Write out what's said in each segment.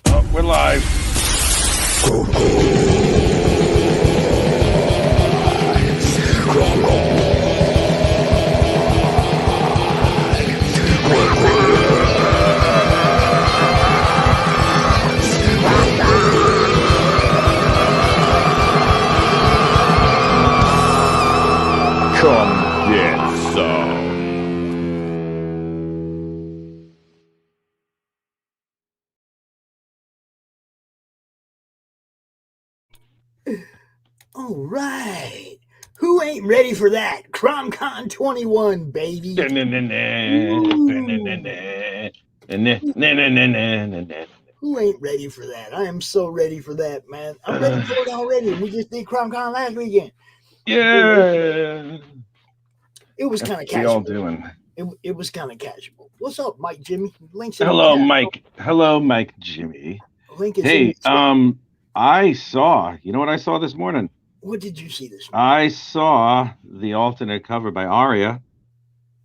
Oh, we're live. Come get some. All right. Who ain't ready for that? CromCon 21, baby. Who ain't ready for that? I am so ready for that, man. I'm ready for it already. We just did CromCon last weekend. Yeah. It was kind of What's we all casual. doing? It was kind of casual. What's up, Mike Jimmy? Link's in Hello, the chat. Mike. Hello, Mike Jimmy. Link is in Hey, the chat. I saw, you know what I saw this morning? What did you see this morning? I saw the alternate cover by Aria.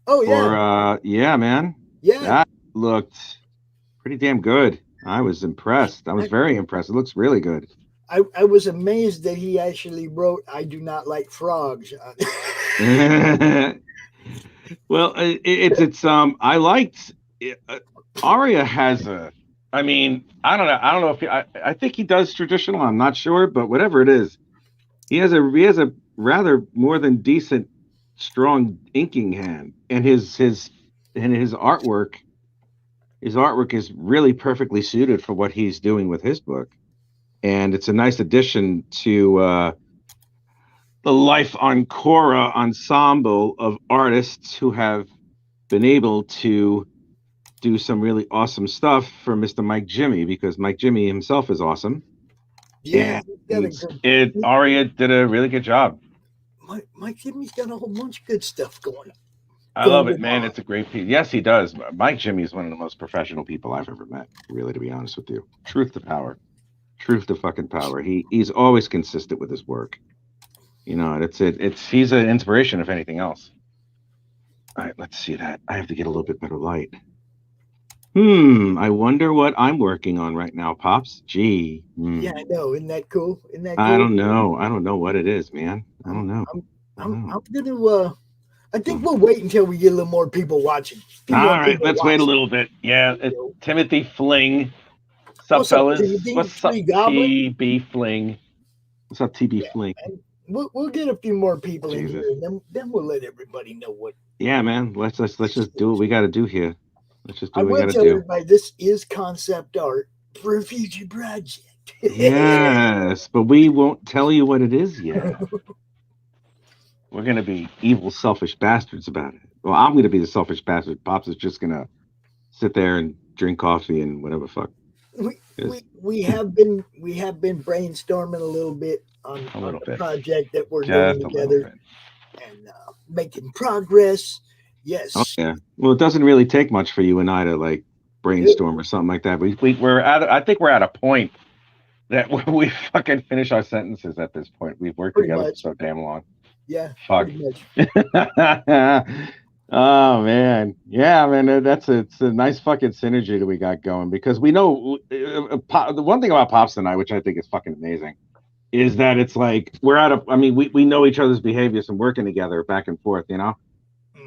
Oh, yeah. Yeah, man. Yeah. That looked pretty damn good. I was impressed. I was very impressed. It looks really good. I was amazed that he actually wrote, "I do not like frogs." Well, I liked Aria has I mean, I don't know if I think he does traditional. I'm not sure, but whatever it is, he has a rather more than decent, strong inking hand, and his artwork. His artwork is really perfectly suited for what he's doing with his book, and it's a nice addition to the Life on Korra ensemble of artists who have been able to do some really awesome stuff for Mr. Mike Jimmy, because Mike Jimmy himself is awesome. Yeah, Aria did a really good job. Mike Jimmy's got a whole bunch of good stuff going on. I love it, man. It's a great piece. Yes, he does. Mike Jimmy is one of the most professional people I've ever met, really, to be honest with you. Truth to power. Truth to fucking power. He's always consistent with his work. You know, he's an inspiration, if anything else. All right, let's see that. I have to get a little bit better light. I wonder what I'm working on right now, Pops. Gee. Yeah, I know. Isn't that cool? I don't know. I don't know what it is, man. I don't know. I'm gonna I think we'll wait until we get a little more people watching. All right, let's wait a little bit. Yeah, Timothy Fling. What's up, fellas? What's up, TB Fling? What's up, TB Fling? We'll get a few more people in here, and then we'll let everybody know what. Yeah, man. Let's just do what we got to do here. Let's just do what we got to do. Everybody, this is concept art for a future project. Yes, but we won't tell you what it is yet. We're gonna be evil, selfish bastards about it. Well, I'm gonna be the selfish bastard. Pops is just gonna sit there and drink coffee and whatever fuck. We have been brainstorming a little bit on the project that we're doing together and making progress. Yes. Oh, yeah. Well, it doesn't really take much for you and I to like brainstorm or something like that. We're at. I think we're at a point that we fucking finish our sentences at this point. We've worked together for so damn long. Yeah. Fuck. Oh man, yeah, man. It's a nice fucking synergy that we got going, because we know the one thing about Pops and I, which I think is fucking amazing, is that it's like we know each other's behaviors and working together back and forth, you know.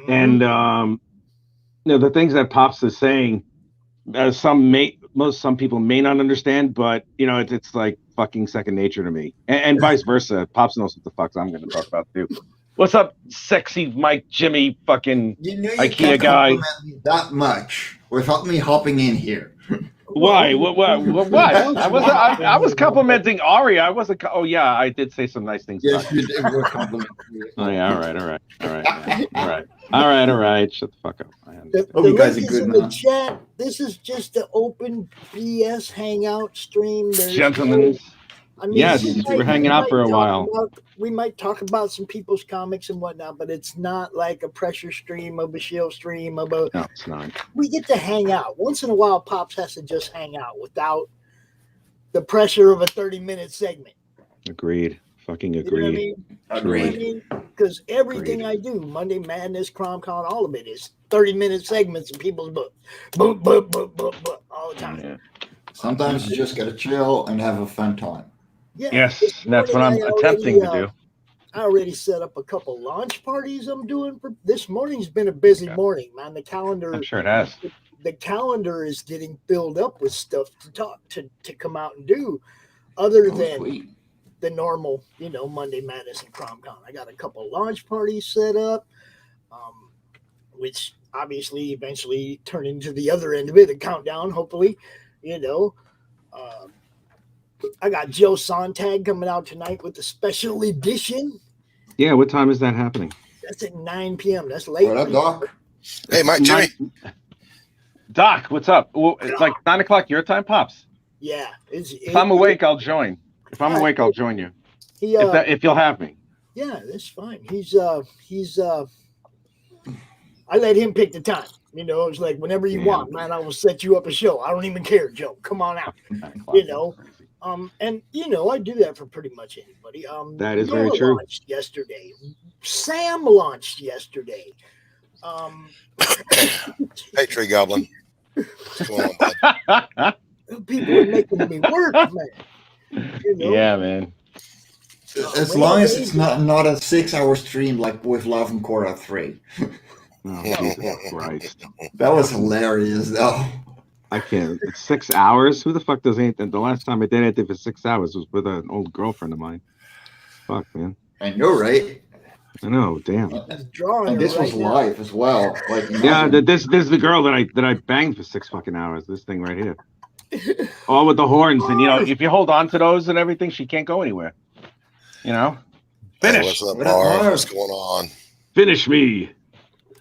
And the things that Pops is saying, some people may not understand, but it's like fucking second nature to me, and vice versa. Pops knows what the fuck I'm going to talk about too. What's up, sexy Mike Jimmy, fucking IKEA guy? Compliment me that much without me hopping in here. Why? What? I was complimenting Ari. I wasn't. Oh yeah, I did say some nice things. Yes, you did. Were complimenting me. Oh yeah. All right. Shut the fuck up. Hope you guys are good now. The chat. This is just the open BS hangout stream. Gentlemen. Yes, we're hanging out for a while. We might talk about some people's comics and whatnot, but it's not like a pressure stream of a shield stream of a. No, it's not. We get to hang out once in a while. Pops has to just hang out without the pressure of a 30-minute segment. Agreed. Fucking agreed. You know what I mean? Because everything I do, Monday Madness, CromCon, all of it is 30-minute segments of people's books, all the time. Yeah. Sometimes you just gotta chill and have a fun time. Yeah. Yes, this that's what morning I'm I attempting already, to do. I already set up a couple launch parties I'm doing for this morning's been a busy morning, man. The calendar I'm sure it has. the calendar is getting filled up with stuff to talk to come out and do other than Sweet. the normal, Monday Madness and PromCon. I got a couple launch parties set up, which obviously eventually turn into the other end of it, a countdown, hopefully, I got Joe Sontag coming out tonight with the special edition. Yeah, what time is that happening? That's at 9 p.m. That's late. What up, Doc? Hey, Mike, Jimmy. Doc, what's up? Well, it's like 9 o'clock your time, Pops. Yeah. If I'm awake, I'll join. If I'm awake, I'll join you. If you'll have me. Yeah, that's fine. He's I let him pick the time. It was like whenever you want, man, I will set you up a show. I don't even care, Joe. Come on out. And I do that for pretty much anybody. That is very true. Launched yesterday. Sam launched yesterday. Hey, Tree Goblin. What's going on, bud? People are making me work, man. Yeah, man. As long as it's not a 6-hour stream like with Love and Cora 3. Oh, Jesus Christ. That was hilarious, though. I can't. It's 6 hours. Who the fuck does anything? The last time I did anything for 6 hours was with an old girlfriend of mine. Fuck, man. I know, right? I know. Damn. And this was live as well. Like, yeah, this is the girl that I banged for 6 fucking hours. This thing right here. All with the horns, and if you hold on to those and everything, she can't go anywhere. Finish. Hey, what's up, Marv? What's going on? Finish me.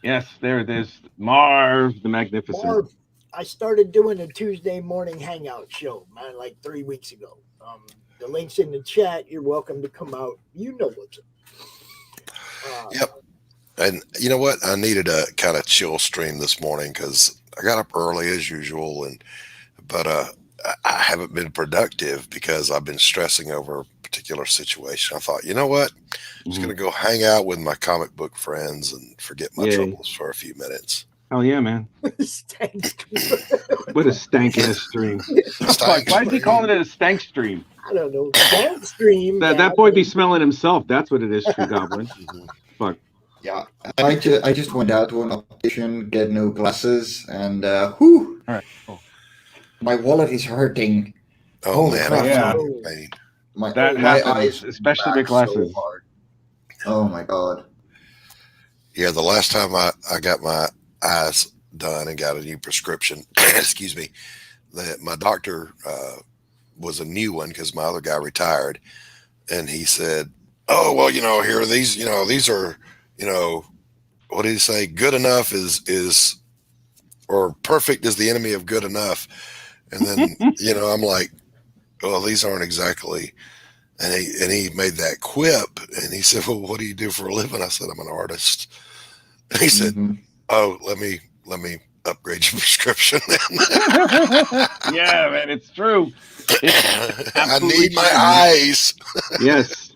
Yes, there it is. Marv the Magnificent. Marv, I started doing a Tuesday morning hangout show, man, like 3 weeks ago. The link's in the chat. You're welcome to come out. You know what's up. Yep. And you know what? I needed a kind of chill stream this morning because I got up early as usual, but I haven't been productive because I've been stressing over a particular situation. I thought, you know what? I'm just going to go hang out with my comic book friends and forget my troubles for a few minutes. Hell yeah, man. What a stank ass stream. Why is he calling it a stank stream? I don't know. Stank stream. That boy be smelling himself. That's what it is, True Goblin. Fuck. Yeah. I just went out to an optician, get new glasses, and whew. All right, cool. My wallet is hurting. Oh, man. Yeah. My happens, eyes, especially the glasses. So hard. Oh my god. Yeah, the last time I got my eyes done and got a new prescription, excuse me, my doctor was a new one because my other guy retired, and he said, "Oh well, here are these. These are, what did he say? Good enough is, or perfect is the enemy of good enough." And then I'm like, "Well, these aren't exactly." And he made that quip, and he said, "Well, what do you do for a living?" I said, "I'm an artist." And he said, "Oh, let me upgrade your prescription." Yeah, man, it's true. I need my eyes. Yes,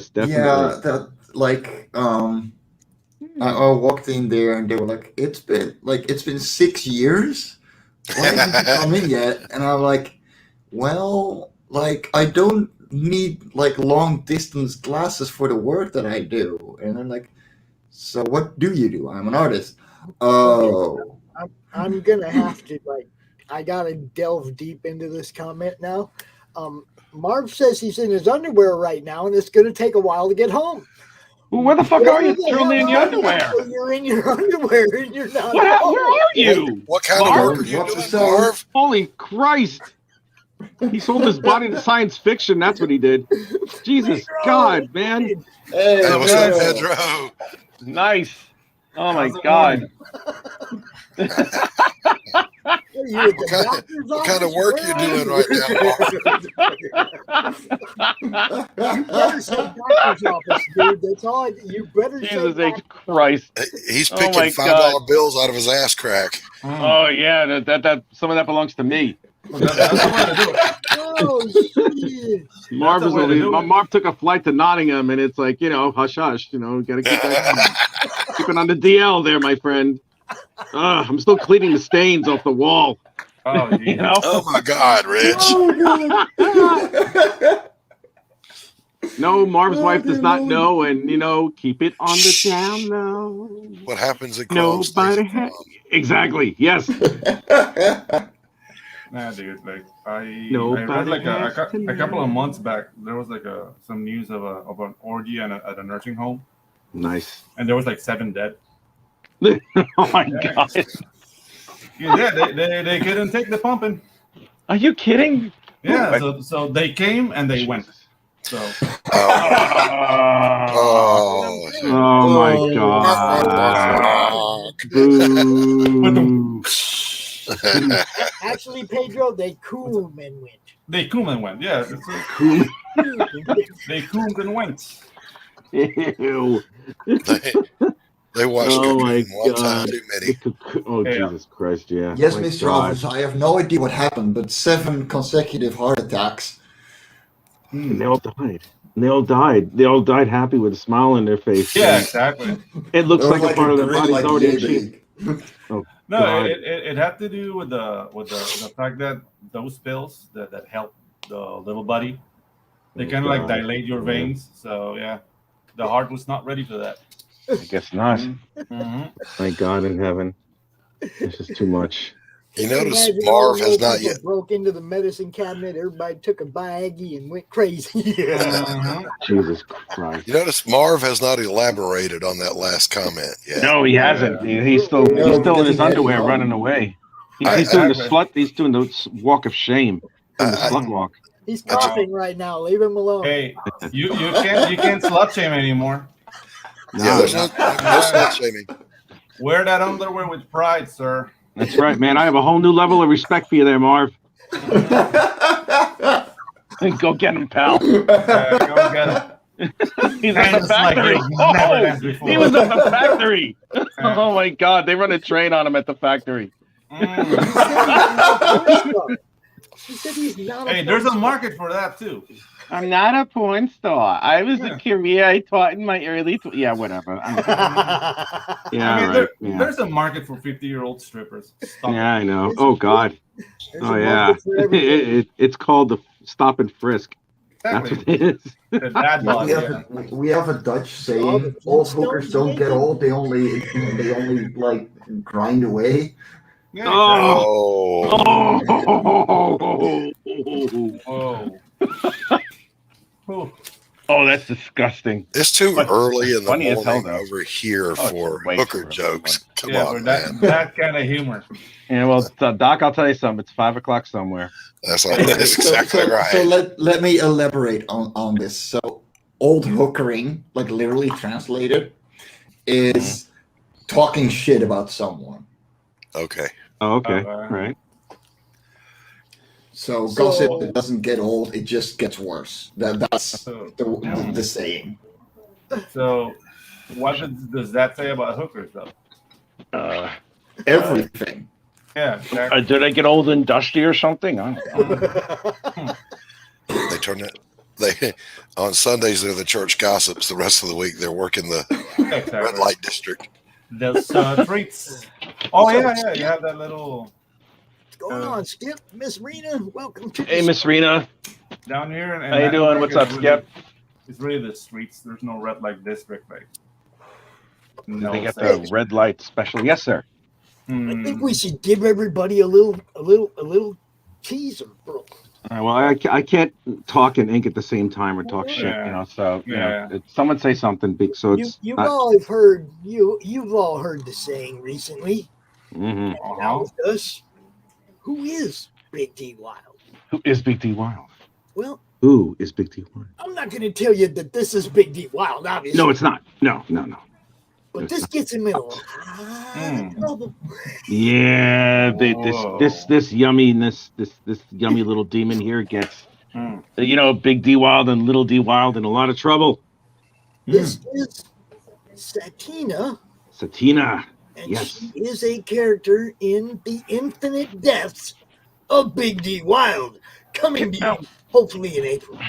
definitely. Yeah, I walked in there, and they were like, "It's been 6 years. Why haven't you come in yet?" And I'm like, "Well, I don't need long distance glasses for the work that I do." And I'm like, "So what do you do?" "I'm an artist." Oh. I'm gonna have to I gotta delve deep into this comment now. Marv says he's in his underwear right now, and it's gonna take a while to get home. Well, where the fuck are you? Truly in your underwear? You're in your underwear, and you're not. Where are you? What kind of work are you doing, Marv? Holy Christ! He sold his body to science fiction. That's what he did. Jesus God, man. Hey, what's up, Pedro? Nice. Oh my God. What kind of work you doing right now? You better say doctor's office, dude. That's all. You better Jesus say. Jesus Christ. He's picking $5 bills out of his ass crack. Oh yeah, that some of that belongs to me. Oh shit! Marv took a flight to Nottingham, and it's like, hush hush, gotta keep that keep it on the DL there, my friend. I'm still cleaning the stains off the wall. Oh, You geez. know? Oh my God, Rich. Oh god. No, Marv's Oh, wife does dear not Lord. know, and keep it on the down low. What happens in Crom stays Nobody in Crom. exactly. Yes. Nah, dude. Like I read Nobody like has to a couple of know. months back. There was like some news of an orgy at a nursing home, Nice. and there was like 7 dead. Oh my God. Yeah, they couldn't take the pumping. Are you kidding? Yeah, Oh, so they came and they went. Jesus. So Oh, Oh my Oh, God. fuck. Boo. Actually, Pedro, they cooled and went. they come and went. Yeah, Cool. they coomed and went. Ew. They watched Oh my Cocoon one time God. too many. Oh, Yeah. Jesus Christ, yeah. yes, My Mr. God. Officer, I have no idea what happened, but 7 consecutive heart attacks. And they all died. And they all died. They all died happy with a smile on their face. Yeah, And exactly. it looks There was like a part of their grin body's like already yay achieved. big. Oh, No, God. it had to do with the fact that those pills that help the little buddy, they Oh, kind of like God. dilate your Yeah. veins. So yeah, the heart was not ready for that. I guess not. Mm-hmm. My God in heaven. This is too much. You Can notice imagine Marv all has the old not people yet. broke into the medicine cabinet. Everybody took a baggie and went crazy. Mm-hmm. Jesus Christ. You notice Marv has not elaborated on that last comment yet. No, he hasn't. He's still No, in because his he had underwear it on. running away. Yeah, He's doing the exactly. slut. He's doing the walk of shame. Doing the I- slut walk. He's coughing right now. Leave him alone. Hey, you can't slut shame anymore. Yeah, there's no slut shaming. Wear that underwear with pride, sir. That's right, man. I have a whole new level of respect for you there, Marv. Go get him, pal. Go get him. He's at the Dance like factory. you've never danced Oh, before. he was at the factory. Oh my God, they run a train on him at the factory. He said he's not. Hey, there's a market for that too. I'm not a porn star. I was Yeah. a career I taught in my early. Yeah, whatever. Yeah, I mean, right. Yeah. there's a market for 50-year-old strippers. Stop it. Yeah, I know. Oh God. There's Oh a yeah. market for everything. It's called the stop and frisk. That's Exactly. what it is. The dad bod, yeah. We have a Dutch Oh, saying: the "Old Flintstones hookers don't get naked. old; they only like grind away." Yeah, Oh. exactly. Oh. Oh. Oh, that's disgusting. It's too But early in the funny as hell, morning though. over here it's for way too hooker early. jokes. Come Yeah, on, for man. that kind of humor. Yeah, well, Doc, I'll tell you something. It's 5 o'clock somewhere. That's exactly right. So let me elaborate on this. So old hookering, like literally translated, is talking shit about someone. Okay. Oh, okay. Okay. Right. So So- gossip doesn't get old; it just gets worse. That's So, the saying. so what does that say about hookers, though? Everything. Yeah, exactly. Did I get old and dusty or something? I don't know. They turn it. They on Sundays they're the church gossips. The rest of the week they're working the red Exactly. light district. Those treats. Oh yeah. You have that little What's going on, Skip? Miss Rena, welcome to Hey, the Miss Rena. down here. And How you that doing? area What's is up, really- Skip? It's really the streets. There's no red light district, like. No. They got say. the red light special. Yes, sir. I think Hmm. we should give everybody a little teaser, bro. All right, well, I can't talk and ink at the same time or talk shit, Yeah. So Yeah. someone say something big. So it's You've all heard the saying recently. Mhm. Uh-huh. Now with us, who is Big D Wild? Who is Big D Wild? Well, Who is Big D Wild? I'm not going to tell you that this is Big D Wild, obviously. No, it's not. No. but this gets him in a lot Hmm. of trouble. Yeah, Whoa. this yummy little demon here gets Hmm. Big D Wild and Little D Wild in a lot of trouble. This is Satina, Satina. and Yes. she is a character in The Infinite Deaths of Big D Wild, coming to you hopefully in April.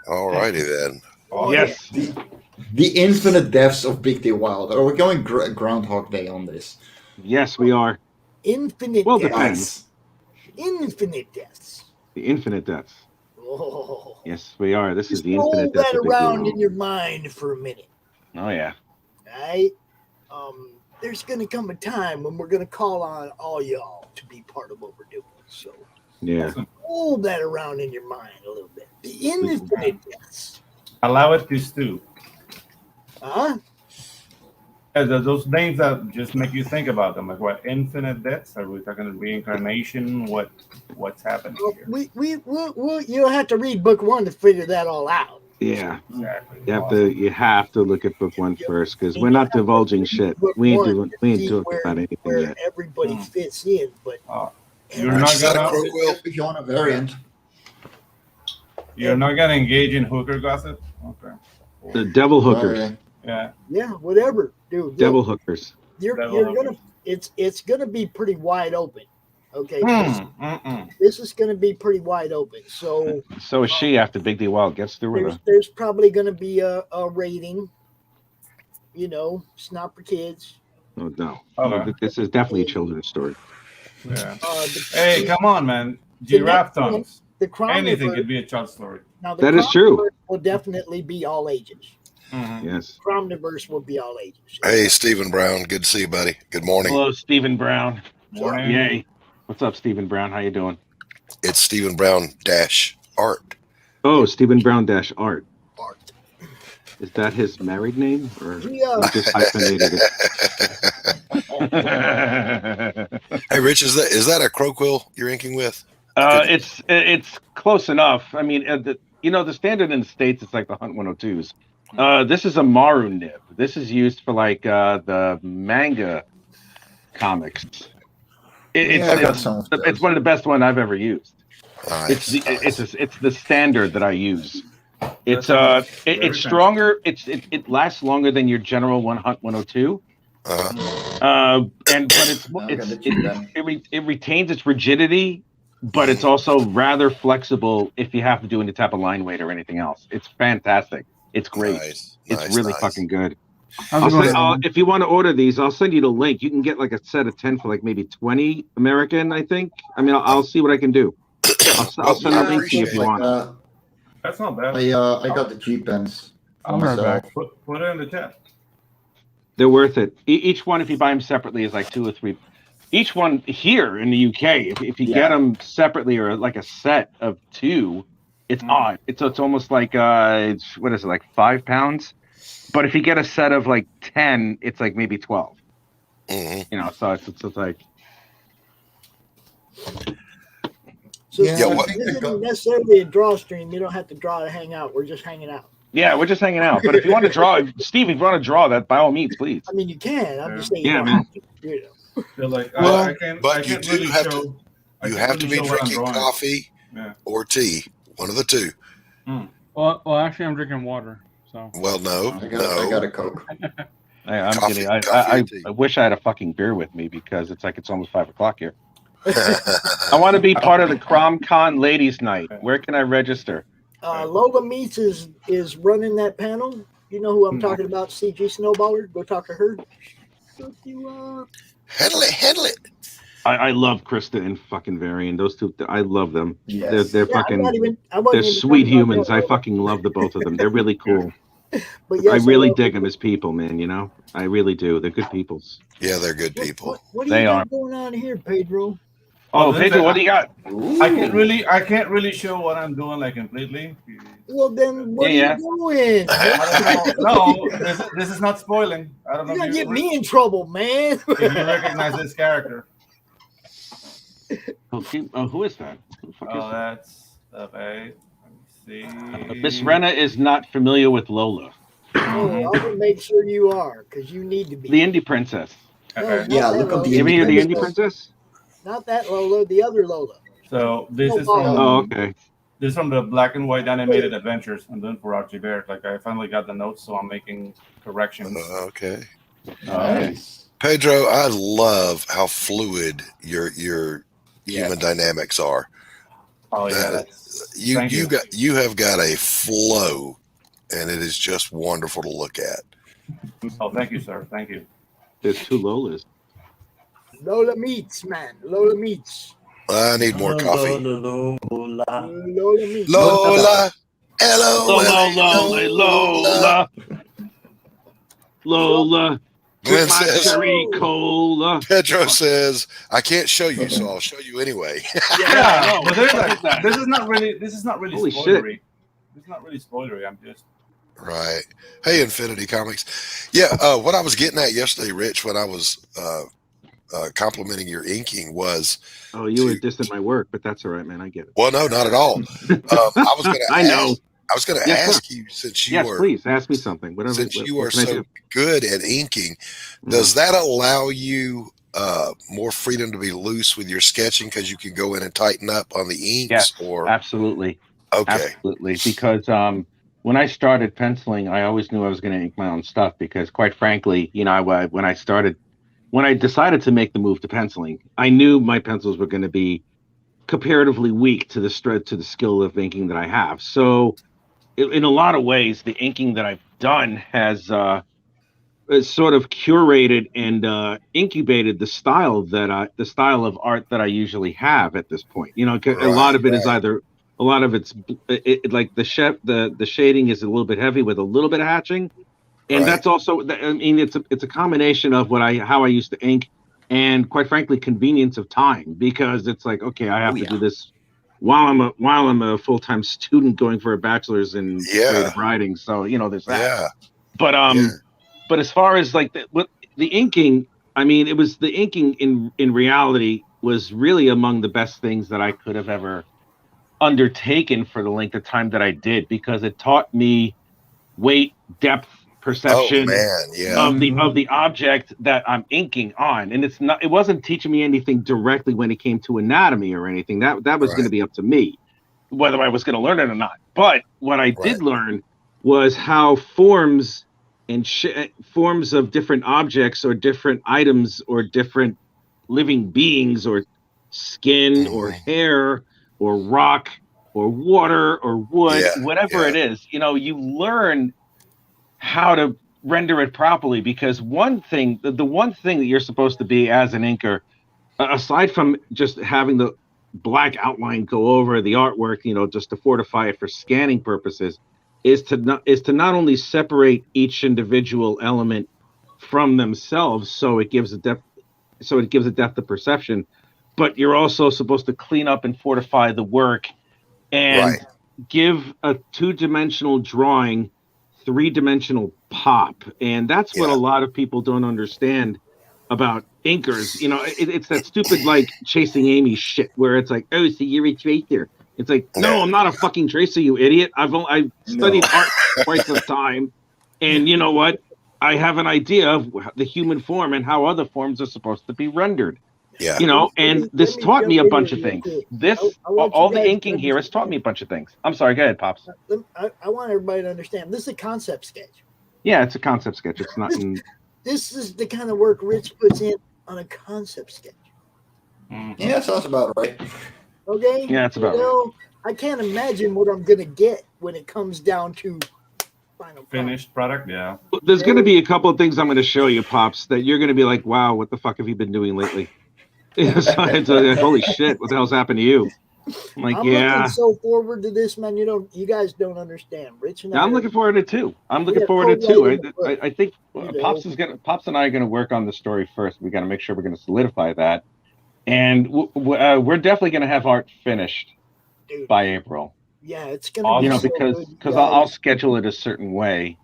All righty then. Oh, Yes. The infinite deaths of Big D Wild. Are we going Groundhog Day on this? Yes, we are. Infinite Well, Deaths. depends. Infinite deaths. The infinite deaths. Oh. Yes, we are. This is Just the roll infinite deaths that of Big around Blue. in your mind for a minute. Oh yeah. Right? There's gonna come a time when we're gonna call on all y'all to be part of what we're doing. So Yeah. roll that around in your mind a little bit. The infinite deaths. Allow it to stew. Huh? Those names that just make you think about them, like what infinite deaths? Are we talking reincarnation? What's happening here? We'll you'll have to read book 1 to figure that all out. Yeah. Exactly. You have to look at book 1 first because we're not divulging shit. We ain't talking about anything where yet. everybody fits in, but you're not gonna on a variant. You're not gonna engage in hooker gossip. Okay. The devil hookers. Yeah, whatever, dude. Devil hookers. You're gonna it's gonna be pretty wide open. Okay. This is gonna be pretty wide open. So is she after Big D Wild gets through with her. There's probably gonna be a rating. You know, it's not for kids. Oh no. This is definitely a children's story. Yeah. Hey, come on, man. Giraffe tongues. Anything could be a child story. Now that is true. Will definitely be all ages. Yes. Cromniverse will be all ages. Hey, Stephen Brown. Good to see you, buddy. Good morning. Hello, Stephen Brown. Morning. Yay. What's up, Stephen Brown? How you doing? It's Stephen Brown -art. Oh, Stephen Brown -art. Is that his married name, or just hyphenated it? Hey, Rich, is that a crow quill you're inking with? It's close enough. I mean, the standard in the States is like the Hunt 102s. This is a Maru nib. This is used for like the manga comics. It's one of the best one I've ever used. Nice, it's the standard that I use. It's stronger. It lasts longer than your general Hunt 102. It retains its rigidity, but it's also rather flexible if you have to do any type of line weight or anything else. It's fantastic. It's great. It's really fucking good. If you want to order these, I'll send you the link. You can get like a set of 10 for like maybe 20 American, I think. I mean, I'll see what I can do. I'll send a link to you if you want. That's not bad. I got the cheap pens. I'll back. Put it in the chat. They're worth it. Each one, if you buy them separately, is like 2 or 3. Each one here in the UK, if you get them separately or like a set of 2, it's odd. It's almost like what is it, like £5? But if you get a set of like 10, it's like maybe 12. So it's like. So this isn't necessarily a draw stream. You don't have to draw to hang out. We're just hanging out. Yeah, we're just hanging out. But if you want to draw, Steve, if you want to draw that, by all means, please. I mean, you can. I'm just saying. Yeah, man. They're like, you have to be drinking coffee or tea, one of the two. Well, actually, I'm drinking water. So. Well, no, I got a Coke. I wish I had a fucking beer with me because it's almost 5 o'clock here. I want to be part of the CromCon Ladies Night. Where can I register? Lola Meats is running that panel. You know who I'm talking about? CG Snowballer. Go talk to her. Hook you up. Handle it. I love Krista and fucking Varian. Those two, I love them. Yes. They're fucking. They're sweet humans. I fucking love the both of them. They're really cool. But yes, I really dig them as people, man. You know, I really do. They're good peoples. Yeah, they're good people. What do you got going on here, Pedro? Oh, Pedro, what do you got? I can't really show what I'm doing like completely. Well, then what are you doing? No, this is not spoiling. I don't know. You're gonna get me in trouble, man. If you recognize this character. Okay, who is that? That's okay. Let me see. Miss Renna is not familiar with Lola. Oh, I'll make sure you are, because you need to be. The Indie Princess. Okay. Yeah, look up the. You ever hear the Indie Princess? Not that Lola, the other Lola. So this is from. Oh, okay. This is from the black and white animated adventures I'm doing for Archie Bear. Like I finally got the notes, so I'm making corrections. Okay. Nice. Pedro, I love how fluid your human dynamics are. Oh yeah, you have got a flow, and it is just wonderful to look at. Oh, thank you, sir. Thank you. There's 2 Lolas. Lola Meats, man. Lola Meats. I need more coffee. Lola. Lola me. Lola. L-O-L-A. Lola. Lola. Glenn With my says, cherry cola. Pedro says, I can't show you, so I'll show you anyway. Yeah, no, but what is that? this is not really Holy spoilery. This is not really spoilery. I'm just Right. Hey, Infinity Comics. Yeah, what I was getting at yesterday, Rich, when I was complimenting your inking was Oh, you were dissing my work, but that's all right, man. I get it. well, no, not at all. I was going to I know. I was going to Yes, ask sir. you, since you Yes, are please ask me something. Whatever. since you what are can I so do? good at inking, does that allow you more freedom to be loose with your sketching because you can go in and tighten up on the inks? Yes, Or absolutely. okay, Absolutely. Because when I started penciling, I always knew I was going to ink my own stuff because, quite frankly, when I decided to make the move to penciling, I knew my pencils were going to be comparatively weak to the skill of inking that I have. So, in a lot of ways, the inking that I've done has sort of curated and incubated the style of art that I usually have at this point. A lot of it is either a lot of it's like the shading is a little bit heavy with a little bit of hatching, and that's also, I mean, it's a combination of how I used to ink, and quite frankly, convenience of time, because it's like, okay, I have to do this while I'm a full-time student going for a bachelor's in creative writing. So there's that. yeah, But but as far as like the inking, I mean, it was the inking in reality was really among the best things that I could have ever undertaken for the length of time that I did, because it taught me weight, depth, oh perception man, yeah, of the object that I'm inking on. And it wasn't teaching me anything directly when it came to anatomy or anything. That was going to be up to me, whether I was going to learn it or not. But what I did learn was how forms and forms of different objects or different items or different living beings or skin or hair or rock or water or wood, whatever it is, you learn how to render it properly. Because the one thing that you're supposed to be as an inker, aside from just having the black outline go over the artwork, just to fortify it for scanning purposes, is to not only separate each individual element from themselves, so it gives a depth of perception, but you're also supposed to clean up and fortify the work and give a two-dimensional drawing three-dimensional pop. And that's what a lot of people don't understand about inkers. It's that stupid like Chasing Amy shit where it's like, oh, so you're a tracer. It's like, no, I'm not a fucking tracer, you idiot. I've studied art twice the time, and you know what? I have an idea of the human form and how other forms are supposed to be rendered. And this taught me a bunch of things. All the inking here has taught me a bunch of things. I'm sorry, go ahead, Pops. I want everybody to understand, this is a concept sketch. Yeah, it's a concept sketch. It's not this is the kind of work Rich puts in on a concept sketch. Yeah, sounds about right. Okay? Yeah, it's about right. I can't imagine what I'm going to get when it comes down to final finished product. Yeah. There's going to be a couple of things I'm going to show you, Pops, that you're going to be like, wow, what the fuck have you been doing lately? It's like, holy shit, what the hell's happened to you? I'm like, looking so forward to this, man. You guys don't understand. Rich and I'm looking forward to it too. I think Pops and I are going to work on the story first. We got to make sure we're going to solidify that, and we're definitely going to have art finished by April. Yeah, it's going to be because I'll schedule it a certain way.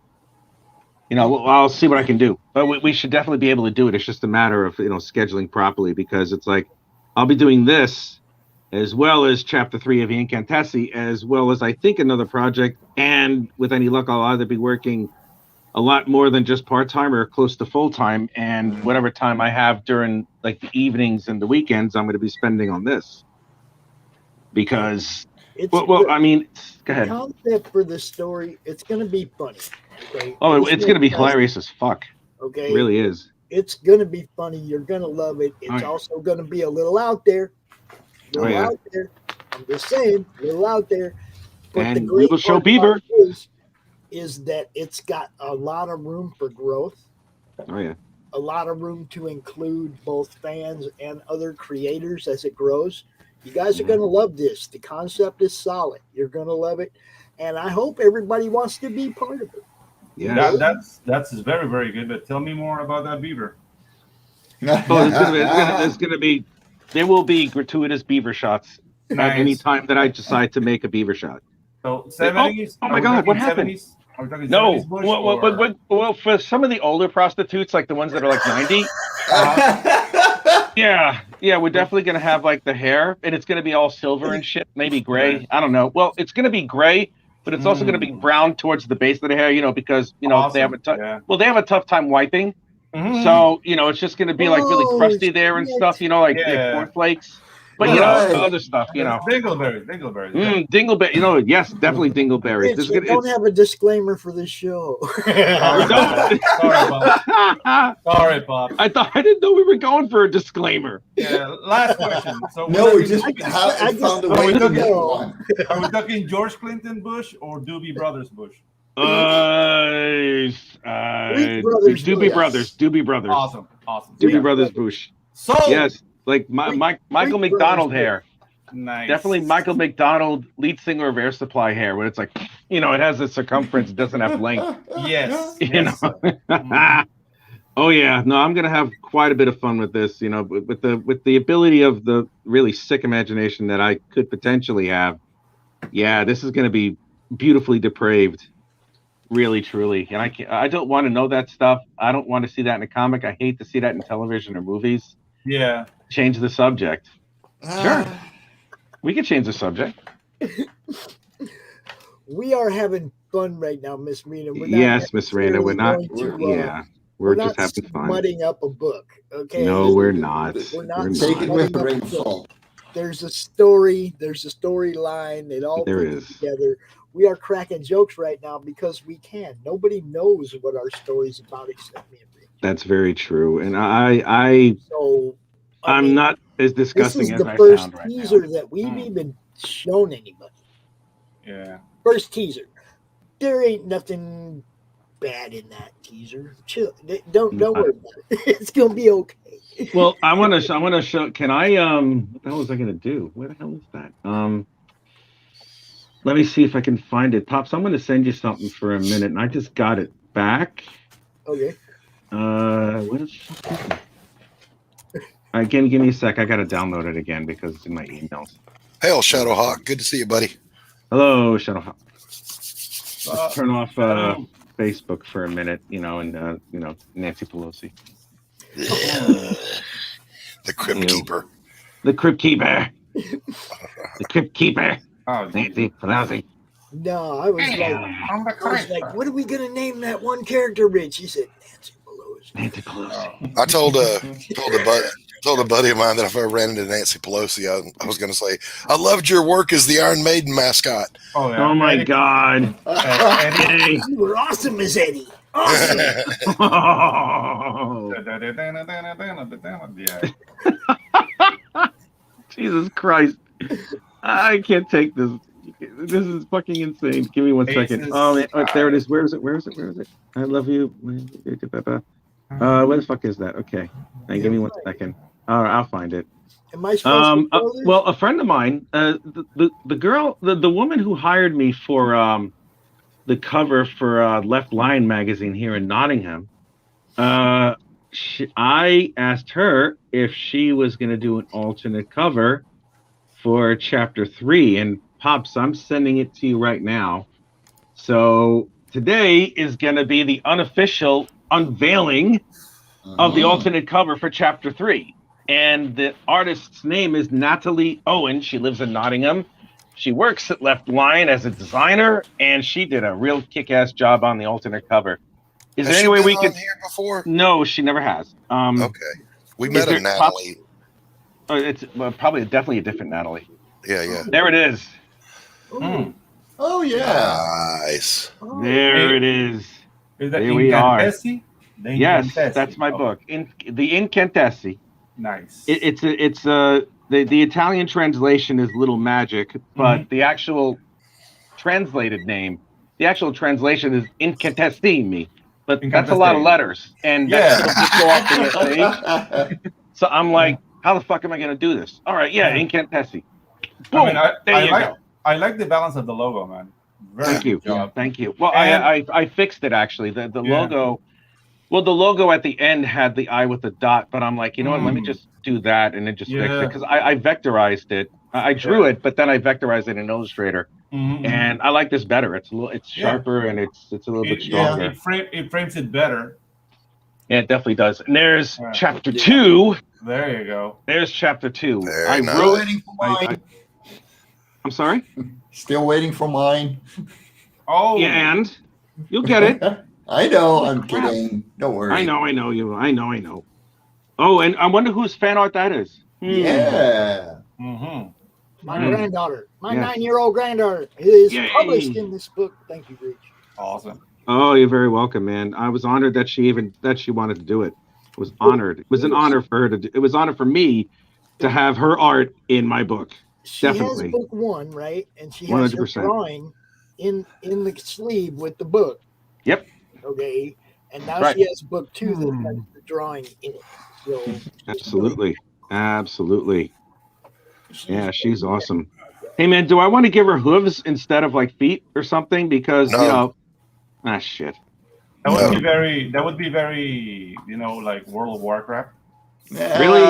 I'll see what I can do, but we should definitely be able to do it. It's just a matter of scheduling properly, because it's like I'll be doing this as well as Chapter 3 of the Incantessi, as well as I think another project, and with any luck, I'll either be working a lot more than just part-time or close to full-time, and whatever time I have during like the evenings and the weekends, I'm going to be spending on this. Because, I mean, go ahead. The concept for the story, it's going to be funny. Okay? Oh, it's going to be hilarious as fuck. Okay, it really is. It's going to be funny. You're going to love it. It's also going to be a little out there. Out there. I'm just saying, a little out there. But and the great we will show Beaver is that it's got a lot of room for growth. Oh yeah. A lot of room to include both fans and other creators as it grows. You guys are going to love this. The concept is solid. You're going to love it. And I hope everybody wants to be part of it. Yeah. That's very, very good. But tell me more about that beaver. There will be gratuitous beaver shots at any time that I decide to make a beaver shot. So 70s? Oh my God, what happened? 70s? Are we talking No, 70s bush well, for some of the older prostitutes, like the ones that are like 90, yeah, we're definitely gonna have like the hair, and it's gonna be all silver and shit, maybe gray. I don't know. Well, it's gonna be gray, but it's also gonna be brown towards the base of the hair, because they have they have a tough time wiping. So it's just gonna be like really crusty there and stuff, like cornflakes. But other stuff, Dingleberries. Dingleberry, yes, definitely dingleberries. Rich, don't have a disclaimer for this show. Sorry, Bob. I didn't know we were going for a disclaimer. Yeah. Last question. So no, we just found a way to get one. Are we talking George Clinton Bush or Doobie Brothers Bush? Doobie Brothers. Awesome. Doobie Brothers Bush. So yes. Like Michael McDonald hair. Nice. Definitely Michael McDonald, lead singer of Air Supply hair, when it's like, it has a circumference, it doesn't have length. Yes. Oh yeah, no, I'm gonna have quite a bit of fun with this, with the ability of the really sick imagination that I could potentially have. Yeah, this is gonna be beautifully depraved, really, truly. And I don't want to know that stuff. I don't want to see that in a comic. I hate to see that in television or movies. Yeah. Change the subject. Sure. We can change the subject. We are having fun right now, Miss Rena. Yes, Miss Rena. We're not. We're just having fun. Mudding up a book. Okay. No, we're not. We're not. Take it with a grain of salt. There's a story. There's a storyline. It all fits together. We are cracking jokes right now because we can. Nobody knows what our story's about except me and Rena. That's very true, and I'm not as disgusting as I sound right now. This is the first teaser that we've even shown anybody. Yeah. First teaser. There ain't nothing bad in that teaser. Chill. Don't worry about it. It's gonna be okay. Well, I want to show. Can I? What the hell was I gonna do? Where the hell is that? Let me see if I can find it. Pops, I'm gonna send you something for a minute, and I just got it back. Okay. What is it? Give me a sec. I gotta download it again because it's in my emails. Hail, Shadowhawk. Good to see you, buddy. Hello, Shadowhawk. Let's turn off Facebook for a minute, and Nancy Pelosi. The Crypt Keeper. The Crypt Keeper. The Crypt Keeper. Oh, Nancy Pelosi. No, I was like, what are we gonna name that one character, Rich? He said Nancy Pelosi. Nancy Pelosi. I told a buddy of mine that if I ran into Nancy Pelosi, I was going to say, I loved your work as the Iron Maiden mascot. Oh, yeah. Oh my God. Eddie. You were awesome as Eddie. Awesome. Jesus Christ. I can't take this. This is fucking insane. Give me 1 second. Oh, man. Oh, there it is. Where is it? I love you. Where the fuck is that? Okay. Give me 1 second. All right, I'll find it. Am I supposed to well, a friend of mine, the girl, the woman who hired me for the cover for Left Line magazine here in Nottingham, I asked her if she was going to do an alternate cover for chapter 3, and Pops, I'm sending it to you right now. So today is going to be the unofficial unveiling of the alternate cover for chapter 3. And the artist's name is Natalie Owen. She lives in Nottingham. She works at Left Line as a designer, and she did a real kick-ass job on the alternate cover. Is there any way we could here before? No, she never has. Okay. We met a Natalie. It's probably definitely a different Natalie. Yeah. There it is. Oh yeah. Nice. There it is. Here we are. Yes, that's my book. The Incantessi. Nice. It's the Italian translation is Little Magic, but the actual translated name, the actual translation is Incantestimi. But that's a lot of letters, and that's supposed to go off the page. So I'm like, how the fuck am I going to do this? All right, Incantessi. Boom. I mean, There you go. I like the balance of the logo, man. Very Thank you. good job. Thank you. Well, And- I fixed it actually. The logo. Well, the logo at the end had the eye with the dot, but I'm like, you know what? Let me just do that and then just fix it because I vectorized it. I drew it, but then I vectorized it in Illustrator, and I like this better. It's sharper and it's a little bit stronger. It frames it better. Yeah, it definitely does. And there's chapter 2. There you go. There's chapter 2. Very nice. Still waiting for mine. I'm sorry? Still waiting for mine. Oh. Yeah, and you'll get it. I know. I'm kidding. Don't worry. I know you. I know. Oh, and I wonder whose fan art that is. Yeah. My granddaughter, my 9-year-old granddaughter, is published in this book. Thank you, Rich. Awesome. Oh, you're very welcome, man. I was honored that she wanted to do it. I was honored. It was an honor for her to do. It was an honor for me to have her art in my book. She Definitely. has book 1, right? And she has 100%. her drawing in the sleeve with the book. Yep. Okay. And now she has book 2 that has the drawing in it. So Absolutely. Yeah, she's awesome. Hey man, do I want to give her hooves instead of like feet or something? Because shit. That would be very, like World of Warcraft. Really?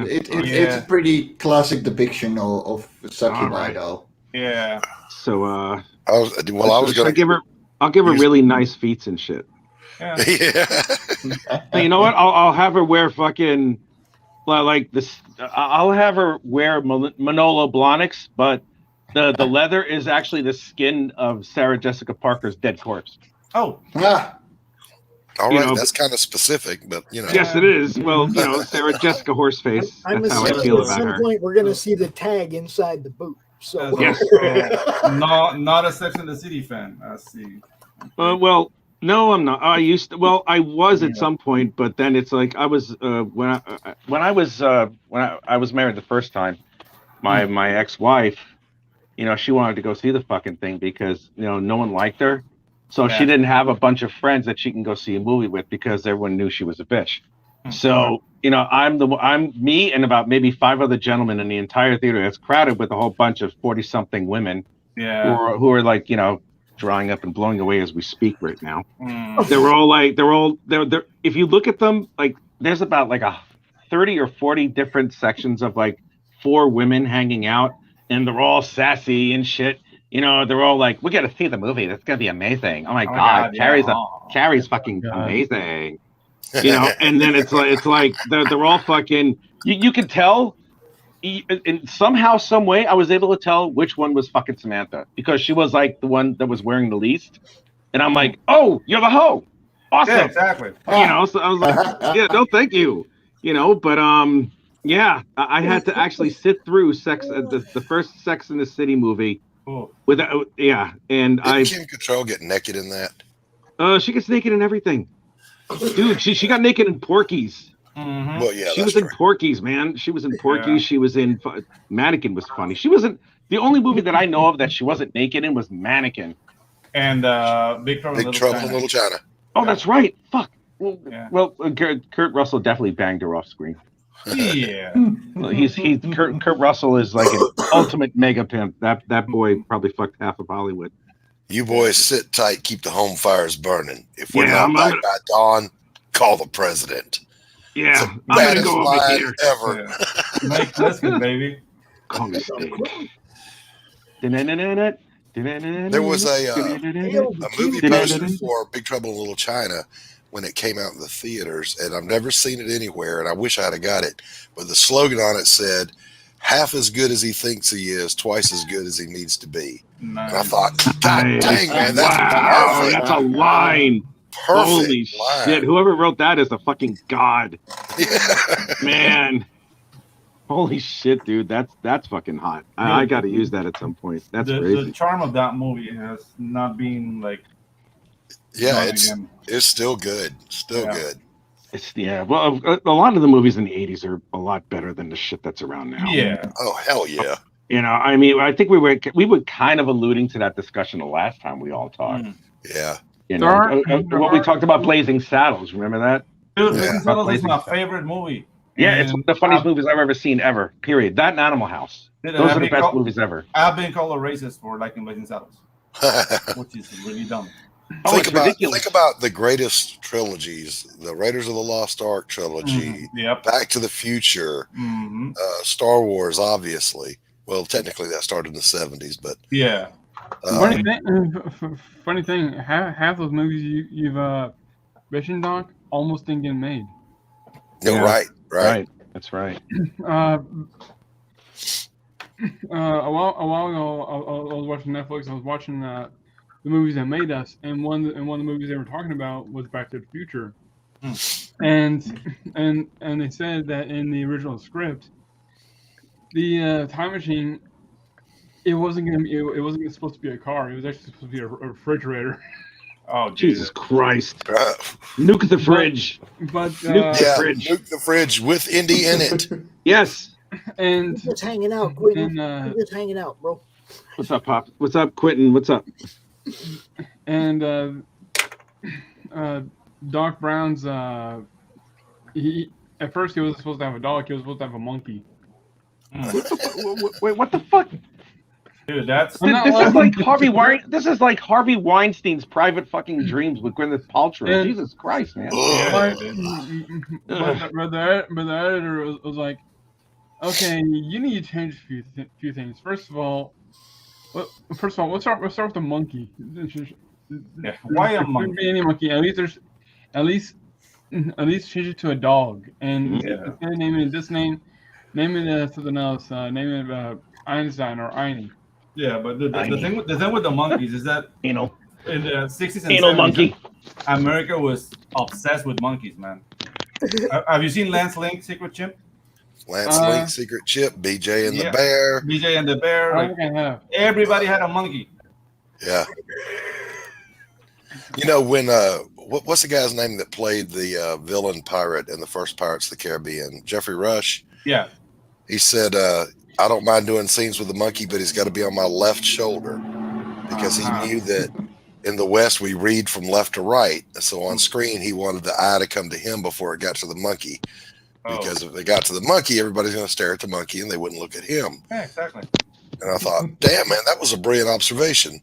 It's a pretty classic depiction of Sakurai, though. Yeah. So I'll give her really nice feet and shit. Yeah. Hey, you know what? I'll have her wear fucking like this. I'll have her wear Manolo Blahniks, but the leather is actually the skin of Sarah Jessica Parker's dead corpse. Oh. All right, that's kind of specific, but Yes, it is. Well, Sarah Jessica Horseface. That's how I feel about her. At some point, we're going to see the tag inside the boot. So yes. Not a Sex and the City fan. I see. Well, no, I'm not. I used to. Well, I was at some point, but then it's like I was when I was married the first time. My ex-wife, she wanted to go see the fucking thing because no one liked her. So she didn't have a bunch of friends that she can go see a movie with because everyone knew she was a bitch. So, I'm me and about maybe 5 other gentlemen in the entire theater. It's crowded with a whole bunch of 40-something women who are like, drying up and blowing away as we speak right now. They're if you look at them, like there's about like 30 or 40 different sections of like 4 women hanging out, and they're all sassy and shit. They're all like, "We got to see the movie. That's gonna be amazing." Oh my god, Carrie's fucking amazing. And then it's like they're all fucking. You can tell, in somehow, some way, I was able to tell which one was fucking Samantha because she was like the one that was wearing the least, and I'm like, "Oh, you're the hoe, awesome." Yeah, exactly. So I was like, "Yeah, no, thank you." But yeah, I had to actually sit through the first Sex in the City movie. Without, and Didn't Kim Cattrall get naked in that? She gets naked in everything, dude. She got naked in Porky's. Well, yeah, she was in Porky's, man. She was in Porky's. She was in Mannequin. Was funny. She wasn't the only movie that I know of that she wasn't naked in was Mannequin. And Big Trouble in Little China. Oh, that's right. Fuck. Well, Kurt Russell definitely banged her off screen. Yeah. Well, Kurt Russell is like an ultimate mega pimp. That boy probably fucked half of Hollywood. You boys sit tight, keep the home fires burning. If we're not back by dawn, call the president. Yeah, it's the baddest line ever. Yeah. Mike Liskin, baby. Call me steak. There was a movie poster for Big Trouble in Little China when it came out in the theaters, and I've never seen it anywhere, and I wish I'd have got it. But the slogan on it said, "Half as good as he thinks he is, twice as good as he needs to be." Nice. And I thought, God dang, man, that's perfect. That's a line. Perfect. Holy shit! Whoever wrote that is a fucking god. Man. Holy shit, dude! That's fucking hot. I got to use that at some point. That's crazy. The charm of that movie has not been like. Yeah, it's still good. Still good. Well, a lot of the movies in the 80s are a lot better than the shit that's around now. Yeah. Oh, hell yeah. I mean, I think we were kind of alluding to that discussion the last time we all talked. Yeah. What we talked about Blazing Saddles. Remember that? Dude, Blazing Saddles is my favorite movie. Yeah, it's one of the funniest movies I've ever seen ever. Period. That and Animal House. Those are the best movies ever. I've been called a racist for liking Blazing Saddles, which is really dumb. It's ridiculous. Think about the greatest trilogies: the Raiders of the Lost Ark trilogy, Yep. Back to the Future, Star Wars, obviously. Well, technically that started in the 70s, but yeah. Funny thing, half those movies you've mentioned, Doc, almost didn't get made. No, Yeah. right. That's right. A while ago, I was watching Netflix. I was watching the movies that made us, and one of the movies they were talking about was Back to the Future, and they said that in the original script, the time machine, it wasn't supposed to be a car. It was actually supposed to be a refrigerator. Oh, Jesus Christ! Nuke the fridge. But nuke the fridge with Indy in it. Yes. And just hanging out, Quentin. Just hanging out, bro. What's up, Pop? What's up, Quentin? What's up? And Doc Brown's he at first he wasn't supposed to have a dog. He was supposed to have a monkey. Wait, what the fuck? Dude, this is like Harvey Weinstein's private fucking dreams with Gwyneth Paltrow. Jesus Christ, man. But the editor was like, okay, you need to change a few things. First of all, let's start with the monkey. Yeah, why a monkey? Be any monkey. At least change it to a dog. And instead of naming it this name, name it something else. Name it Einstein or Einie. Yeah, but the thing with the monkeys is that in the 60s and 70s, monkey. America was obsessed with monkeys, man. Have you seen Lance Link, Secret Chimp? Lance Link, Secret Chip, BJ and the Bear. BJ and the Bear. I think I have. Everybody had a monkey. Yeah. You know, when what's the guy's name that played the villain pirate in the first Pirates of the Caribbean? Jeffrey Rush. Yeah. He said, I don't mind doing scenes with the monkey, but he's got to be on my left shoulder, because he knew that in the West we read from left to right. So on screen, he wanted the eye to come to him before it got to the monkey. Because if they got to the monkey, everybody's going to stare at the monkey and they wouldn't look at him. Yeah, exactly. And I thought, damn, man, that was a brilliant observation.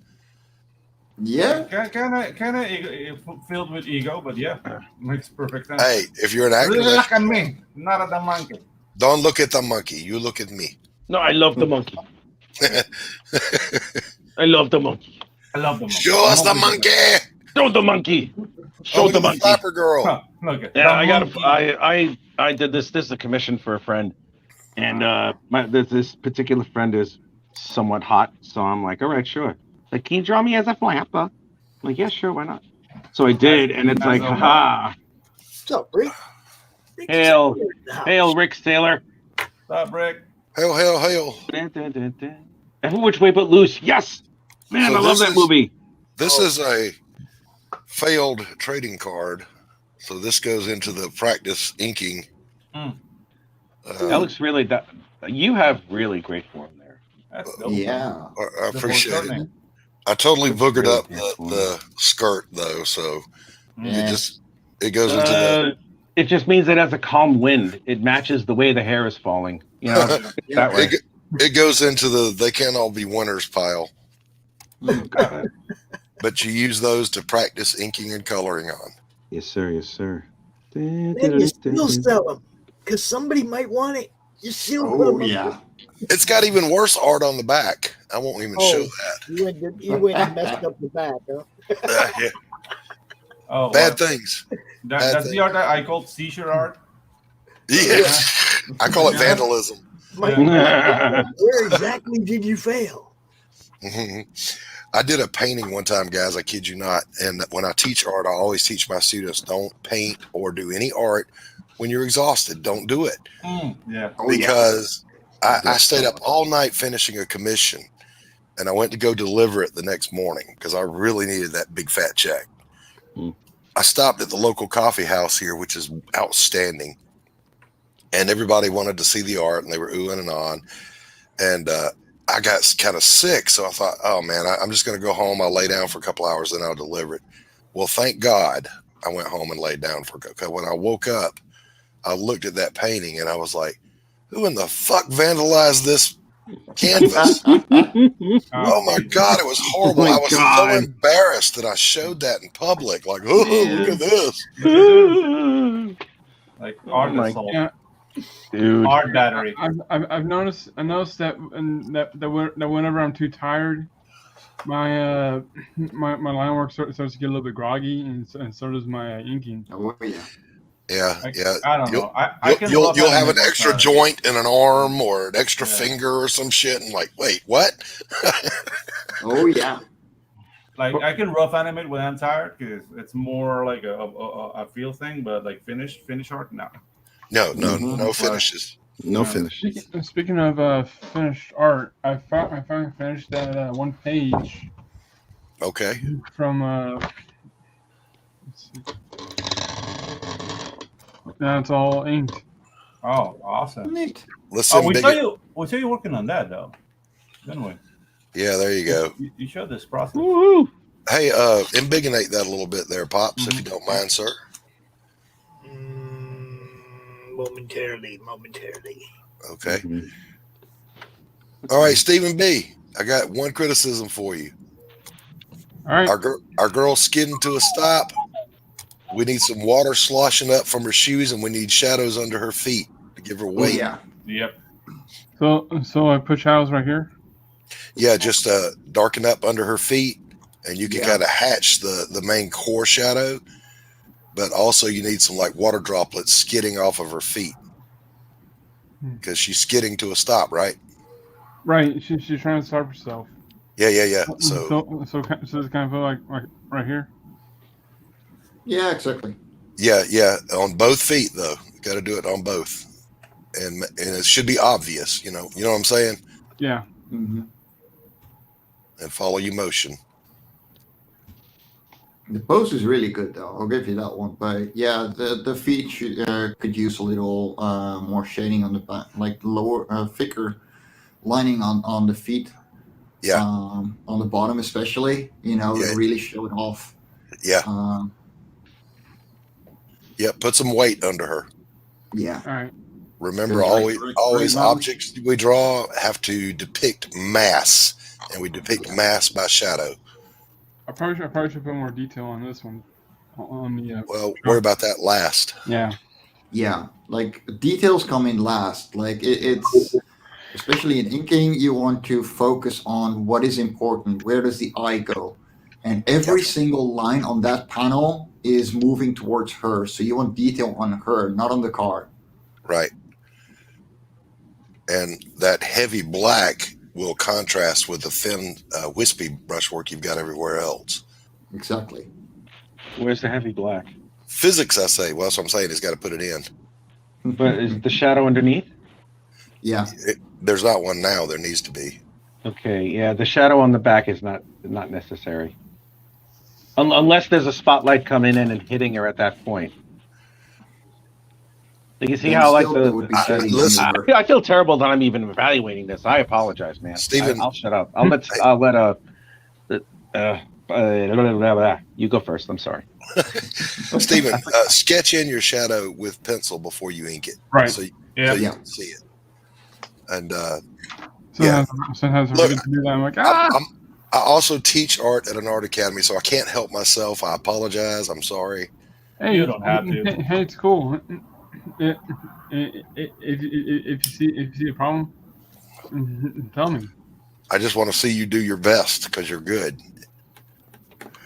Yeah. Kind of filled with ego, but yeah, makes perfect sense. Hey, if you're an actor, look at me, not at the monkey. Don't look at the monkey. You look at me. No, I love the monkey. I love the monkey. Show us the monkey. Show the monkey. Show the monkey. Flapper girl. Huh, look at I did this. This is a commission for a friend, and this particular friend is somewhat hot, so I'm like, all right, sure. Like, can you draw me as a flapper? I'm like, yeah, sure, why not? So I did, and it's like, haha. What's up, Rick? Hail, Rick Sailor. What's up, Rick? Hail. Every which way but loose. Yes, man, so I love that movie. This is a failed trading card, so this goes into the practice inking. That looks really. You have really great form there. That's dope. Yeah, I appreciate it. I totally boogered up the skirt though, so it goes into the. It just means it has a calm wind. It matches the way the hair is falling. You know, that way. It goes into the they can't all be winners pile. Got it. But you use those to practice inking and coloring on. Yes, sir. Yes, sir. Man, you still sell them because somebody might want it. You still put them. Yeah. It's got even worse art on the back. I won't even show that. You went and messed up the back, huh? Yeah. Oh, Bad things. That's the art that I call seizure art. Yeah. I call it vandalism. Where exactly did you fail? I did a painting one time, guys. I kid you not. And when I teach art, I always teach my students, don't paint or do any art when you're exhausted. Don't do it. Because I stayed up all night finishing a commission, and I went to go deliver it the next morning because I really needed that big fat check. I stopped at the local coffee house here, which is outstanding. And everybody wanted to see the art, and they were oohing and on. And I got kind of sick, so I thought, oh, man, I'm just going to go home. I'll lay down for a couple hours, then I'll deliver it. Well, thank God I went home and laid down for a couple. When I woke up, I looked at that painting, and I was like, who in the fuck vandalized this canvas. Oh my geez. God, it was horrible. Oh my I was so God. embarrassed that I showed that in public. Like, oh, look at this. Yes, it is. Like Oh art my assault, Yeah, dude. art battery. I've noticed that that whenever I'm too tired, my my line work starts to get a little bit groggy, and so does my inking. Oh yeah. Yeah, yeah. I don't You'll, know. I can you'll rough have animate an more extra tired. joint in an arm or an extra Yeah. finger or some shit, and like, wait, what? Oh yeah. Like I can rough animate when I'm tired because it's more like a feel thing, but like finish art, no. No, Mhm. no finishes. No Yeah. finish. Speaking of finished art, I finally finished that one page Okay. from let's see. Now it's all inked. Oh, awesome. Neat. Listen, we big. saw you working on that though, didn't we? Yeah, there you go. You showed this process. Woo-hoo. Hey, ambigonate that a little bit there, Pops, if you don't mind, sir. Momentarily. Okay. Mhm. All right, Stephen B. I got one criticism for you. All right. Our girl's skidding to a stop. We need some water sloshing up from her shoes, and we need shadows under her feet to give her Oh weight. yeah. Yep. So I put shadows right here. Yeah, just darken up under her feet, and you can Yeah. kind of hatch the main core shadow, but also you need some like water droplets skidding off of her feet because she's skidding to a stop, right? Right. She's trying to stop herself. Yeah. So it's kind of feel like right here. Yeah, exactly. Yeah, on both feet though. You got to do it on both, and it should be obvious. You know what I'm saying? Yeah. Mm-hmm. And follow your motion. The pose is really good, though. I'll give you that one. But yeah, the feet could use a little more shading on the back, like lower, thicker lining on the feet. Yeah. On the bottom, especially. Yeah. Really show it off. Yeah. Um, Yeah. Put some weight under her. yeah. All right. Remember, Right always now- objects we draw have to depict mass, and we depict mass by shadow. I probably should put more detail on this one. On the Well, worry about that last. yeah. Yeah, like details come in last. Like it's especially in inking, you want to focus on what is important. Where does the eye go? And every single line on that panel is moving towards her. So you want detail on her, not on the card. Right. And that heavy black will contrast with the thin, wispy brushwork you've got everywhere else. Exactly. Where's the heavy black? Physics, I say. Well, that's what I'm saying. He's got to put it in. But is the shadow underneath? Yeah. There's not one now. There needs to be. Okay, yeah, the shadow on the back is not necessary. Unless there's a spotlight coming in and hitting her at that point. You can see Then how like still there would be shading listen. anywhere. I feel terrible that I'm even evaluating this. I apologize, man. Steven- I'll shut up. I'll let you go first. I'm sorry. Stephen, sketch in your shadow with pencil before you ink it. Right. So you Yeah. can see it. And Sometimes I Look, forget to do that. I'm like, I also teach art at an art academy, so I can't help myself. I apologize. I'm sorry. hey, You don't have to. Hey, it's cool. If you see a problem, tell me. I just want to see you do your best because you're good.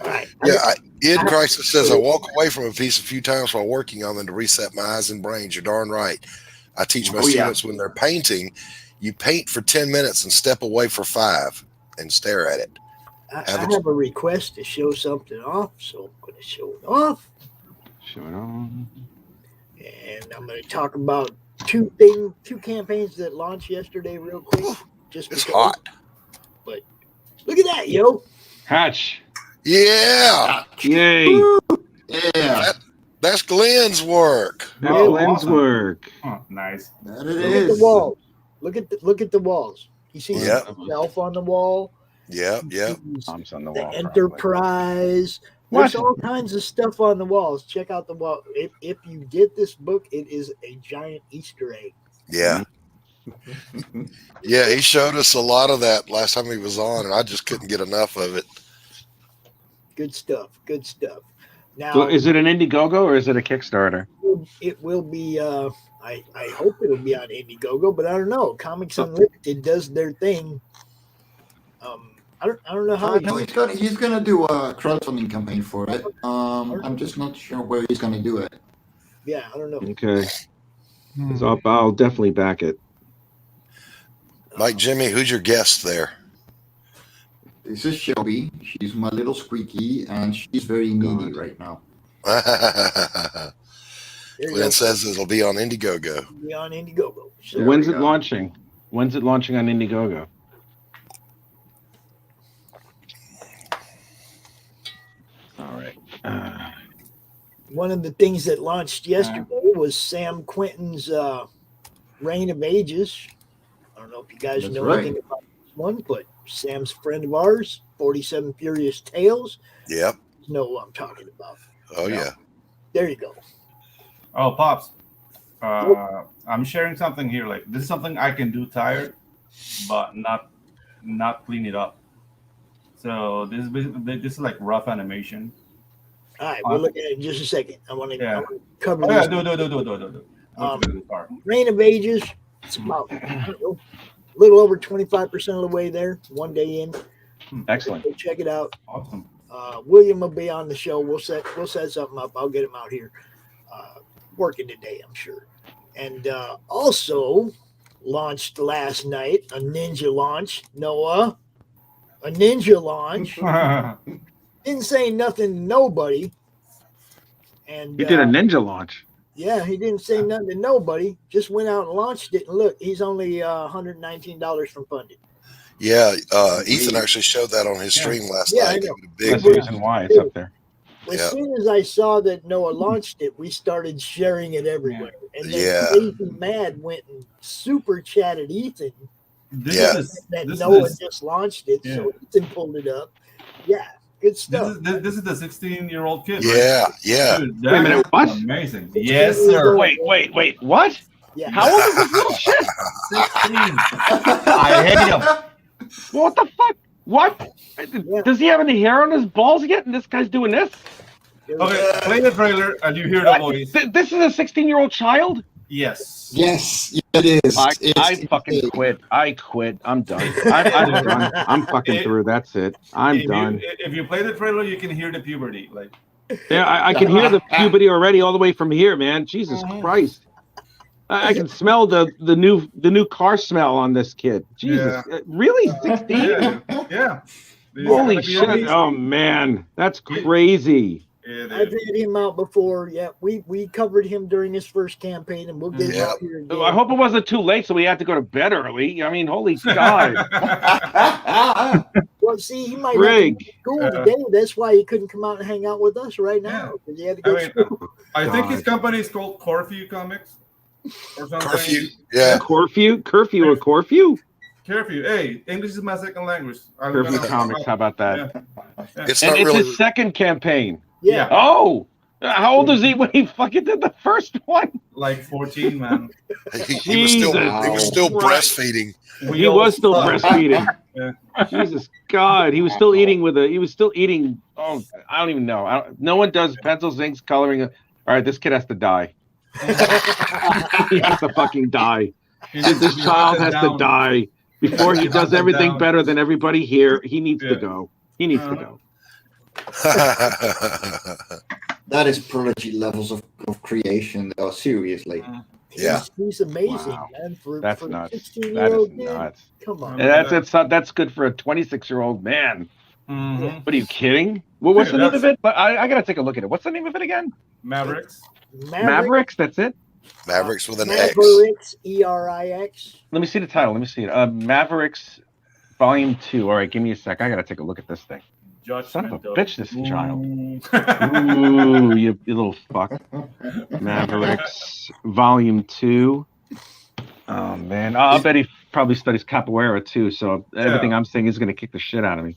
Right. Yeah, Id Crisis says, I walk away from a piece a few times while working on them to reset my eyes and brains. You're darn right. I teach my students when they're painting, you paint for 10 minutes and step away for 5 and stare at it. I have a request to show something off, so I'm going to show it off. Show it on. And I'm going to talk about two campaigns that launched yesterday real quick. Just It's because. hot. But look at that, yo. Hatch. Yeah, Yay. Yeah. that's Glenn's work. That's Oh, Glenn's awesome. work. Oh, nice. That it Look at is. the walls. Look at the walls. You see Yep. the shelf on the wall? Yep. Arms on the The wall. probably. Enterprise. What? There's all kinds of stuff on the walls. Check out the wall. If you get this book, it is a giant Easter egg. Yeah. Yeah, he showed us a lot of that last time he was on, and I just couldn't get enough of it. Good stuff. Good stuff. Now, So is it an Indiegogo or is it a Kickstarter? it will be. I hope it'll be on Indiegogo, but I don't know. Comics Unlimited does their thing. I don't know how. No, he's gonna do a crowdfunding campaign for it. I'm just not sure where he's gonna do it. Yeah, I don't know. Okay. So I'll definitely back it. Mike, Jimmy, who's your guest there? This is Shelby. She's my little squeaky, and she's very needy right now. Glenn says it'll be on Indiegogo. It'll be on Indiegogo. So when's it launching? When's it launching on Indiegogo? All right. One of the things that launched yesterday was Sam Quinton's Reign of Ages. I don't know if you guys know anything about this one, but Sam's friend of ours, 47 Furious Tales. Yep. You know what I'm talking about. Oh, yeah. There you go. Oh, Pops. I'm sharing something here. Like, this is something I can do tired, but not clean it up. So this is like rough animation. All right, we'll look at it in just a second. I want to cover Oh, this. Yeah, do. Reign of Ages. It's about a little over 25% of the way there. One day in. Excellent. Go check it out. Awesome. William will be on the show. We'll set something up. I'll get him out here. Working today, I'm sure. And also launched last night a ninja launch. Noah, a ninja launch. Didn't say nothing to nobody. And He did a ninja launch. Yeah, he didn't say nothing to nobody. Just went out and launched it. And look, he's only $119 from funded. Yeah, Ethan actually showed that on his stream last night. I know. That's the reason why it's up there. As soon as I saw that Noah launched it, we started sharing it everywhere. And then Ethan Mad went and super chatted Ethan. Noah just launched it, so Ethan pulled it up. Yeah, good stuff. This is the 16-year-old kid. Yeah, right? yeah. Dude, Wait a minute, what? Amazing. Yes, sir. Wait, what? Yeah. How old is this little shit? 16. I hate him. What the fuck? What? Does he have any hair on his balls yet? And this guy's doing this? Okay, play the trailer and you hear the voice. This is a 16-year-old child? Yes. Yes, it is. I fucking quit. I quit. I'm done. I'm done. I'm fucking through. That's it. I'm done. If you play the trailer, you can hear the puberty. Like, yeah, I can hear the puberty already all the way from here, man. Jesus Christ. I can smell the new car smell on this kid. Jesus. Really? 16? Yeah. Holy shit. Oh man. That's crazy. I've had him out before. Yeah, we covered him during his first campaign, and we'll get him out here again. I hope it wasn't too late, so we had to go to bed early. I mean, holy God. Well, see, he might have to go to school today. That's why he couldn't come out and hang out with us right now. Because he had to go to school. I think his company is called Corfu Comics or something. Curfew. Yeah. Curfew or Corfu? Curfew. Hey, English is my second language. Curfew Comics. How about that? It's and not it's really his second campaign. Yeah. Oh, how old is he when he fucking did the first one? Like 14, man. he was still breastfeeding. He was still breastfeeding. Jesus God, he was still eating Oh, I don't even know. No one does pencils, inks, coloring. All right, this kid has to die. He has to fucking die. This child has to die before he does everything better than everybody here. He needs to go. He needs to go. That is prodigy levels of creation, though, seriously. Yeah. He's amazing, man. That's for nuts. 16-year-old That is nuts. Come on. And that's good for a 26-year-old man. Mm-hmm. What are you kidding? What's the name of it? I gotta take a look at it. What's the name of it again? Mavericks. Mavericks. That's it. Mavericks with an X. Mavericks, ERIX. Let me see the title. Let me see it. Mavericks, Volume 2. All right, give me a sec. I gotta take a look at this thing. Son of a bitch, this child. Ooh, you little fuck. Mavericks, Volume 2. Oh, man. I'll bet he probably studies capoeira, too, so everything I'm saying is going to kick the shit out of me.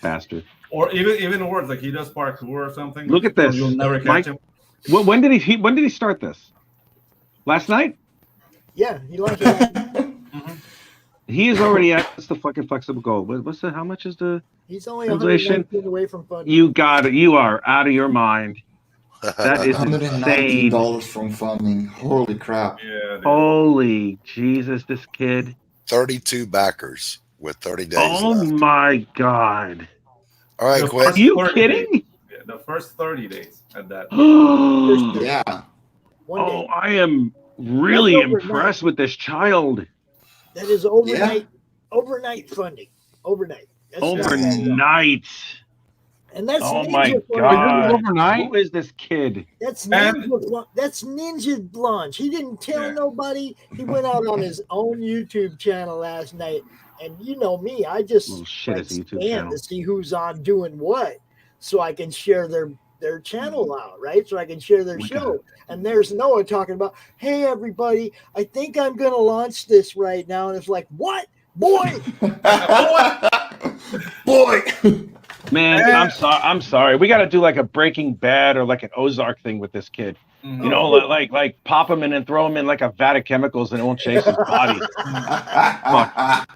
Bastard. Or even worse, like he does parkour or something. Look at this. You'll never catch him. When did he start this? Last night? Yeah, he launched it. Mhm. He is already at the fucking flexible goal. What's the? How much is the He's only translation? 119 away from funding. You got it. You are out of your mind. That is $119 insane. from funding. Holy crap! Yeah, dude. Holy Jesus, this kid. 32 backers with 30 days Oh left. my God. All right, The Quinn. Are you 30 kidding? days. Yeah, the first 30 days at that. Oh, Yeah. One day. I am really That's overnight. impressed with this child. That is overnight funding. Overnight. That's not bad. Overnight. And that's Oh Ninja my funding. God. Overnight? Who is this kid? That's And- Ninja launch. He didn't tell Yeah. nobody. He went out on his own YouTube channel last night. And you know me, I just Little shit like is a YouTube scan channel. to see who's on doing what, so I can share their channel out, right? So I can share their Oh my show. And there's Noah talking about, hey everybody, I think I'm gonna launch this right now. And it's like, what? Boy, Boy. Man, I'm sorry. We got to do like a Breaking Bad or like an Ozark thing with this kid. Mhm. You know, like pop him in and throw him in like a vat of chemicals and it won't chase his body.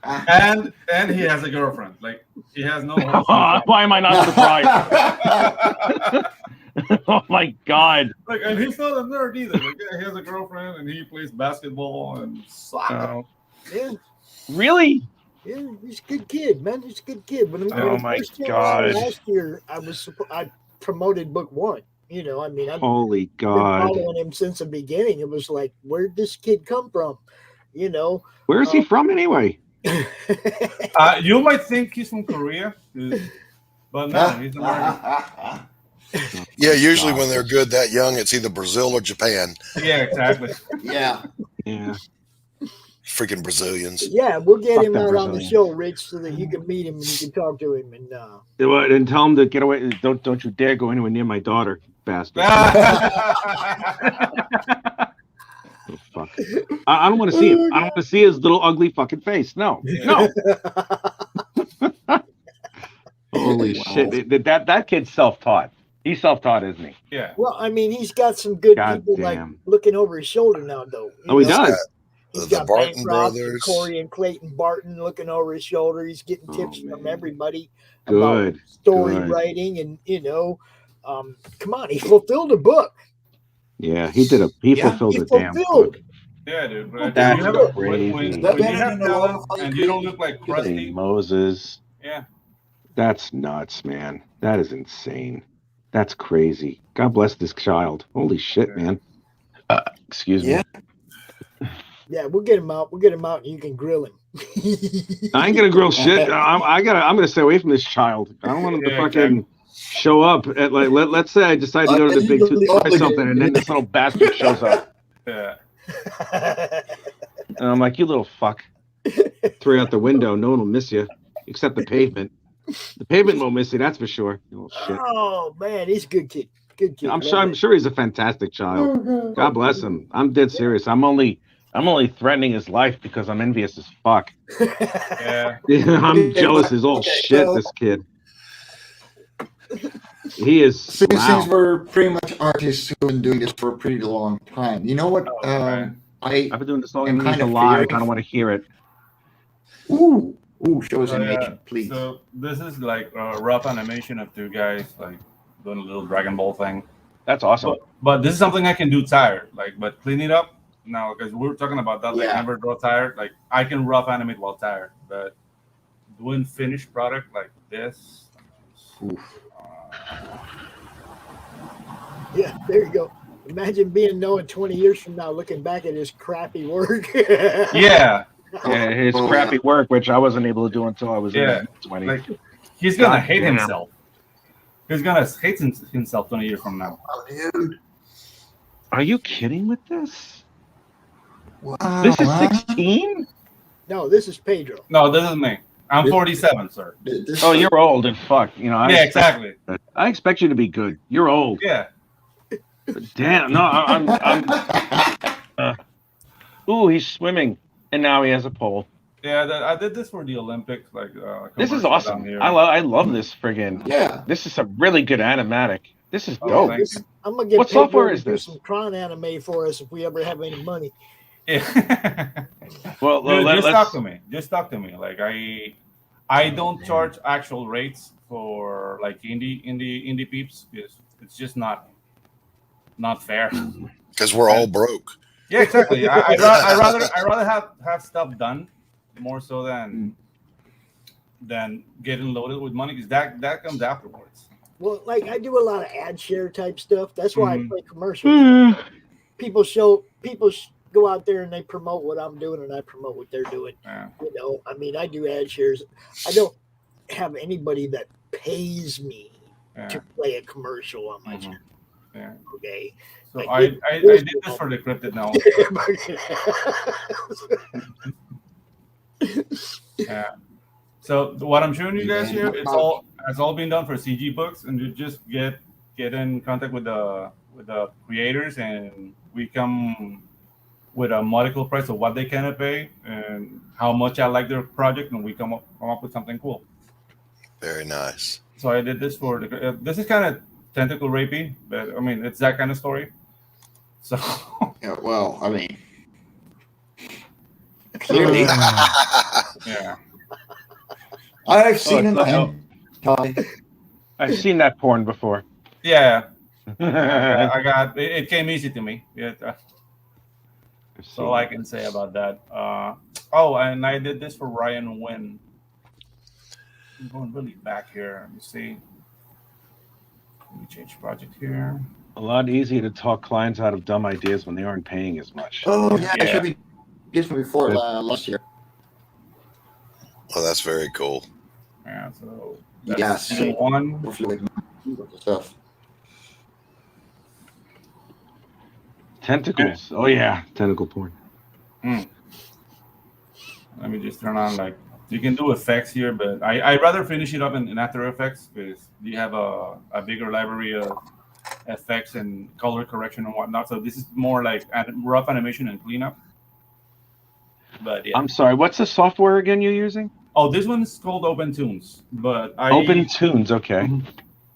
And he has a girlfriend. Like he has no. Why am I not surprised? Oh my God. Like, and he's not a nerd either. Like, yeah, he has a girlfriend and he plays basketball and soccer. yeah, Really? yeah, he's a good kid, man. He's a good kid. When Oh he my first came out God. last year, I promoted book one. You know, I mean, I've Holy been God. following him since the beginning. It was like, where'd this kid come from? You know, Where is he from anyway? You might think he's from Korea, but no, he's American. Yeah, usually when they're good that young, it's either Brazil or Japan. Yeah, exactly. Yeah. Yeah. Freaking Brazilians. yeah, we'll get Fuck him them out on the Brazilians. show, Rich, so that you can meet him and you can talk to him. And And tell him to get away. Don't you dare go anywhere near my daughter, bastard. Oh, fuck. I don't want to see him. I don't want to see his little ugly fucking face. No. No. Holy shit. That kid's self-taught. He's self-taught, isn't he? Yeah. well, I mean, he's got some good God people like damn. looking over his shoulder now, though. Oh, he does. He's The got Barton Bancroft and brothers. Corey and Clayton Barton looking over his shoulder. He's getting Oh, tips from man. everybody Good. about story Good. writing, and come on, he fulfilled a book. Yeah, he did he Yeah, fulfilled he a damn fulfilled. book. Yeah, dude. But That's you have, crazy. when you That have man in a lot talent of and you don't look like Hey, Krusty. Moses. Yeah. That's nuts, man. That is insane. That's crazy. God bless this child. Holy shit, Yeah. man. Excuse me. Yeah. Yeah, we'll get him out. We'll get him out, and you can grill him. I ain't gonna grill shit. I'm gonna stay away from this child. I don't want him to Yeah, fucking show up at like let's say I decide to go to the big two to try something and then this little bastard shows up. Yeah. And I'm like, you little fuck. Throw you out the window, no one will miss you. Except the pavement. The pavement won't miss you, that's for sure. You little shit. Oh man, he's a good kid. Good kid. I'm sure he's a fantastic child. God bless him. I'm dead serious. I'm only threatening his life because I'm envious as fuck. Yeah. I'm jealous as all shit, this kid. He is Since wow. we're pretty much artists who've been doing this for a pretty long time. You know what? Okay. I I've been doing this long I'm and kind it's of alive. fearing- I don't want to hear it. ooh show us So, yeah, animation, please. So this is like a rough animation of two guys like doing a little Dragon Ball thing. That's awesome. But this is something I can do tired. Like, but clean it up now because we're talking about that. Like, Yeah. never draw tired. Like, I can rough animate while tired, but doing finished product like this. Yeah, there you go. Imagine being Noah 20 years from now, looking back at his crappy work. Yeah, Yeah, his crappy work, which I wasn't able to do until I was Yeah. in 20. like he's gonna God hate damn. himself. He's gonna hate himself 20 years from now. Oh, dude. Are you kidding with this? Wow, This is huh? 16? No, this is Pedro. No, this is me. I'm 47, sir. This- Oh, you're old and fuck. You know, Yeah, exactly. I expect you to be good. You're old. Yeah. But damn, no, I'm ooh, he's swimming. And now he has a pole. Yeah, I did this for the Olympics. Like, This is commercial awesome. down here. I love this friggin'. Yeah. This is a really good animatic. This is Oh, dope. thank you. I'm gonna get What Pedro software to is do this? some Tron anime for us if we ever have any money. Yeah. Well, Dude, just talk let's. to me. Just talk to me. Like I don't charge actual rates for like indie peeps because it's just not fair. Because we're all broke. Yeah, exactly. I rather have stuff done more so than getting loaded with money because that comes afterwards. Well, like I do a lot of ad share type stuff. That's why I Mhm. play commercials. People go out there and they promote what I'm doing, and I promote what they're doing. Yeah. I mean, I do ad shares. I don't have anybody that pays me Yeah. to play a commercial on my Mhm. channel. Yeah. Okay. So Like, I did this for the cryptid now. Yeah. So what I'm showing you guys here, it's all been done for CG books, and you just get in contact with the creators, and we come with a modical price of what they can pay and how much I like their project, and we come up with something cool. Very nice. So I did this for the. This is kind of tentacle rapey, but I mean it's that kind of story. So Yeah, well, I mean, clearly, yeah, I've seen it's an hentai. I've seen that porn before. yeah. I've I got it came easy to me. Yeah, that's seen all I it. can say about that. Oh, and I did this for Ryan Wynn. I'm going really back here. Let me see. Let me change project here. A lot easier to talk clients out of dumb ideas when they aren't paying as much. Oh yeah, Yeah. I should be this one before Good. last year. Well, that's very cool. Yeah, so Yes. that's scene one. Fluid stuff. Tentacles. Oh yeah, tentacle porn. Let me just turn on like you can do effects here, but I'd rather finish it up in After Effects because you have a bigger library of effects and color correction and whatnot. So this is more like rough animation and cleanup. But yeah. I'm sorry. What's the software again you're using? Oh, this one is called Open Tunes, but Open Tunes. Okay.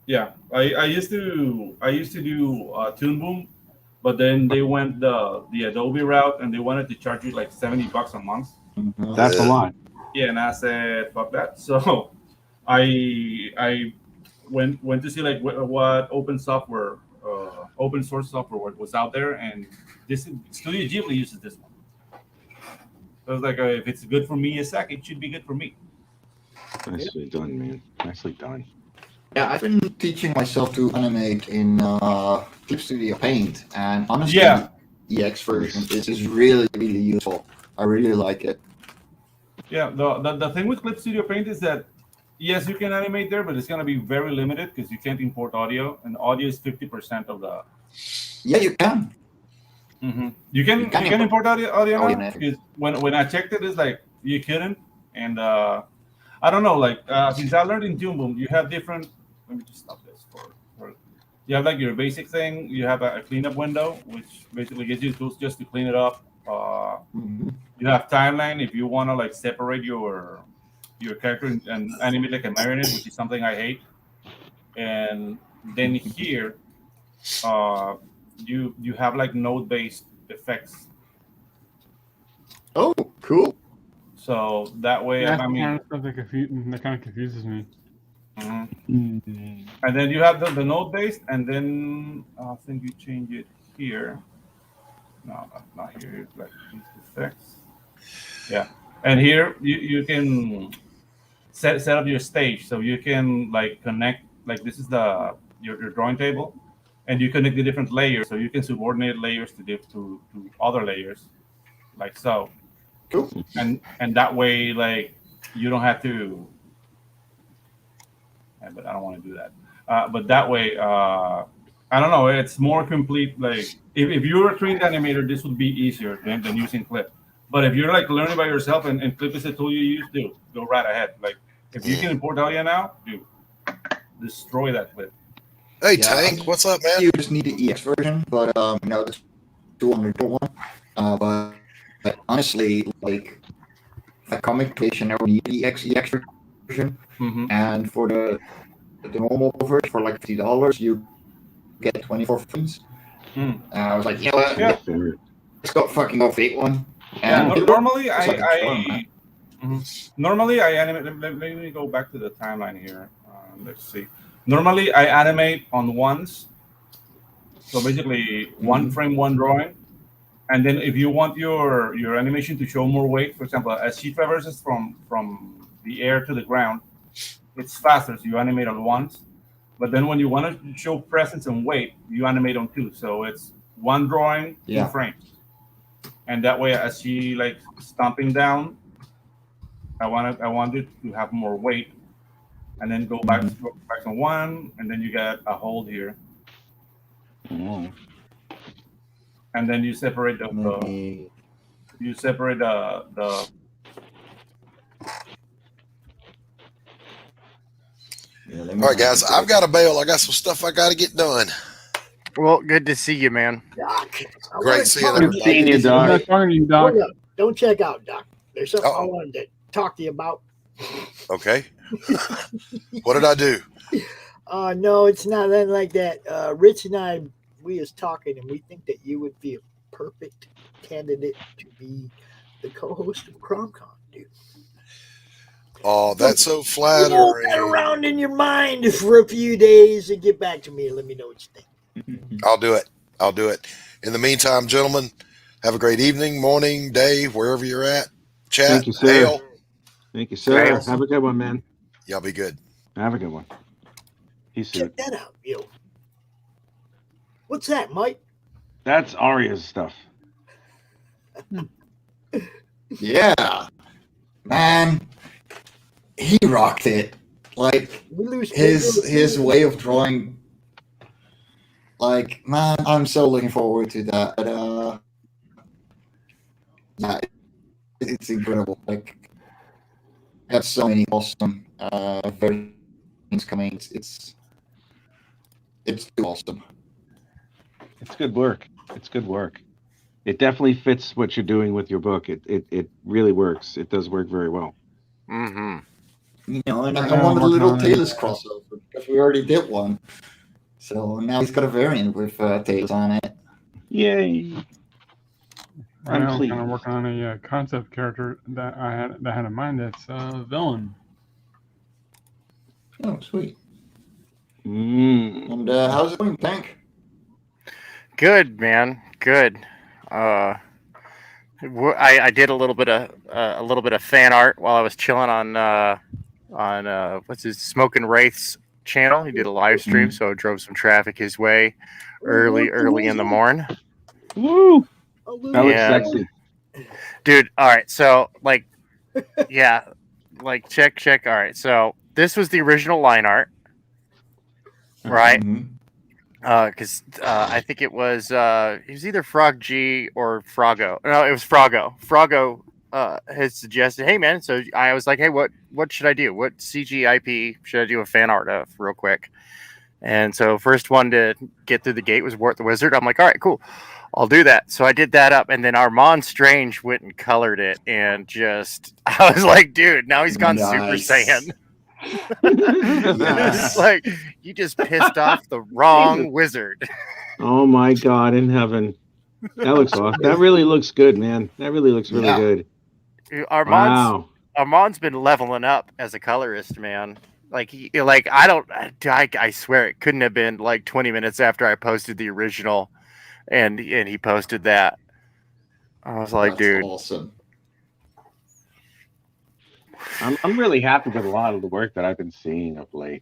Yeah, I used to do Toon Boom, but then they went the Adobe route and they wanted to charge you like $70 a month. That's a lot. Yeah, and I said fuck that. So I went to see like what open software, open source software was out there, and this Studio Ghibli uses this one. So I was like, if it's good for Miyazaki, it should be good for me. Nicely done, man. Nicely done. Yeah, I've been teaching myself to animate in Clip Studio Paint, and honestly, Yeah. the EX version is really, really useful. I really like it. Yeah, the thing with Clip Studio Paint is that yes, you can animate there, but it's gonna be very limited because you can't import audio, and audio is 50% of the. Yeah, you can. Mm-hmm. You can import audio now. Because when I checked it, it's like you couldn't, and I don't know. Like since I learned in Toon Boom, you have different. Let me just stop this for. You have like your basic thing. You have a cleanup window, which basically gives you tools just to clean it up. You have timeline if you want to like separate your character and animate like a marionette, which is something I hate. And then here, you have like node-based effects. Oh, cool. So that way, That's I the mean, kind of stuff that kind of confuses me. and then you have the node-based, and then I think you change it here. No, not here. It's like these effects. Yeah, and here you can set up your stage, so you can like connect. Like this is your drawing table, and you connect the different layers, so you can subordinate layers to other layers, like so. Cool. And that way, like you don't have to. But I don't want to do that. But that way, I don't know. It's more complete. Like if you're a trained animator, this would be easier than using Clip. But if you're like learning by yourself and Clip is a tool you use, do go right ahead. Like if you can import audio now, do destroy that Clip. Hey, Yeah, Tank, what's up, man? You just need the EX version, but the 200 one. But honestly, like the comic creation never need the EX version, and for the normal version for like $50, you get 24 frames. I was like, you know what? Yeah. just got fucking off 8-1. Yeah, And normally it's like a charm, man. normally I animate. Let me go back to the timeline here. Let's see. Normally I animate on ones, so basically one frame, one drawing, and then if you want your animation to show more weight, for example, as she traverses from the air to the ground, it's faster, so you animate on ones. But then when you want to show presence and weight, you animate on two. So it's one drawing, two frames, and that way, as she like stomping down, I wanted to have more weight, and then go back to one, and then you get a hold here, and then you separate the All right, guys, I've got to bail. I got some stuff I got to get done. Well, good to see you, man. Doc, Great seeing Good everybody. seeing you, I'm Doc. not talking to you, Doc. Hold up. Don't check out, Doc. There's something I Uh-oh. wanted to talk to you about. Okay. What did I do? No, it's not nothing like that. Rich and I, we was talking, and we think that you would be a perfect candidate to be the co-host of CromCon, dude. Oh, that's so Roll flattering. that around in your mind for a few days and get back to me and let me know what you think. I'll do it. I'll do it. In the meantime, gentlemen, have a great evening, morning, day, wherever you're at. Chat, Thank you, sir. hail. Thank you, sir. Awesome. Have a good one, man. Y'all be good. Have a good one. Peace Check out. that out, yo. What's that, Mike? That's Arya's stuff. Yeah, man, he rocked it. Like We lose his way of drawing. Like, man, I'm so looking forward to that. Yeah, it's incredible. Like, I have so many awesome variants coming. It's too awesome. It's good work. It's good work. It definitely fits what you're doing with your book. It really works. It does work very well. Mm-hmm. You know, and Right I now, wanted a I'm little working on it. Tails crossover because we already did one. So now he's got a variant with Tails on it. Yay! Right I'm now, I'm pleased. kind of working on a concept character that I had in mind. That's villain. Oh, sweet. Mm. And how's it going, Tank? Good, man. Good. I did a little bit of fan art while I was chilling on what's his Smoking Wraith's channel. He did a live stream, so it drove some traffic his way early in the morning. Woo! That looks And- sexy. Dude, all right, so like, yeah, like check. All right, so this was the original line art, right? Mhm. Because I think it was either Frog G or Froggo. No, it was Froggo. Froggo has suggested, hey man. So I was like, hey, what should I do? What CG IP should I do a fan art of real quick? And so first one to get through the gate was Wart the Wizard. I'm like, all right, cool, I'll do that. So I did that up, and then Armand Strange went and colored it, and just I was like, dude, now he's gone Super Nice. Saiyan. Yes. It's like you just pissed off the wrong wizard. Oh my God in heaven. That looks awesome. That really looks good, man. That really looks really Yeah. good. Armand's Wow. been leveling up as a colorist, man. Like I swear it couldn't have been like 20 minutes after I posted the original and he posted that. I was like, That's dude. awesome. I'm really happy with a lot of the work that I've been seeing of late,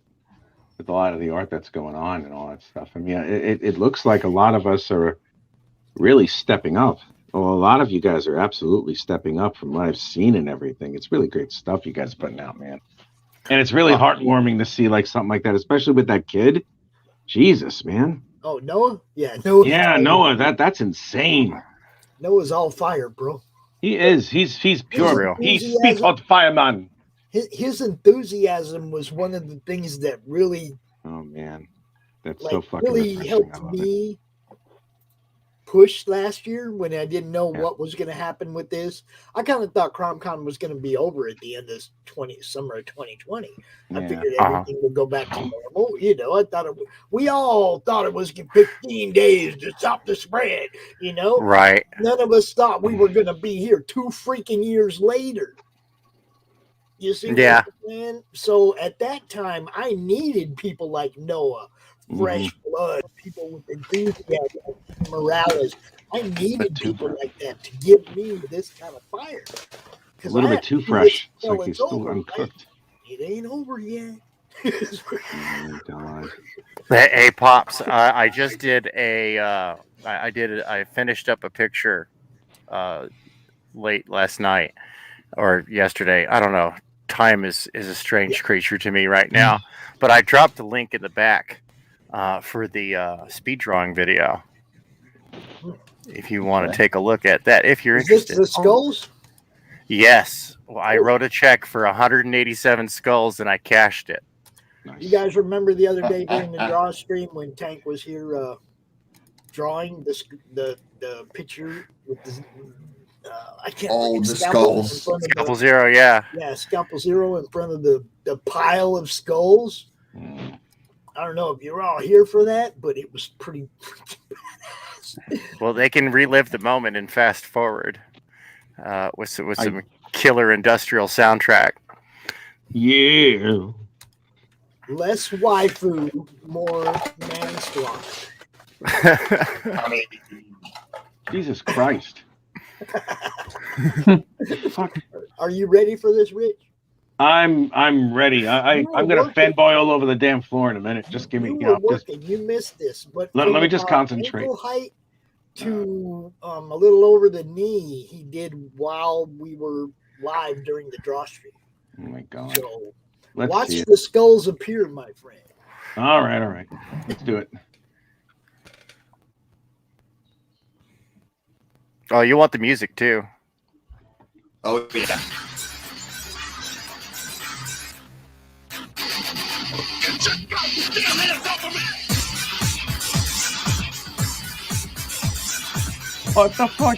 with a lot of the art that's going on and all that stuff. I mean, it looks like a lot of us are really stepping up. Well, a lot of you guys are absolutely stepping up from what I've seen and everything. It's really great stuff you guys are putting out, man. And it's really heartwarming to see like something like that, especially with that kid. Jesus, man. Oh, Noah? Yeah, Noah. Yeah, Noah, that's insane. Noah's all fire, bro. He is. He's pure. real. He's speed hot fireman. His enthusiasm was one of the things that really, Oh man, that's like, so fucking really refreshing. I helped love it. me push last year when I didn't know what was going to happen with this. I kind of thought CromCon was going to be over at the end of summer of 2020. I figured everything would go back to normal. You know, I thought we all thought it was 15 days to stop the spread. You know, Right. None of us thought we were going to be here 2 freaking years later. You see what I'm saying? So at that time, I needed people like Noah, fresh blood, people with enthusiasm, Morales. I needed people like that to give me this kind of fire. A little bit too fresh. It's like he's still uncooked. It ain't over yet. Oh, God. Hey, Pops, I just did I finished up a picture late last night or yesterday. I don't know. Time is a strange creature to me right now. But I dropped a link in the back for the speed drawing video. If you want to take a look at that, if you're interested. Is this the skulls? Yes. Well, I wrote a check for 187 skulls and I cashed it. Nice. You guys remember the other day during the draw stream when Tank was here drawing the picture with the I can't. Oh, the skulls. Scalpel Zero, yeah. Yeah, Scalpel Zero in front of the pile of skulls. I don't know if you were all here for that, but it was pretty badass. Well, they can relive the moment and fast forward with some killer industrial soundtrack. Yeah. Less waifu, more manslaughter. Jesus Christ. Fuck. Are you ready for this, Rich? I'm ready. I'm gonna fanboy all over the damn floor in a minute. Just give me. You missed this, but let me just concentrate. Ankle height to a little over the knee. He did while we were live during the draw stream. Oh my God! So watch the skulls appear, my friend. All right. Let's do it. Oh, you want the music too? Oh yeah. What the fuck?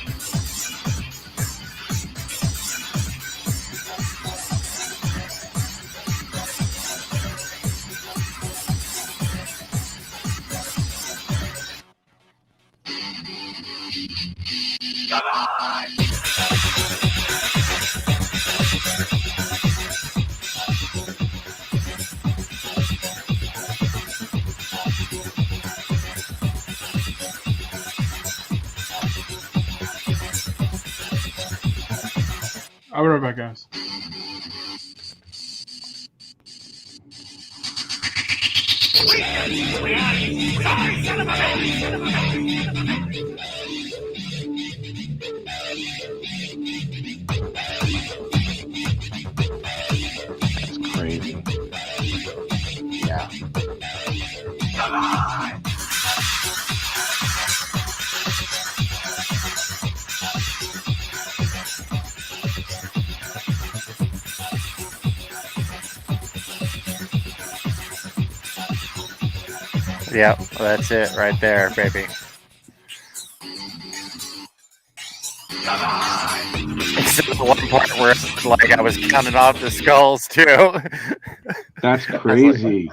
Come on! I'll be right back, guys. That's crazy. Yeah. Come on! Yeah, that's it right there, baby. Except the one part where like I was counting off the skulls too. That's crazy.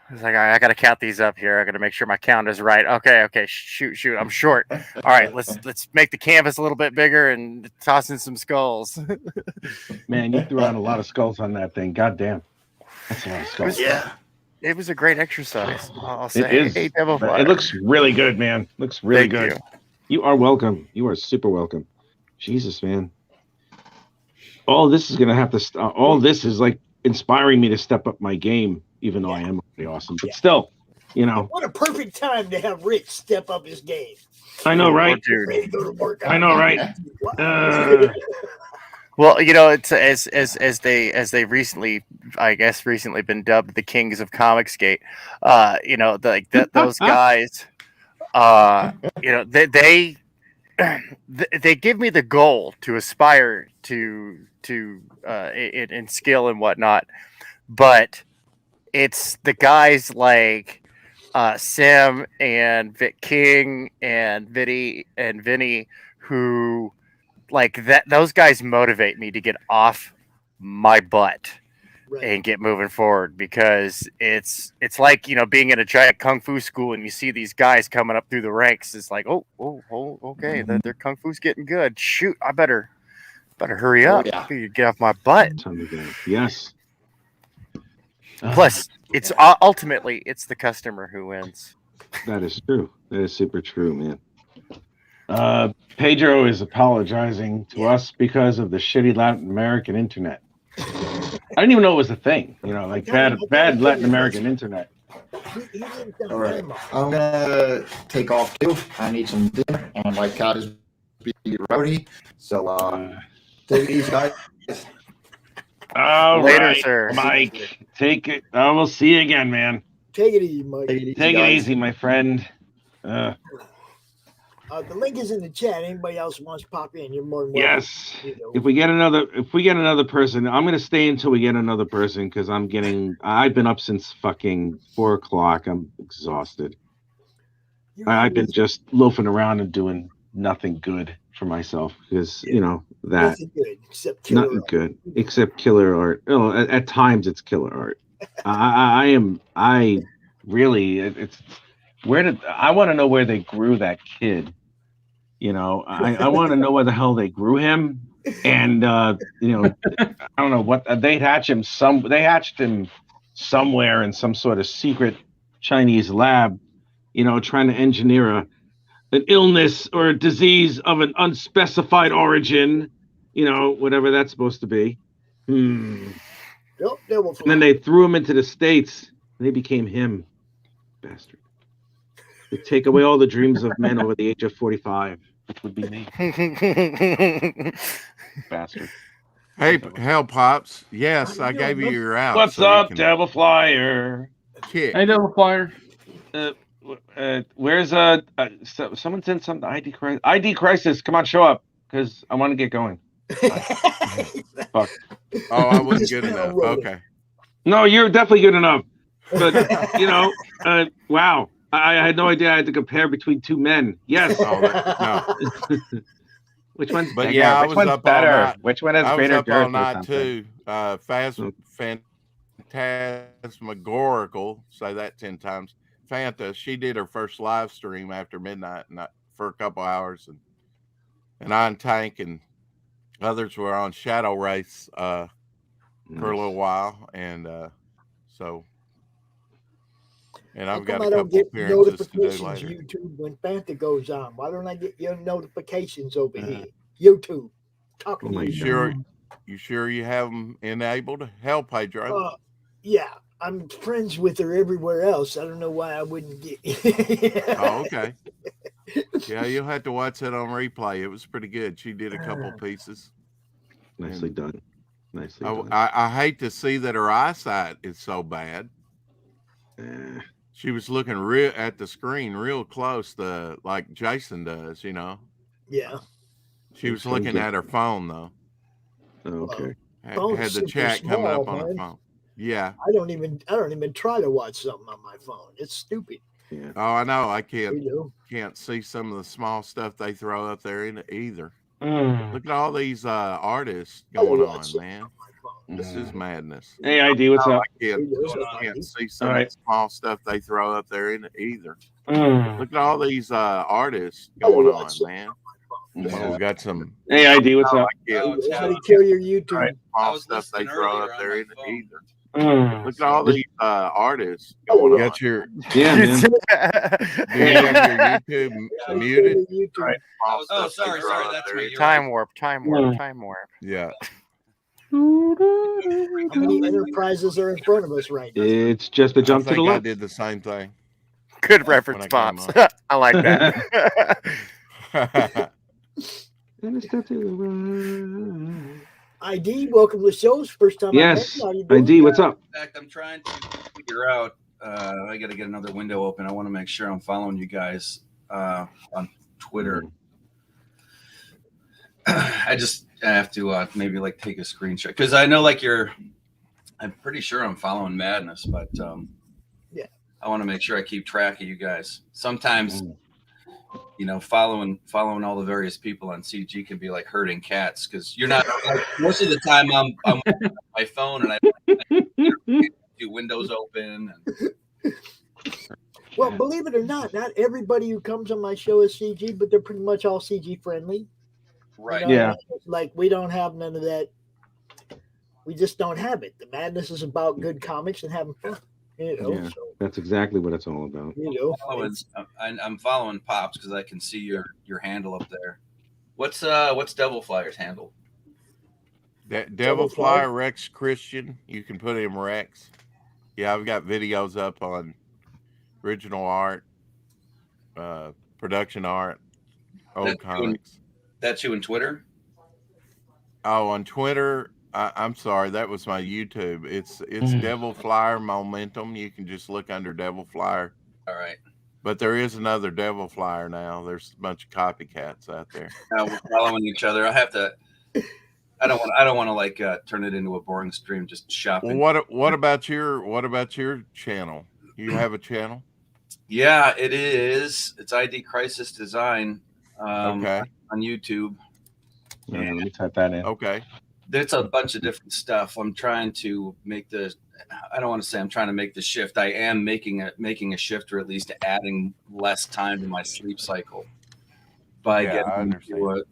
I was like, all right, I got to count these up here. I got to make sure my count is right. Okay, shoot, I'm short. All right, let's make the canvas a little bit bigger and toss in some skulls. Man, you threw out a lot of skulls on that thing. God damn, that's a lot of skulls. Yeah. It was a great exercise. I'll say. It is. It looks really good, man. Looks really good. You are welcome. You are super welcome. Jesus, man. All this is gonna have to. All this is like inspiring me to step up my game, even though I am pretty awesome. But still, you know. What a perfect time to have Rich step up his game. I know, right? Ready to go to work. I know, right? Well, you know, it's as they recently, I guess, been dubbed the kings of Comicsgate. You know, those guys. You know, they give me the goal to aspire to in skill and whatnot, but it's the guys like Sim and Vic King and Vinny, who like that. Those guys motivate me to get off my butt Right. and get moving forward, because it's like, being in a giant kung fu school and you see these guys coming up through the ranks. It's like, oh, okay, their kung fu's getting good. Shoot, I better hurry Oh, up. yeah. Get off my butt. Time to go. Yes. Plus, it's ultimately it's the customer who wins. That is true. That is super true, man. Pedro is apologizing to us because of the shitty Latin American internet. I didn't even know it was a thing. Like bad Latin American internet. He didn't sound All right, bad. I'm gonna take off too. I need some dinner, and my cat is being rowdy. So take it easy, guys. All Later, right, sir. Mike. Take it. I will see you again, man. Take it easy, Mike. Take it easy, Take it guys. easy, my friend. The link is in the chat. Anybody else wants to pop in, you're more than welcome. Yes. If we get another person, I'm gonna stay until we get another person because I've been up since fucking 4:00. I'm exhausted. I've been just loafing around and doing nothing good for myself because that nothing good except killer nothing art. good except killer art. At times it's killer art. I really it's I want to know where they grew that kid. I want to know where the hell they grew him, and I don't know what they hatched him somewhere in some sort of secret Chinese lab, trying to engineer an illness or a disease of an unspecified origin, whatever that's supposed to be. And then they threw him into the States, and they became him, bastard. They take away all the dreams of men over the age of 45. Which would be me. Bastard. Hey, hell, Pops. Yes, I gave you your out. What's so up, Devil Flyer? Kick. Hey, Devil Flyer. Where's someone sent something? ID crisis. Come on, show up because I want to get going. Fuck. Oh, I wasn't good enough. Okay. No, you're definitely good enough. But wow. I had no idea I had to compare between two men. Yes. No. Which one's But yeah, I was up better? all night. Which one has I was greater up all girth or night something? too. Phantasmagorical. Say that 10 times. Fanta. She did her first live stream after midnight, for a couple hours, and I and Tank and others were on Shadow Race for a little while, and so. And I've got a couple appearances to do later. YouTube when Fanta goes on. Why don't I get your notifications over here? YouTube. Talking to you. You sure you have them enabled? Hell, Pedro. Yeah, I'm friends with her everywhere else. I don't know why I wouldn't get. Oh, okay. Yeah, you'll have to watch that on replay. It was pretty good. She did a couple pieces. Nicely done. Nicely done. I hate to see that her eyesight is so bad. She was looking real at the screen real close, like Jason does, Yeah. She was looking at her phone though. Okay. Had the chat coming up on her phone. Yeah. I don't even try to watch something on my phone. It's stupid. Yeah. Oh, I know. I can't see some of the small stuff they throw up there either. Look at all these artists going on, man. This is madness. Hey, ID, what's up? I can't see some of the small stuff they throw up there either. Look at all these artists going on, man. We've got some. Hey, ID, what's up? Somebody kill your YouTube. Small stuff they throw up there either. Look at all these artists going on. Got your Do you have your YouTube muted? Right. Oh, sorry, that's me. Time warp. Yeah. How many enterprises are in front of us right now? It's just a jump to the left. I did the same thing. Good reference, Pops. I like that. ID, welcome to the show. First time. Yes, ID, what's up? In fact, I'm trying to figure out. I got to get another window open. I want to make sure I'm following you guys on Twitter. I have to maybe take a screenshot because I know I'm pretty sure I'm following Madness, but yeah. I want to make sure I keep track of you guys. Sometimes, Mm. you know, following all the various people on CG can be like herding cats because you're not. Like, most of the time, I'm on my phone and I do windows open. And, Well, believe it or not everybody who comes on my show is CG, but they're pretty much all CG friendly. right. You know what I Yeah. mean? It's like we don't have none of that. We just don't have it. The madness is about good comics and having fun. You know, Yeah. so That's exactly what it's all about. you know, Following, it's, I'm following Pops because I can see your handle up there. What's Devil Flyer's handle? Devil Fly. Fly Rex Christian. You can put him Rex. Yeah, I've got videos up on original art, production art, old That's you in- comics. That's you in Twitter. Oh, on Twitter, I'm sorry, that was my YouTube. It's Devil Flyer Momentum. You can just look under Devil Flyer. All right. But there is another Devil Flyer now. There's a bunch of copycats out there. Now we're following each other. I have to. I don't want to like turn it into a boring stream just shopping. Well, what about your channel? You have a channel? Yeah, it is. It's ID Crisis Design Okay. on YouTube. Let me type that in. Okay. There's a bunch of different stuff. I'm trying to make the. I don't want to say I'm trying to make the shift. I am making a shift, or at least adding less time to my sleep cycle by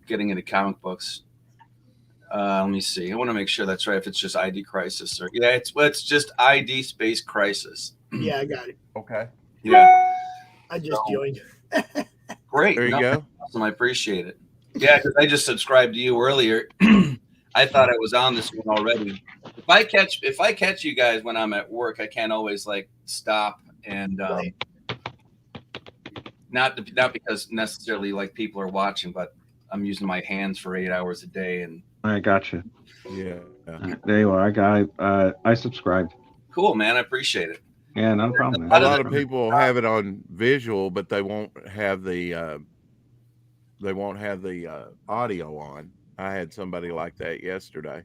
getting into comic books. Let me see. I want to make sure that's right. If it's just ID Crisis or it's just ID Space Crisis. yeah, I got it. Okay. Yeah. I just joined. Great. There you go. Awesome. I appreciate it. Yeah, because I just subscribed to you earlier. I thought I was on this one already. If I catch you guys when I'm at work, I can't always like stop and Right. not because necessarily like people are watching, but I'm using my hands for 8 hours a day. And I got you. Yeah. There you are. I subscribed. cool, man. I appreciate it. Yeah, no problem. A Man. lot of people have it on visual, but they won't have the audio on. I had somebody like that yesterday.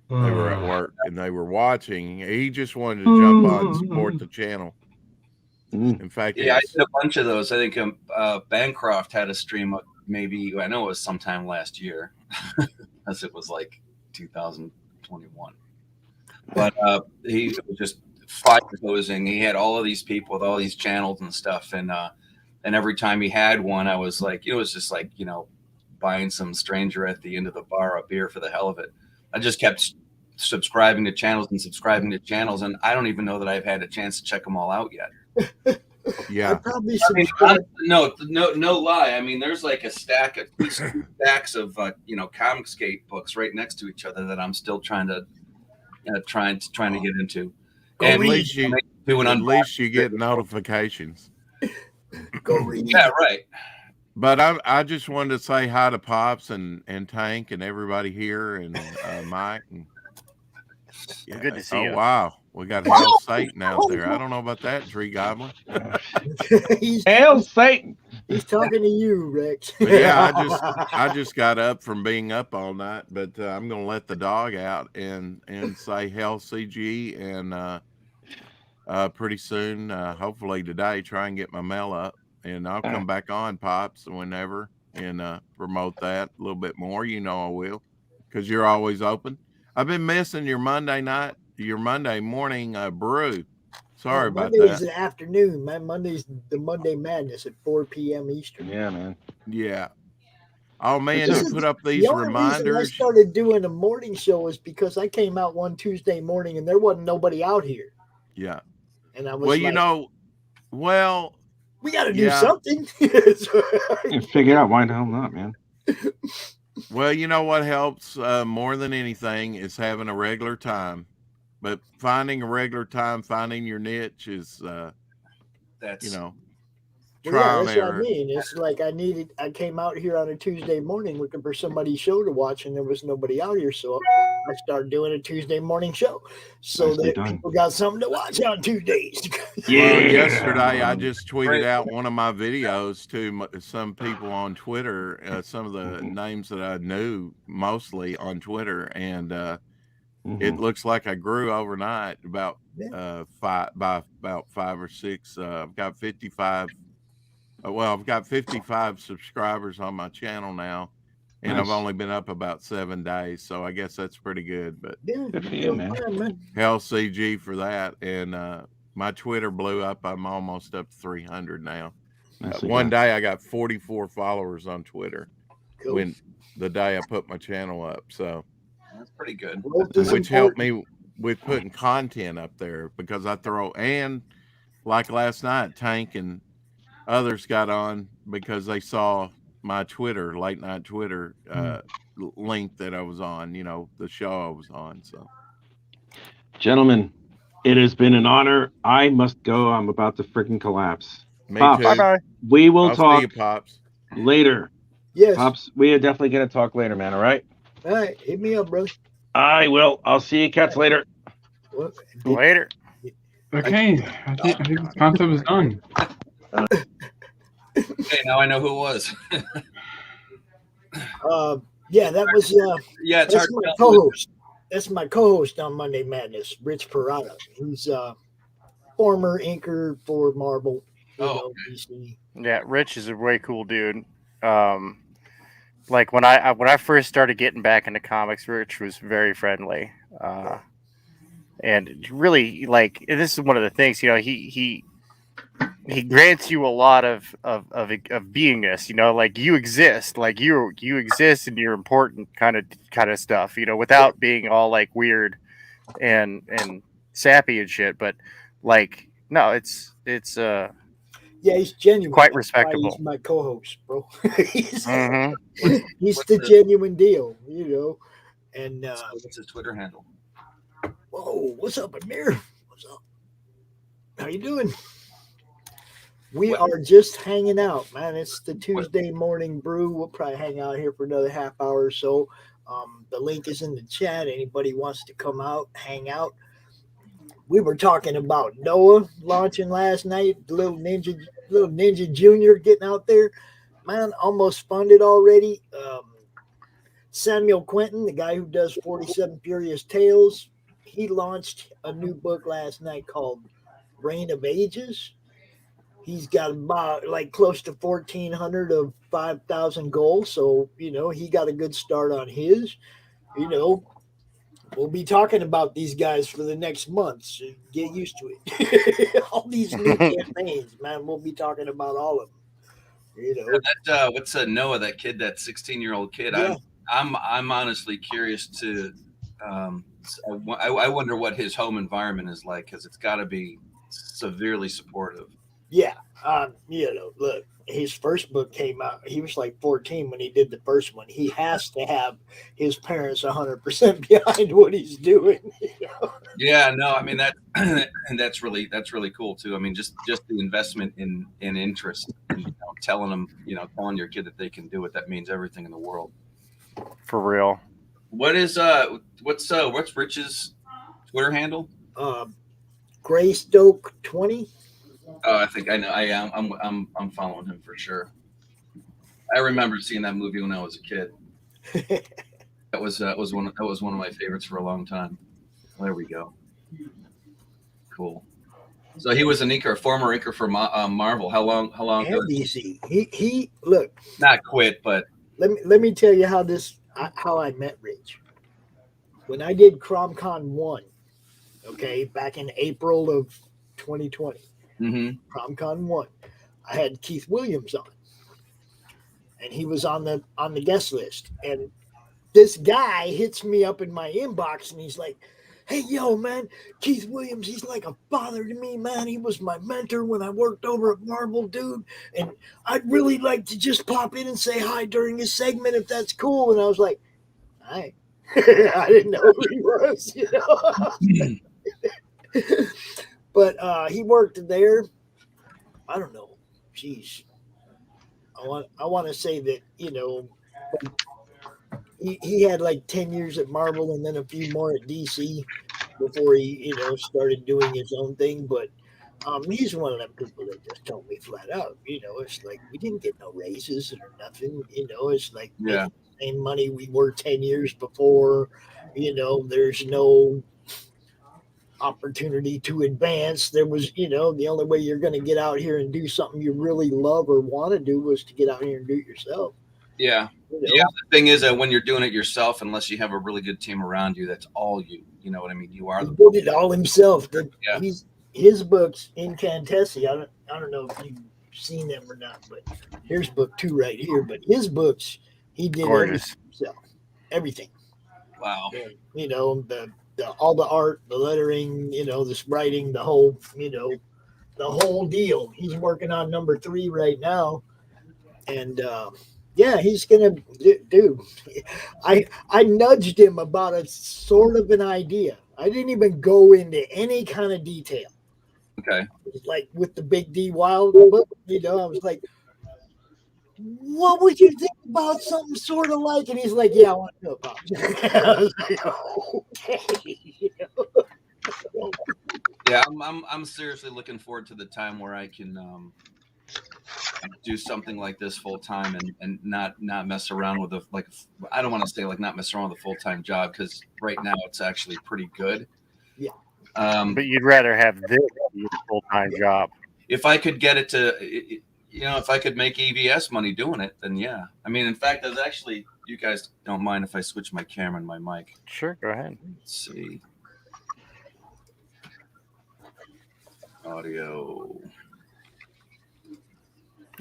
They were at work and they were watching. He just wanted to jump on and support the channel. In fact, Yeah, I did a bunch of those. I think Bancroft had a stream maybe, I know it was sometime last year, as it was like 2021. But he was just fire hosing. He had all of these people with all these channels and stuff. And every time he had one, I was like, it was just like, buying some stranger at the end of the bar a beer for the hell of it. I just kept subscribing to channels, and I don't even know that I've had a chance to check them all out yet. Yeah. Probably no lie. I mean, there's like a stack of stacks of Comicsgate books right next to each other that I'm still trying to get into. At least you get notifications. Go read. Yeah, right. But I just wanted to say hi to Pops and Tank and everybody here and Mike. And, yeah. Good to see you. Oh, wow. We got Hail Satan out there. I don't know about that, Tree Goblin. Hail Satan! He's talking to you, Rex. But yeah, I just got up from being up all night, but I'm going to let the dog out and say Hail CG and pretty soon, hopefully today, try and get my mail up. And I'll come back on, Pops, whenever and promote that a little bit more. I will, because you're always open. I've been missing your Monday morning brew. Sorry about that. Monday's the afternoon. Monday's the Monday Madness at 4 p.m. Eastern. Yeah, man. Yeah. Oh, man, you put up these the only reminders. reason I started doing a morning show is because I came out one Tuesday morning and there wasn't nobody out here. Yeah. And I was we got to do something. Figure out why the hell not, man. Well, you know what helps more than anything is having a regular time. But finding a regular time, finding your niche is, that's trial and that's what I error. mean. It's like I came out here on a Tuesday morning looking for somebody's show to watch, and there was nobody out here. So I started doing a Tuesday morning show so that people got something to watch on Tuesdays. Yeah. Well, yesterday I just tweeted out one of my videos to some people on Twitter, some of the names that I knew mostly on Twitter, and It looks like I grew overnight about Yeah. 5 or 6. I've got 55. Well, I've got 55 subscribers on my channel now, and I've Nice. only been up about 7 days, so I guess that's pretty good. But Yeah, Good for you, doing man. fine, man. hell CG for that. And my Twitter blew up. I'm almost up to 300 now. Nicely One done. day I got 44 followers on Twitter Cool. when the day I put my channel up. So That's pretty good. Growth is which helped important. me with putting content up there because I throw, and like last night, Tank and others got on because they saw my Twitter, late night Twitter link that I was on, the show I was on. So, Gentlemen, it has been an honor. I must go. I'm about to freaking collapse. me Pops, too. Bye. we will I'll see talk you, Pops. later. Yes. Pops, we are definitely going to talk later, man. All right? All right. Hit me up, brother. I will. I'll see you cats later. Well, Later. Okay, I think this concept is done. Okay, now I know who it was. yeah, that was Yeah, it's that's hard to my tell who it co-host. That's my co-host on Monday Madness, Rich Parada. He's former inker for Marvel, DC. Yeah, Rich is a way cool dude. Like when I first started getting back into comics, Rich was very friendly, and really like. And this is one of the things, he grants you a lot of beingness, like you exist, like you exist and you're important, kind of stuff, without being all like weird and sappy and shit. But like, no, it's Yeah, he's genuine. quite That's why respectable. he's my co-host, bro. he's Mhm. he's What's the the- genuine deal, And What's his Twitter handle? whoa, what's up, Amir? What's up? How you doing? We are just hanging out, man. It's the Tuesday morning brew. We'll probably hang out here for another half hour or so. The link is in the chat. Anybody wants to come out, hang out. We were talking about Noah launching last night. Little Ninja Junior getting out there, man. Almost funded already. Samuel Quentin, the guy who does 47 Furious Tales, he launched a new book last night called Reign of Ages. He's got about like close to 1,400 of 5,000 goals. So, he got a good start on his. We'll be talking about these guys for the next month. So get used to it. All these new campaigns, man. We'll be talking about all of them. What's Noah? That kid, that 16-year-old kid. Yeah. I'm honestly curious to. I wonder what his home environment is like, because it's got to be severely supportive. Yeah. Look, his first book came out. He was like 14 when he did the first one. He has to have his parents 100% behind what he's doing. Yeah, no, I mean that, and that's really cool too. I mean, just the investment in interest, and, telling them, telling your kid that they can do it. That means everything in the world. For real. What's Rich's Twitter handle? Greystoke 20. Oh, I think I know. I'm following him for sure. I remember seeing that movie when I was a kid. That was one of my favorites for a long time. There we go. Cool. So he was a former inker for Marvel. How long And ago? DC. He look. Not quit, but Let me tell you how I met Rich. When I did CromCon 1, okay, back in April of 2020. CromCon 1, I had Keith Williams on, and he was on the guest list. And this guy hits me up in my inbox, and he's like, "Hey, yo, man, Keith Williams, he's like a father to me, man. He was my mentor when I worked over at Marvel, dude. And I'd really like to just pop in and say hi during his segment if that's cool." And I was like, "All right." I didn't know who he was, But he worked there. I don't know. Jeez. I want to say that, he had like 10 years at Marvel and then a few more at DC before he, started doing his own thing. But he's one of them people that just told me flat out, it's like we didn't get no raises or nothing. It's like Yeah. making same money we were 10 years before. There's no opportunity to advance. There was, the only way you're going to get out here and do something you really love or want to do was to get out here and do it yourself. Yeah. Yeah. The thing is that when you're doing it yourself, unless you have a really good team around you, that's all you. You know what I mean? You are. He did it all himself. Yeah. His books, Incantessi. I don't know if you've seen them or not, but here's book 2 right here. But his books, he did Gorgeous. everything himself. Everything. Wow. The all the art, the lettering, this writing, the whole deal. He's working on number 3 right now, and yeah, he's gonna dude. I nudged him about a sort of an idea. I didn't even go into any kind of detail. Okay. Like with the Big D Wild book, I was like, what would you think about something sort of like? And he's like, yeah, I want to know about it. I was like, okay. Yeah, I'm seriously looking forward to the time where I can do something like this full time and not mess around with I don't want to say like not mess around with a full time job, because right now it's actually pretty good. Yeah. But you'd rather have this be a full time job. If I could get it to, if I could make EVS money doing it, then yeah. I mean, in fact, there's actually, you guys don't mind if I switch my camera and my mic? Sure, go ahead. Let's see. Audio.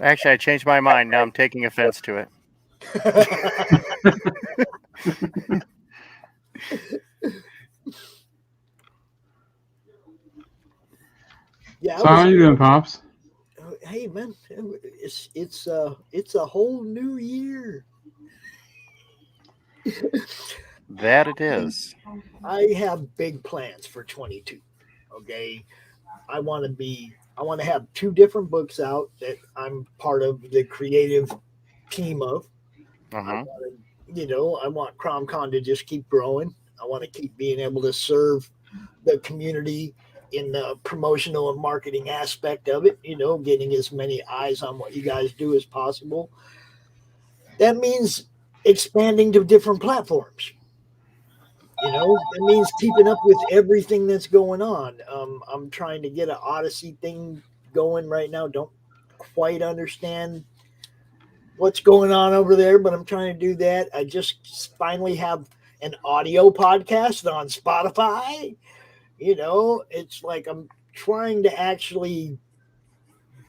Actually, I changed my mind. Now I'm taking offense to it. Yeah. So how are you doing, Pops? Hey man, it's a whole new year. That it is. I have big plans for 22. Okay, I want to have 2 different books out that I'm part of the creative team of. Uh-huh. I want CromCon to just keep growing. I want to keep being able to serve the community in the promotional and marketing aspect of it, getting as many eyes on what you guys do as possible. That means expanding to different platforms. It means keeping up with everything that's going on. I'm trying to get an Odyssey thing going right now. Don't quite understand what's going on over there, but I'm trying to do that. I just finally have an audio podcast on Spotify. It's like I'm trying to actually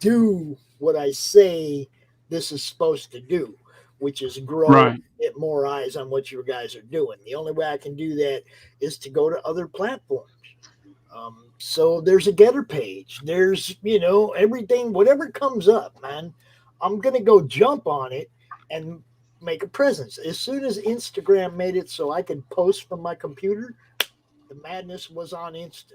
do what I say this is supposed to do, which is grow, Right. get more eyes on what you guys are doing. The only way I can do that is to go to other platforms. So there's a getter page. There's, everything, whatever comes up, man, I'm going to go jump on it and make a presence. As soon as Instagram made it so I could post from my computer, the madness was on Insta.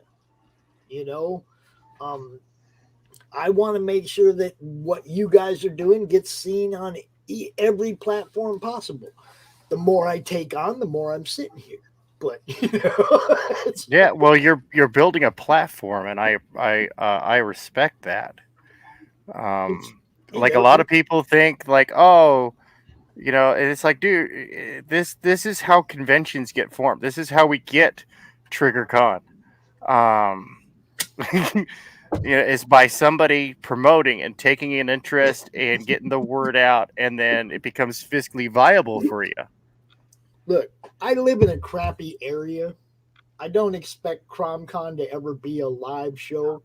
I want to make sure that what you guys are doing gets seen on every platform possible. The more I take on, the more I'm sitting here. But yeah, well, you're building a platform, and I respect that. Like a lot of people think, like, oh, it's like, dude, this is how conventions get formed. This is how we get TriggerCon. It's by somebody promoting and taking an interest and getting the word out, and then it becomes fiscally viable for you. Look, I live in a crappy area. I don't expect CromCon to ever be a live show,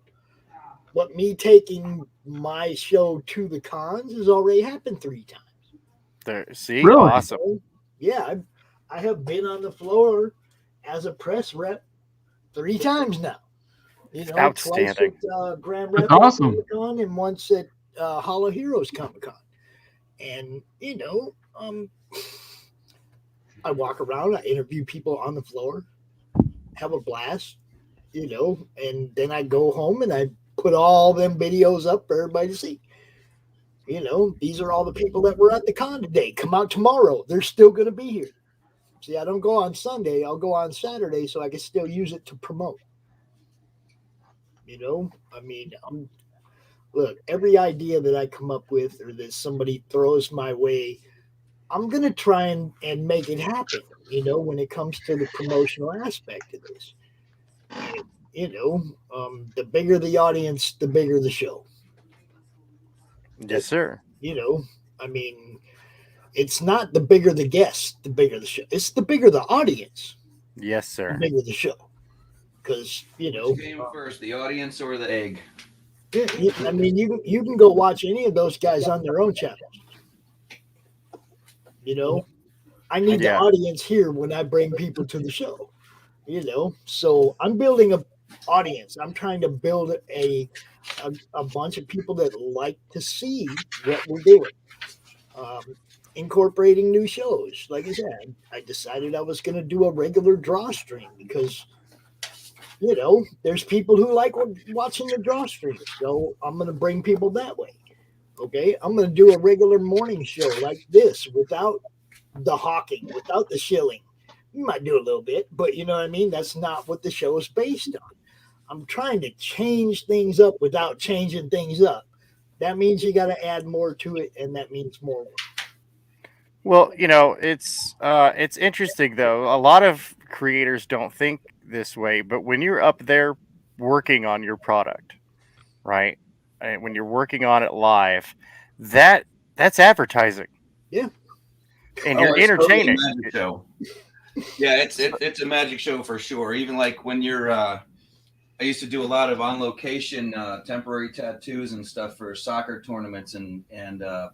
but me taking my show to the cons has already happened 3 times. There, see, Really? awesome. Yeah, I have been on the floor as a press rep 3 times now. Outstanding. Twice at Grand Rapids awesome. Comic Con and once at Hollow Heroes Comic Con. And I walk around, I interview people on the floor, have a blast, and then I go home and I put all them videos up for everybody to see. These are all the people that were at the con today. Come out tomorrow. They're still going to be here. See, I don't go on Sunday. I'll go on Saturday so I can still use it to promote. Look, every idea that I come up with or that somebody throws my way, I'm gonna try and make it happen. When it comes to the promotional aspect of this, and, the bigger the audience, the bigger the show. Yes, sir. You know, I mean, it's not the bigger the guests, the bigger the show. It's the bigger the audience, Yes, the sir. bigger the show. Because Which came first, the audience or the egg? I mean, you can go watch any of those guys on their own channels. I need the Yeah. audience here when I bring people to the show. So I'm building a audience. I'm trying to build a bunch of people that like to see what we're doing. Incorporating new shows. Like I said, I decided I was going to do a regular draw stream because there's people who like watching the draw stream. So I'm going to bring people that way. Okay, I'm going to do a regular morning show like this without the hawking, without the shilling. You might do a little bit, but you know what I mean? That's not what the show is based on. I'm trying to change things up without changing things up. That means you got to add more to it, and that means more work. Well, it's interesting though. A lot of creators don't think this way, but when you're up there working on your product, right? And when you're working on it live, that's advertising. Yeah. And you're it's totally a entertaining. magic show. Yeah, it's a magic show for sure. Even like when you're I used to do a lot of on location temporary tattoos and stuff for soccer tournaments and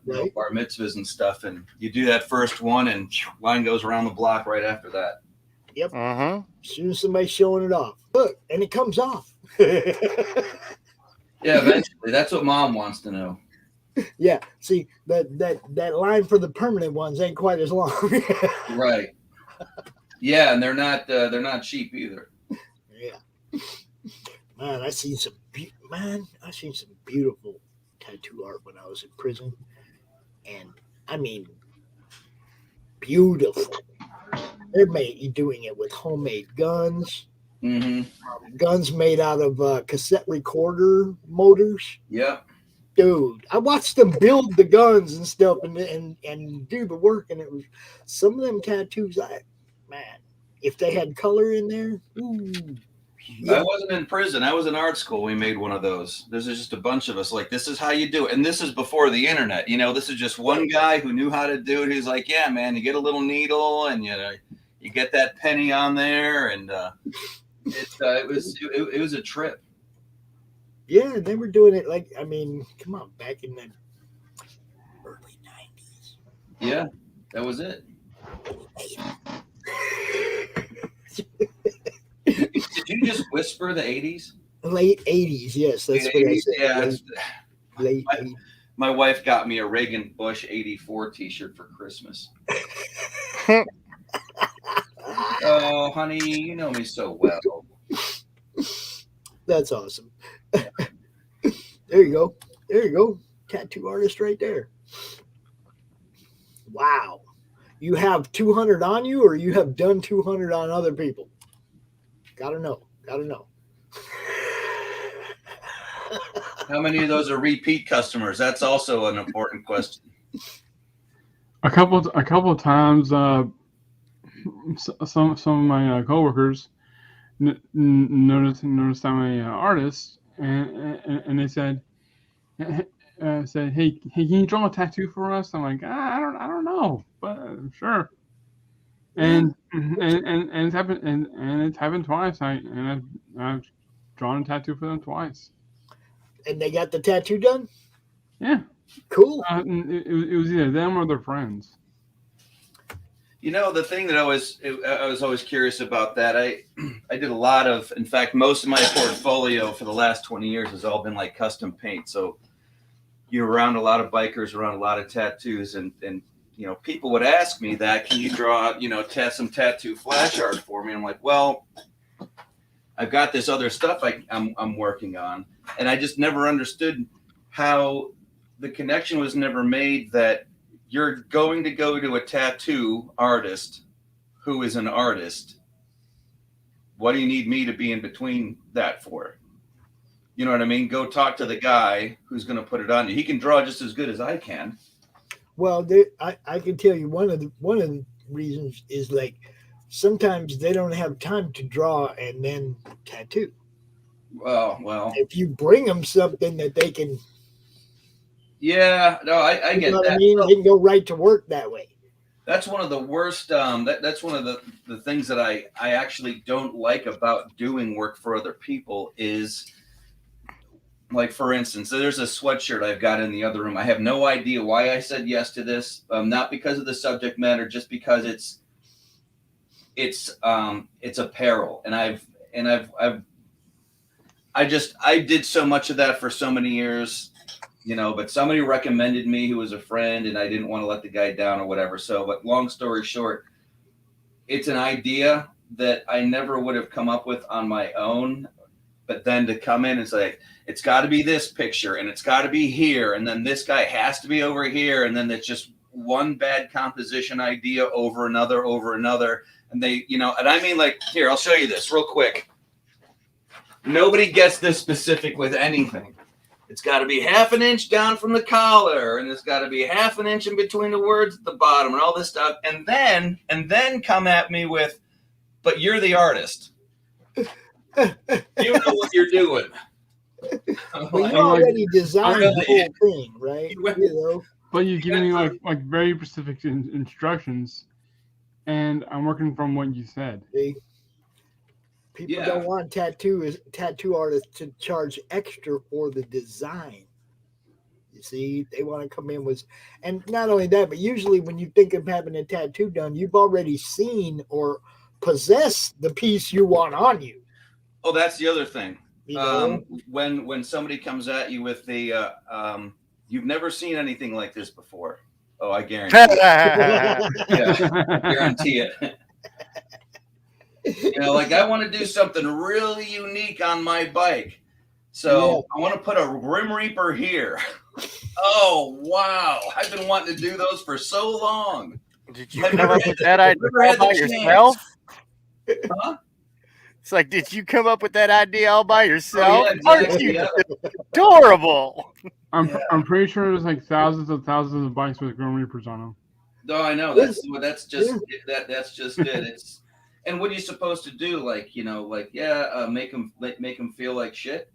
Right. bar mitzvahs and stuff. And you do that first one, and line goes around the block right after that. Yep. Mm-hmm. As soon as somebody's showing it off, look, and it comes off. Yeah, eventually. That's what Mom wants to know. Yeah. See, that line for the permanent ones ain't quite as long. Right. Yeah, and they're not cheap either. Yeah. Man, I seen some beautiful tattoo art when I was in prison, and I mean, beautiful. They're doing it with homemade guns, Mm-hmm. guns made out of cassette recorder motors. Yep. Dude, I watched them build the guns and stuff, and do the work, and it was some of them tattoos. Man, if they had color in there, ooh, I yeah. wasn't in prison. I was in art school. We made one of those. This is just a bunch of us. Like, this is how you do it. And this is before the internet. This is just one guy who knew how to do it. He's like, yeah, man, you get a little needle and you get that penny on there. And it was a trip. Yeah, they were doing it come on, back in the early 90s. Yeah, that was it. Did you just whisper the 80s? Late 80s, yes, that's what I said. Yeah, late 80s. My wife got me a Reagan Bush 84 t-shirt for Christmas. Oh, honey, you know me so well. That's awesome. There you go. There you go. Tattoo artist right there. Wow. You have 200 on you, or you have done 200 on other people? Gotta know. How many of those are repeat customers? That's also an important question. A couple of times, some of my coworkers noticed I'm an artist, and they said, hey, can you draw a tattoo for us? I'm like, I don't know, but sure. And it's happened and it's happened twice. I've drawn a tattoo for them twice. And they got the tattoo done? Yeah. Cool. It was either them or their friends. The thing that I was always curious about that, I did a lot of, in fact, most of my portfolio for the last 20 years has all been like custom paint. So you're around a lot of bikers, around a lot of tattoos, and people would ask me that, can you draw, some tattoo flash art for me? I'm like, well, I've got this other stuff I'm working on, and I just never understood how the connection was never made that you're going to go to a tattoo artist who is an artist. What do you need me to be in between that for? You know what I mean? Go talk to the guy who's going to put it on you. He can draw just as good as I can. Well, I can tell you one of the reasons is like sometimes they don't have time to draw and then tattoo. Well, If you bring them something that they can, yeah, no, I you get know what I that. mean, they can go right to work that way. That's one of the worst. That's one of the things that I actually don't like about doing work for other people is, like, for instance, there's a sweatshirt I've got in the other room. I have no idea why I said yes to this. Not because of the subject matter, just because it's apparel, and I did so much of that for so many years, but somebody recommended me who was a friend, and I didn't want to let the guy down or whatever. So, but long story short, it's an idea that I never would have come up with on my own. But then to come in and say, it's got to be this picture and it's got to be here. And then this guy has to be over here. And then it's just one bad composition idea over another. And they, and I mean, like, here, I'll show you this real quick. Nobody gets this specific with anything. It's got to be half an inch down from the collar, and it's got to be half an inch in between the words at the bottom, and all this stuff. And then come at me with, but you're the artist. You know what you're doing. Well, you already designed the whole thing, right? But you're giving me like very specific instructions, and I'm working from what you said. See? People don't want tattoo artists to charge extra for the design. You see, they want to come in with, and not only that, but usually when you think of having a tattoo done, you've already seen or possess the piece you want on you. Oh, that's the other thing. When somebody comes at you with the you've never seen anything like this before. Oh, I guarantee it. I guarantee it. Like, I want to do something really unique on my bike. So I want to put a Grim Reaper here. Oh, wow. I've been wanting to do those for so long. Did you come up with that idea all by yourself? Huh? It's like, did you come up with that idea all by yourself? Oh, yeah, exactly. Aren't you adorable? I'm pretty sure there's like thousands of bikes with Grim Reapers on them. No, I know. That's just it. It's, and what are you supposed to do? Like, make them feel like shit.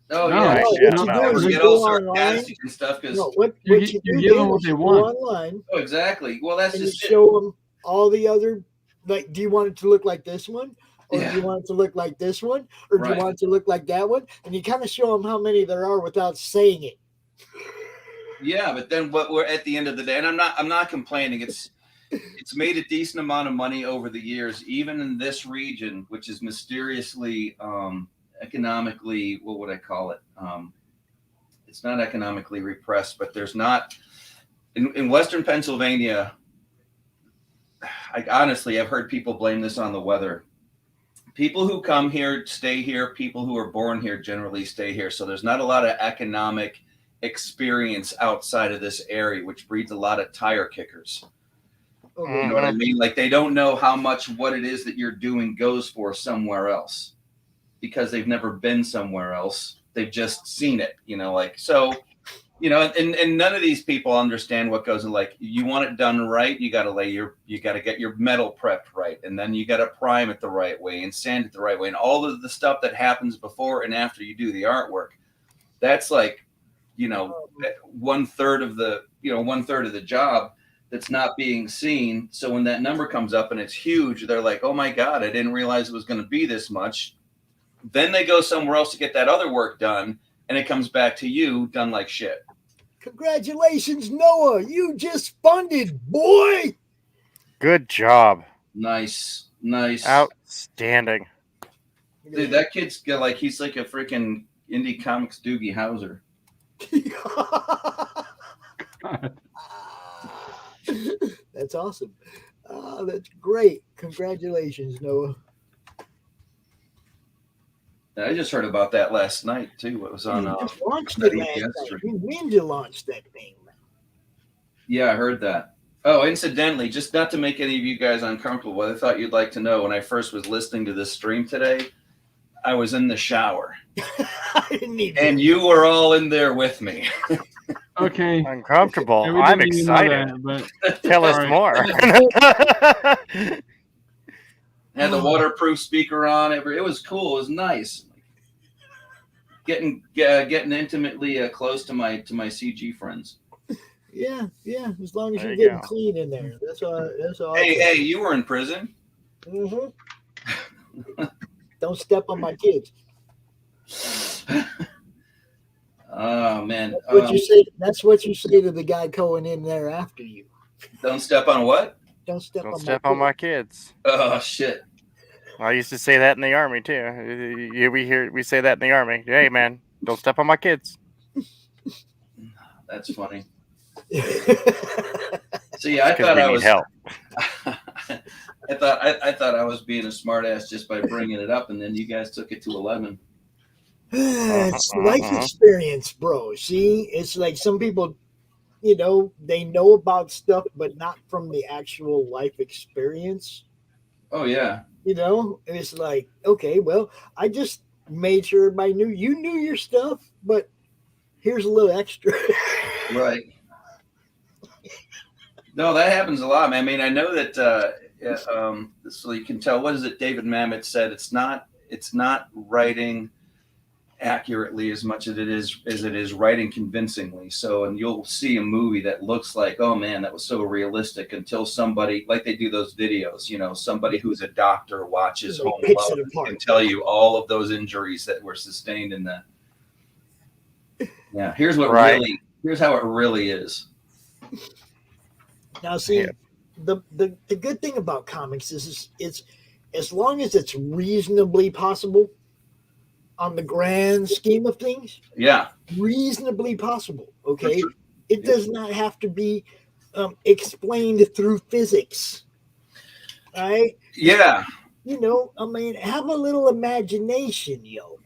Oh, you get all sarcastic and stuff because you give them what they want. Online, oh, exactly. Well, that's and just you show them all the other. Like, do you want it to look like this one? Or do you want it to look like this one? Or do you want it to look like that one? And you kind of show them how many there are without saying it. Yeah, but then what we're at the end of the day, and I'm not complaining. It's made a decent amount of money over the years, even in this region, which is mysteriously economically, what would I call it? It's not economically repressed, but there's not in Western Pennsylvania. I honestly have heard people blame this on the weather. People who come here stay here. People who are born here generally stay here. So there's not a lot of economic experience outside of this area, which breeds a lot of tire kickers. You know what I mean? Like, they don't know how much what it is that you're doing goes for somewhere else because they've never been somewhere else. They've just seen it, and none of these people understand what goes in. Like, you want it done right, you got to get your metal prepped right, and then you got to prime it the right way and sand it the right way, and all of the stuff that happens before and after you do the artwork. That's like, 1/3 of the job that's not being seen. So when that number comes up and it's huge, they're like, oh my God, I didn't realize it was going to be this much. Then they go somewhere else to get that other work done, and it comes back to you done like shit. Congratulations, Noah. You just funded, boy. Good job. Nice. Outstanding. Dude, that kid's like, he's like a freaking indie comics Doogie Howser. That's awesome. That's great. Congratulations, Noah. I just heard about that last night too. It was on launched it last night. Ninja launched that thing. Yeah, I heard that. Oh, incidentally, just not to make any of you guys uncomfortable, but I thought you'd like to know, when I first was listening to this stream today, I was in the shower. I didn't need and you were all in there with me. Okay. Uncomfortable. Yeah, we I'm didn't even know excited. that, but Tell us All right. more. Had the waterproof speaker on. It was cool. It was nice. Getting intimately close to my CG friends. Yeah, as long as There you're you getting go. clean in there. That's all. Hey, you were in prison. hmm Don't step on my kids. Oh man. That's what you say. That's what you say to the guy going in there after you. Don't step on what? Don't step Don't on step my on kids. my kids. Oh shit. I used to say that in the army too. Yeah, we say that in the army. Hey man, don't step on my kids. That's funny. See, I Because thought we I need was. help. I thought I was being a smartass just by bringing it up, and then you guys took it to 11. It's life experience, bro. See, it's like some people, they know about stuff, but not from the actual life experience. Oh yeah. And it's like, okay, well, I just made sure everybody knew you knew your stuff, but here's a little extra. Right. No, that happens a lot, man. I mean, I know that. So you can tell. What is it? David Mamet said it's not writing accurately as much as it is writing convincingly. So, and you'll see a movie that looks like, oh man, that was so realistic, until somebody, like they do those videos, somebody who's a doctor watches They Home picks Alone it apart. and tell you all of those injuries that were sustained in that. Yeah, here's how it really is. Now, see, Yeah. the good thing about comics is it's as long as it's reasonably possible on the grand scheme of things, Yeah. reasonably possible. Okay, Sure. it does not have to be explained through physics, right? Yeah. I mean, have a little imagination, yo.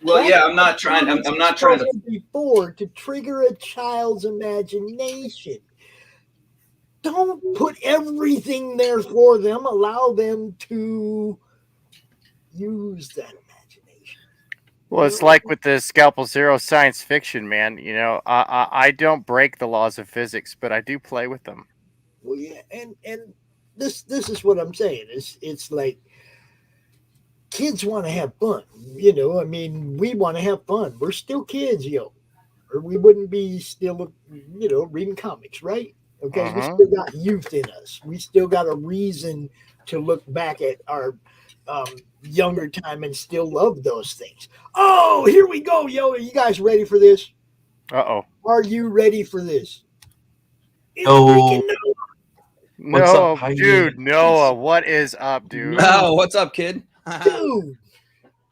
Well, yeah, I'm not trying. I'm not trying to. Before to trigger a child's imagination. Don't put everything there for them. Allow them to use that imagination. Well, it's like with the Scalpel Zero science fiction, man. I don't break the laws of physics, but I do play with them. Well, yeah, and this is what I'm saying. It's like kids want to have fun. I mean, we want to have fun. We're still kids, or we wouldn't be still, reading comics, right? Okay, we still got youth in us. We still got a reason to look back at our younger time and still love those things. Oh, here we go, yo! Are you guys ready for this? Uh-oh. Are you ready for this? It's Oh. freaking Noah. What's No, up? How you dude, doing? Noah, what is up, dude? No. what's up, kid? Dude,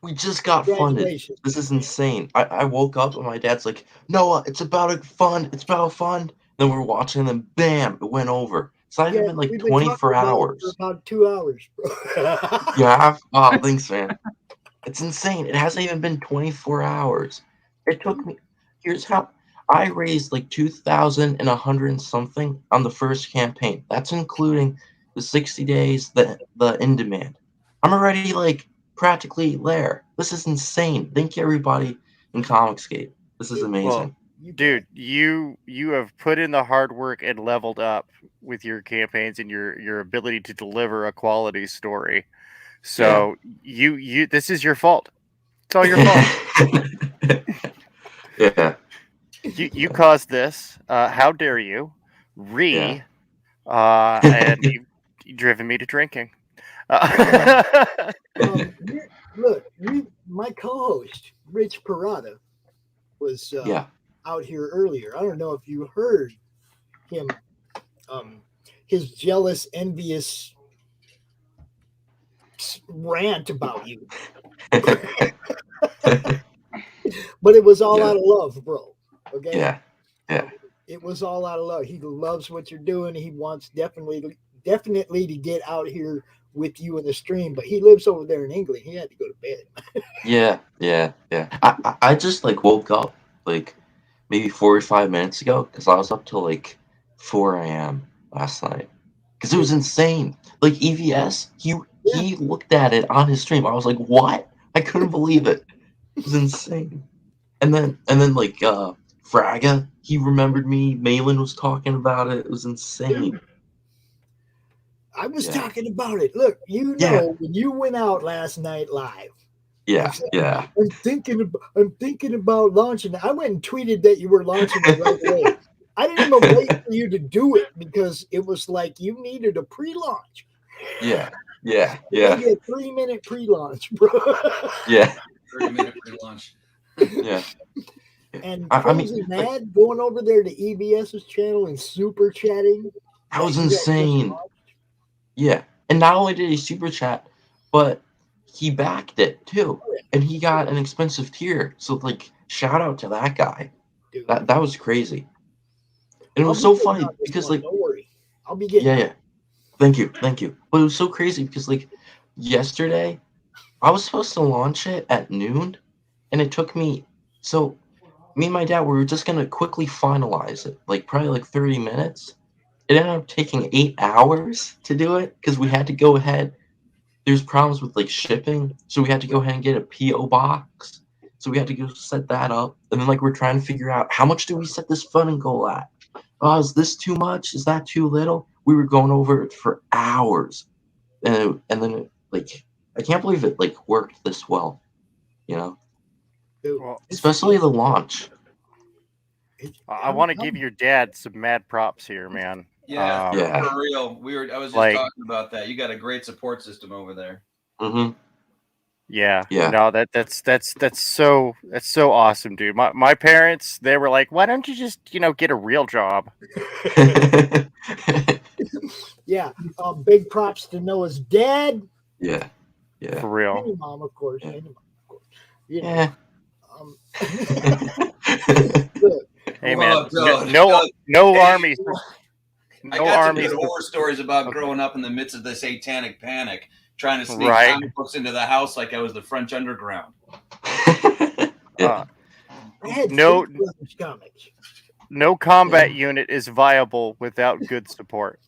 We just got funded. congratulations. This is insane. I woke up and my dad's like, Noah, it's about a fund. It's about a fund. Then we're watching, and then bam, it went over. It's not even been like we've been 24 talking about it hours. for about 2 hours, bro. You have? Oh, thanks, man. It's insane. It hasn't even been 24 hours. It took me. Here's how I raised like 2,100 and something on the first campaign. That's including the 60 days, the in demand. I'm already like practically there. This is insane. Thank you, everybody in Comicsgate. This is amazing. Well, dude, you have put in the hard work and leveled up with your campaigns and your ability to deliver a quality story. So you this is your fault. It's all your fault. Yeah. You caused this. How dare you? Yeah. And you've driven me to drinking. Look, my co-host Rich Parada was Yeah. out here earlier. I don't know if you heard him, his jealous, envious rant about you, but it was all out of love, bro. Okay. Yeah. Yeah. It was all out of love. He loves what you're doing. He wants definitely to get out here with you in the stream, but he lives over there in England. He had to go to bed. Yeah. I just like woke up like maybe 45 minutes ago because I was up till like 4 a.m. last night because it was insane. Like EVS, he looked at it on his stream. I was like, what? I couldn't believe it. It was insane. And then like Fraga, he remembered me. Malin was talking about it. It was insane. I was Yeah. talking about it. Look, you Yeah. know, when you went out last night live, Yeah, and said, yeah. I'm thinking about launching it. I went and tweeted that you were launching it right away. I didn't even wait for you to do it because it was like you needed a pre-launch. Yeah, yeah, Maybe yeah, a 3-minute pre-launch, bro. yeah, 30-minute pre-launch. yeah. And I mean, Crazy like, Mad going over there to EBS's channel and super chatting. that was you had just insane. launched. Yeah, and not only did he super chat, but he backed it too, and he got an expensive tier. So like, shout out to that guy. Dude, That was crazy, and it I'll was be so getting funny on this because one, like, don't worry. I'll be getting yeah, on. yeah. Thank you. But it was so crazy because like, yesterday, I was supposed to launch it at noon, and it took me. So me and my dad, we were just gonna quickly finalize it, like probably like 30 minutes. It ended up taking 8 hours to do it because we had to go ahead. There's problems with like shipping, so we had to go ahead and get a PO box. So we had to go set that up, and then like we're trying to figure out how much do we set this funding goal at? Oh, is this too much? Is that too little? We were going over it for hours, and then like I can't believe it like worked this well, you know, Dude, Well, especially the launch. I want to give your dad some mad props here, man. Yeah, Yeah. for real. I was just Like- talking about that. You got a great support system over there. Mm-hmm. Yeah. Yeah. No, that's so awesome, dude. My parents, they were like, "Why don't you just, get a real job?" Yeah. Big props to Noah's dad. Yeah. Yeah. For real. And your mom, of course. Yeah. And your mom, of course. You know, Yeah. look, Hey, Oh, man. Doug, No Hey, armies. I No got armies. some good horror stories about Okay. growing up in the midst of the satanic panic, trying to sneak Right. comic books into the house like I was the French underground. Yeah. I had No- Street Brothers comics. No combat unit is viable without good support.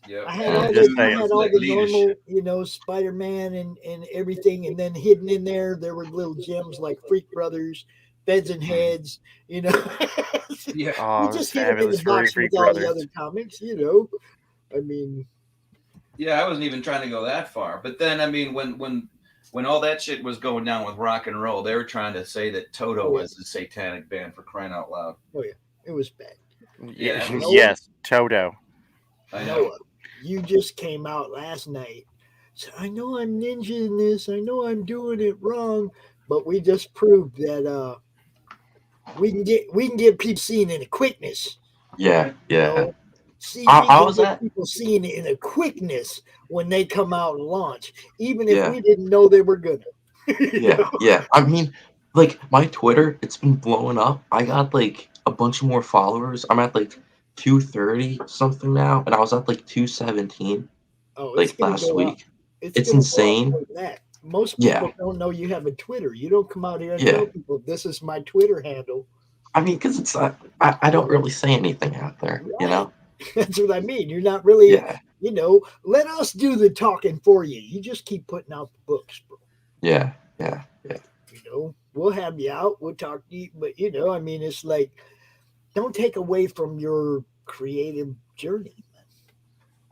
Yep. I had Yeah, all just the, saying. I had all Like the leadership. normal, Spider-Man and everything, and then hidden in there were little gems like Freak Brothers, Beds and Heads. Yeah. Oh, we just hid them in fabulous the box Freak with all Brothers. the other comics. I mean, Yeah, I wasn't even trying to go that far. But then, I mean, when all that shit was going down with rock and roll, they were trying to say that Toto Oh, yeah. was a satanic band, for crying out loud. it was bad. Yeah. Yes, Toto. I know. Noah, you just came out last night. So I know I'm ninjaing this. I know I'm doing it wrong, but we just proved that we can get people seeing in a quickness. Yeah. Yeah. See, I we can was get at- people seeing it in a quickness when they come out and launch, even if Yeah. we didn't know they were gonna. Yeah. Yeah. I mean, like my Twitter, it's been blowing up. I got like a bunch more followers. I'm at like 230 something now, and I was at like 217 Oh, it's like gonna last go up. week. It's gonna go up insane. like that. Most Yeah. people don't know you have a Twitter. You don't come out here and Yeah. tell people this is my Twitter handle. I mean, because it's I don't really say anything out there, you know. That's what I mean. You're not really, Yeah. let us do the talking for you. You just keep putting out the books, bro. Yeah. Yeah. Yeah. We'll have you out. We'll talk to you. But, I mean, it's like, don't take away from your creative journey. Man.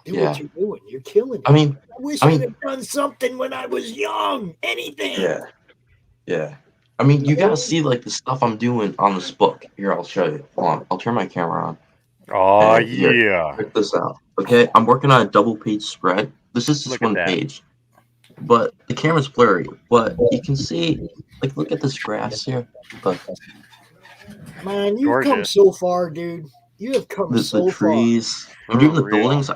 Do Yeah. what you're doing. You're killing it. I mean, I wish I I'd mean- have done something when I was young. Anything. Yeah. Yeah. I mean, you gotta see like the stuff I'm doing on this book. Here, I'll show you. Hold on. I'll turn my camera on. Oh, And here, yeah. check this out. Okay, I'm working on a double page spread. This is just Look at one that. page, but the camera's blurry. But you can see, like, look at this grass here. Look, Man, you've come Gorgeous. so far, dude. You have come the so trees. I'm For doing the real. buildings.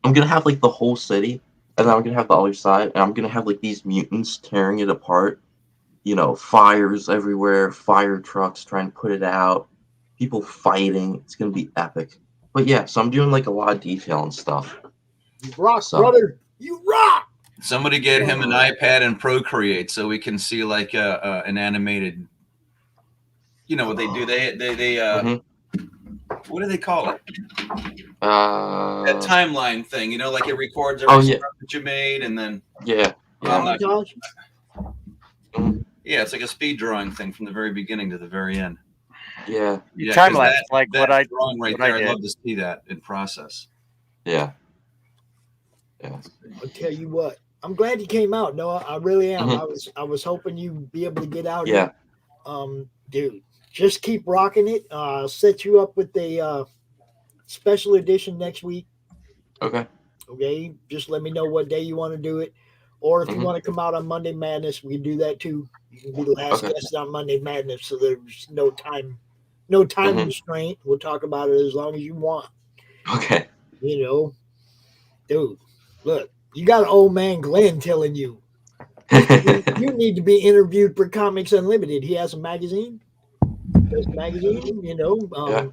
I'm gonna have like the whole city, and then I'm gonna have the other side, and I'm gonna have like these mutants tearing it apart. Fires everywhere, fire trucks trying to put it out, people fighting. It's gonna be epic. But yeah, so I'm doing like a lot of detail and stuff. far. You rock, So- brother. You rock. Somebody get him an iPad and Procreate so we can see like an animated. You know what they do? They Mhm. what do they call it? That Uh, timeline thing. Like it records Oh, every yeah. script that you made, and then yeah, yeah. Montage. yeah, it's like a speed drawing thing from the very beginning to the very end. Yeah. Yeah, Time 'cause lapse, that, like that what I drawing right what I there. I'd did. love to see that in process. Yeah. Yeah. I'll tell you what. I'm glad you came out, Noah. I really am. Mhm. I was hoping you'd be able to get out Yeah. here. Dude, just keep rocking it. I'll set you up with a special edition next week. Okay. Okay, just let me know what day you want to do it, or if you Mhm. want to come out on Monday Madness, we can do that too. You can be the last Okay. guest on Monday Madness, so there's no time Mhm. restraint. We'll talk about it as long as you want. Okay. You know, dude, look, you got an old man Glenn telling you you need to be interviewed for Comics Unlimited. He has a magazine. This magazine, Yeah.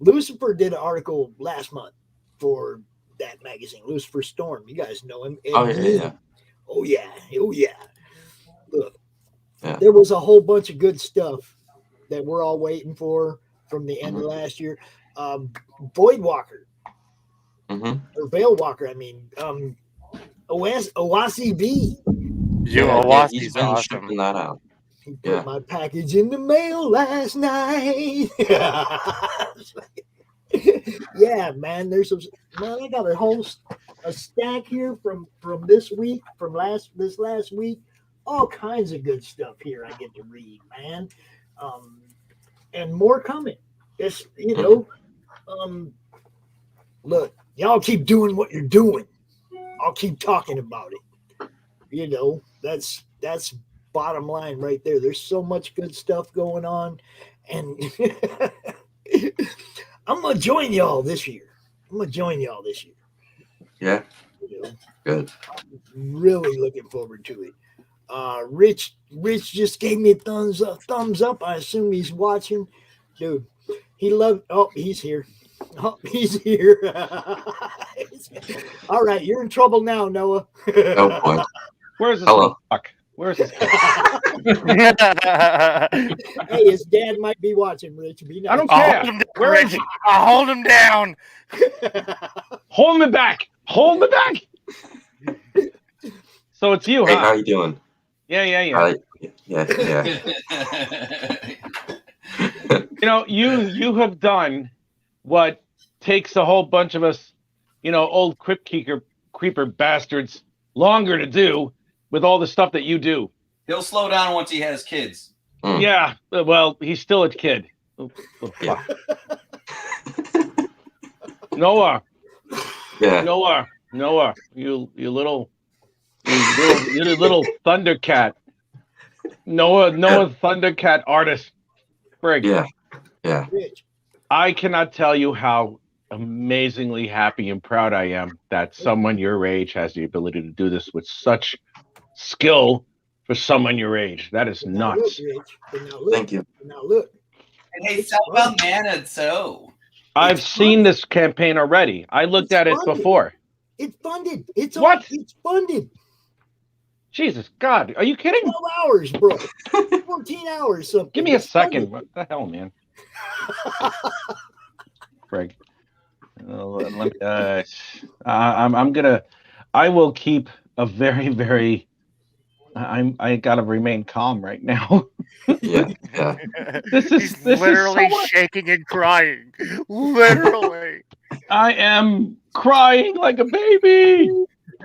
Lucifer did an article last month for that magazine, Lucifer Storm. You guys know him. Oh And yeah. Yeah. oh yeah, oh yeah. Look, Yeah. there was a whole bunch of good stuff that we're all waiting for from the end of Mhm. last year. Void Walker Mhm. or Veil Walker. I mean, OSCB. You Yeah. He's Owasi's been awesome. shipping that out. He put Yeah. my package in the mail last night. Yeah, man. I got a stack here from this week, from this last week. All kinds of good stuff here I get to read, man. And more coming. It's look, y'all keep doing what you're doing. I'll keep talking about it. That's bottom line right there. There's so much good stuff going on, and I'm gonna join y'all this year. Yeah. You know, Good. I'm really looking forward to it. Rich just gave me a thumbs up. I assume he's watching, dude. He loved. Oh, he's here. Oh, he's here. All right, you're in trouble now, Noah. Oh boy. Where's this Hello. little fuck? Where's this kid? Hey, his dad might be watching, Rich. Be nice. I don't I'll care. hold him down, Where is Rich. he? I'll hold him down. Hold me back. Hold me back. So it's you, Hey, huh? how you doing? Yeah. Hi. Yeah. You have done what takes a whole bunch of us, old creeper bastards longer to do with all the stuff that you do. He'll slow down once he has kids. Mm. Yeah, well, he's still a kid. Oh, Yeah. Noah, Yeah. you little Thundercat. Noah Thundercat artist. Frig. Yeah. Rich, I cannot tell you how amazingly happy and proud I am that someone your age has the ability to do this with such skill for someone your age. That is now look, nuts. Rich. But now look. Thank you. Now look. And hey, It's so fun. about Nana, so. I've It's seen funded. this campaign already. I looked It's at it funded. before. It's funded. It's What? It's funded. Jesus God, are you kidding? 12 hours, bro. 14 hours. Something. Give me a It's second. funded. What the hell, man? Greg. I will keep a very, very. I gotta remain calm right now. Yeah. This He's is literally so much. shaking and crying. Literally. I am crying like a baby.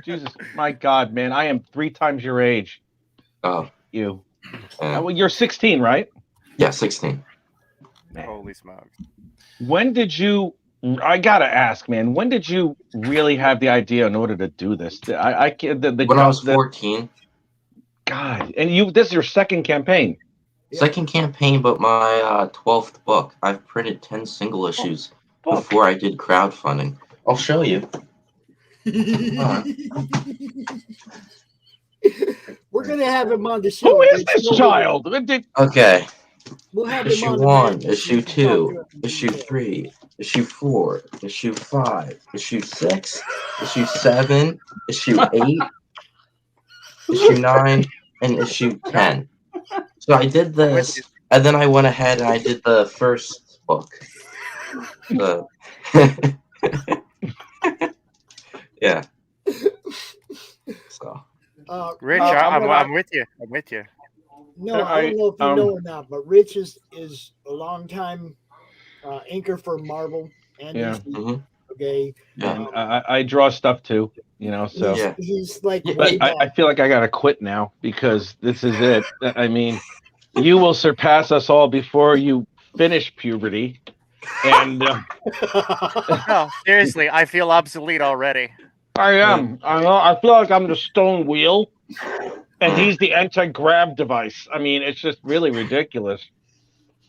Jesus, my God, man! I am 3 times your age. Oh. You. Yeah. Well, you're 16, right? Yeah. 16. Man. Holy smokes. When did you? I gotta ask, man. When did you really have the idea in order to do this? I can't. When I was 14. God, and this is your second campaign. Second campaign, but my 12th book. I've printed 10 single issues before I did crowdfunding. I'll show you. We're gonna have him on the show. Who is Rich. this child? Okay. We'll have him Issue on the 1, Madness. issue You can talk 2, to him in issue detail. 3, issue 4, issue 5, issue 6, issue 7, issue 8, issue 9, and issue 10. So I did this, and then I went ahead and I did the first book. Yeah. So. Rich, I'm I'm with you. I'm with you. No, I don't know if you know or not, but Rich is a long time inker for Marvel and Yeah. DC. Mm-hmm. Okay. Yeah. And I draw stuff too, so. Yeah. He's like Yeah, way But I back. feel like I gotta quit now because this is it. I mean, you will surpass us all before you finish puberty, and No, seriously, I feel obsolete already. I am. I feel like I'm the stone wheel, and he's the anti-grav device. I mean, it's just really ridiculous.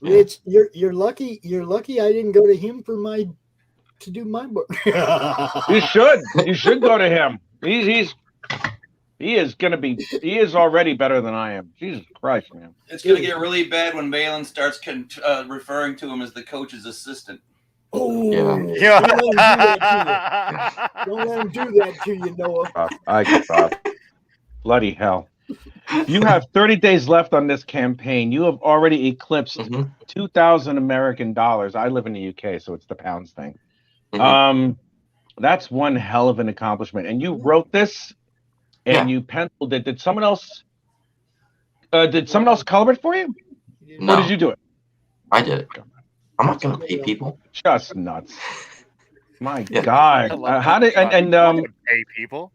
Rich, you're lucky. You're lucky I didn't go to him to do my book. You should. You should go to him. He is gonna be. He is already better than I am. Jesus Christ, man. It's going to get really bad when Valen starts referring to him as the coach's assistant. Oh, Yeah. don't let him do that to you, Noah. Bloody hell. You have 30 days left on this campaign. You have already eclipsed Mhm. 2,000 American dollars. I live in the UK, so it's the pounds thing. Mhm. That's one hell of an accomplishment. And you wrote this and you penciled it. Did someone else color it for you? No. Or did you do it? I did it. I'm not gonna pay people. Just nuts. My Yeah. God. How did pay people?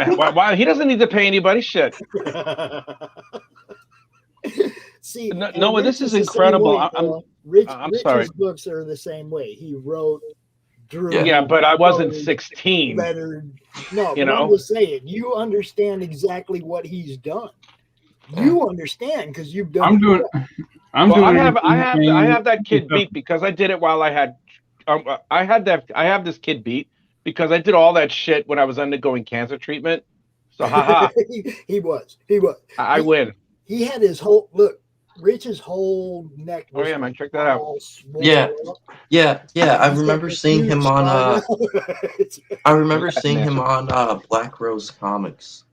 why he doesn't need to pay anybody shit. See, Noah, this is incredible. I'm sorry. Rich's books are the same way. He wrote, drew. Yeah, but I wasn't 16. Lettered. No, You but I'm know? just saying, you understand exactly what he's done. You understand because you've done. I'm doing. I'm Well, doing. I have that kid beat because I did it while I had. I have this kid beat because I did all that shit when I was undergoing cancer treatment. So haha. he was. I win. He had his whole look. Rich's whole neck. Oh yeah, man, check that out. Yeah. I remember seeing him on. I remember seeing him on Black Rose Comics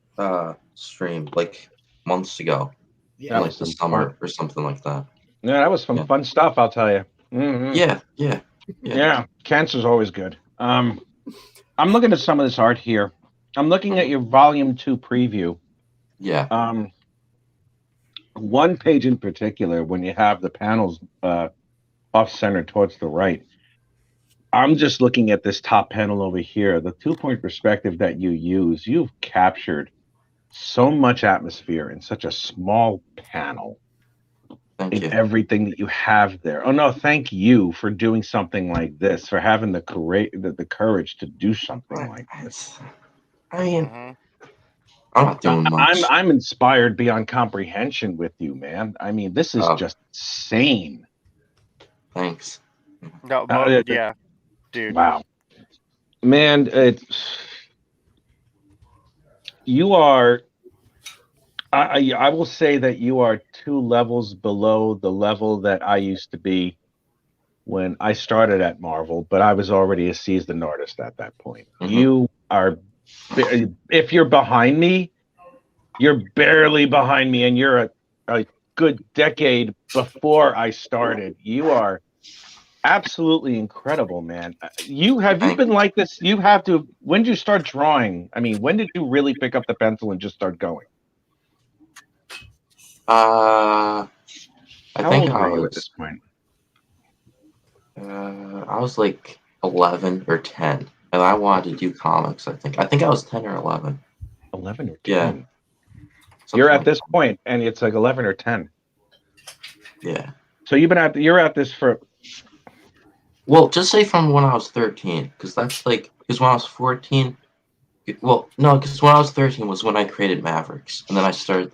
stream like months ago. Yeah, like the summer or something like that. Yeah, that was some fun stuff. I'll tell you. Mm-hmm. Yeah. Cancer's always good. I'm looking at some of this art here. I'm looking at your volume 2 preview. Yeah. One page in particular, when you have the panels off center towards the right, I'm just looking at this top panel over here. The 2-point perspective that you use, you've captured so much atmosphere in such a small panel. Thank you. Everything that you have there. Oh no, thank you for doing something like this, for having the courage to do something like this. I mean, I'm not doing much. I'm inspired beyond comprehension with you, man. I mean, this is just insane. Thanks. No, yeah, dude. Wow, man, you are. I will say that you are 2 levels below the level that I used to be when I started at Marvel, but I was already a seasoned artist at that point. Mm-hmm. You are, if you're behind me, you're barely behind me, and you're a good decade before I started. You are absolutely incredible, man. You been like this? You have to. When did you start drawing? I mean, when did you really pick up the pencil and just start going? I think I was at this point. I was like 11 or 10, and I wanted to do comics. I think I was 10 or 11. 11 or 10. Yeah. You're at this point, and it's like 11 or 10. Yeah. So you're at this for. Well, just say from when I was 13, because when I was 14. Well, no, because when I was 13 was when I created Mavericks, and then I started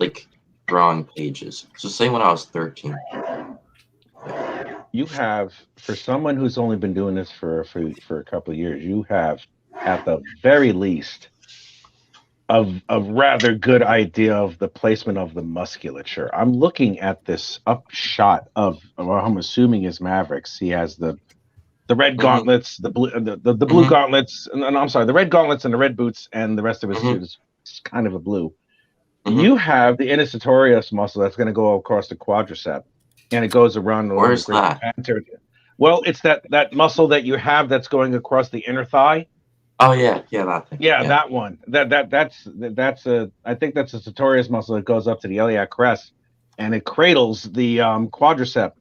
drawing pages. So say when I was 13. You have, for someone who's only been doing this for a couple of years, you have at the very least a rather good idea of the placement of the musculature. I'm looking at this upshot of what I'm assuming is Mavericks. He has the red gauntlets, the blue blue gauntlets, and I'm sorry, the red gauntlets and the red boots, and the rest of his suit is kind of a blue. You have the inner sartorius muscle that's going to go across the quadricep, and it goes around. Where's that? Well, it's that muscle that you have that's going across the inner thigh. Oh yeah, that thing. Yeah, that one. That's a. I think that's a sartorius muscle that goes up to the iliac crest, and it cradles the quadricep.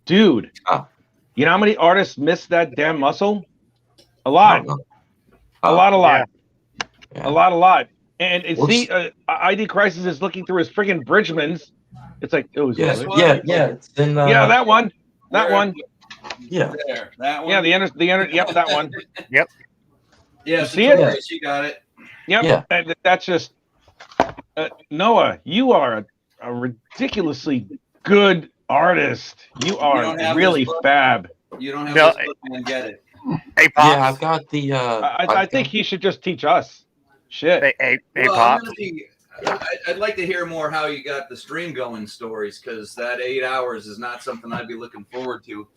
Dude, Oh. you know how many artists miss that damn muscle? A I lot, don't know. a lot, a lot, Yeah. a lot, a lot. And Well, see, ID Crisis is looking through his friggin' Bridgmans. It's like, it was Yeah, Guess what? yeah. It's in. yeah, that one, that Where- one. Yeah. There, that one. Yeah, yep, that one. Yep. Yeah, You see it? Sartorius, you got it. Yep, Yeah. that's just Noah. You are a ridiculously good artist. You are don't have really this book? fab. You don't have No, this book, man. Get it. Hey, Pops. Yeah, I've got the. I think he should just teach us. Shit. Hey, Well, Pops. I'd like to hear more how you got the stream going stories, because that 8 hours is not something I'd be looking forward to.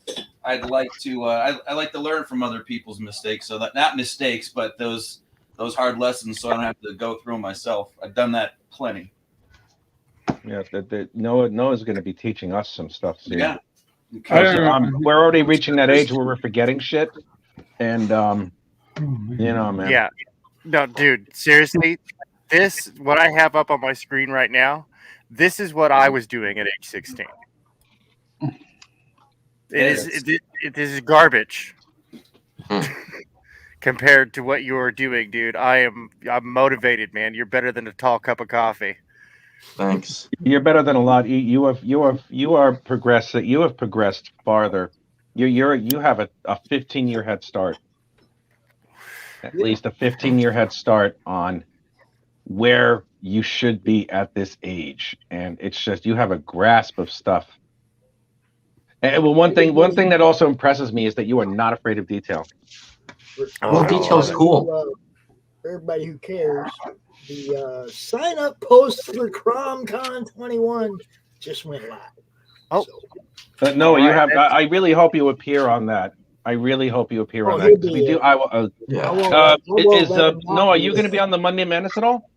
I'd like to I like to learn from other people's mistakes, so that not mistakes, but those hard lessons, so I don't have to go through them myself. I've done that plenty. Yeah, Noah's going to be teaching us some stuff soon. Yeah. Because, we're already reaching that age where we're forgetting shit, and you know, man. Yeah. No, dude, seriously, what I have up on my screen right now, this is what I was doing at age 16. It is garbage compared to what you're doing, dude. I'm motivated, man. You're better than a tall cup of coffee. Thanks. You're better than a lot. You are progressed. You have progressed farther. You have a 15-year head start. At least a 15-year head start on where you should be at this age, and it's just you have a grasp of stuff. And well, one thing that also impresses me is that you are not afraid of detail. Well, detail's cool. For everybody who cares, the sign up post for CromCon 21 just went live. Oh, No, you have. I really hope you appear on that. I really hope you appear on that. he'll 'Cause be we do. there. I will. Noah, are you going to be on the Monday Madness at all?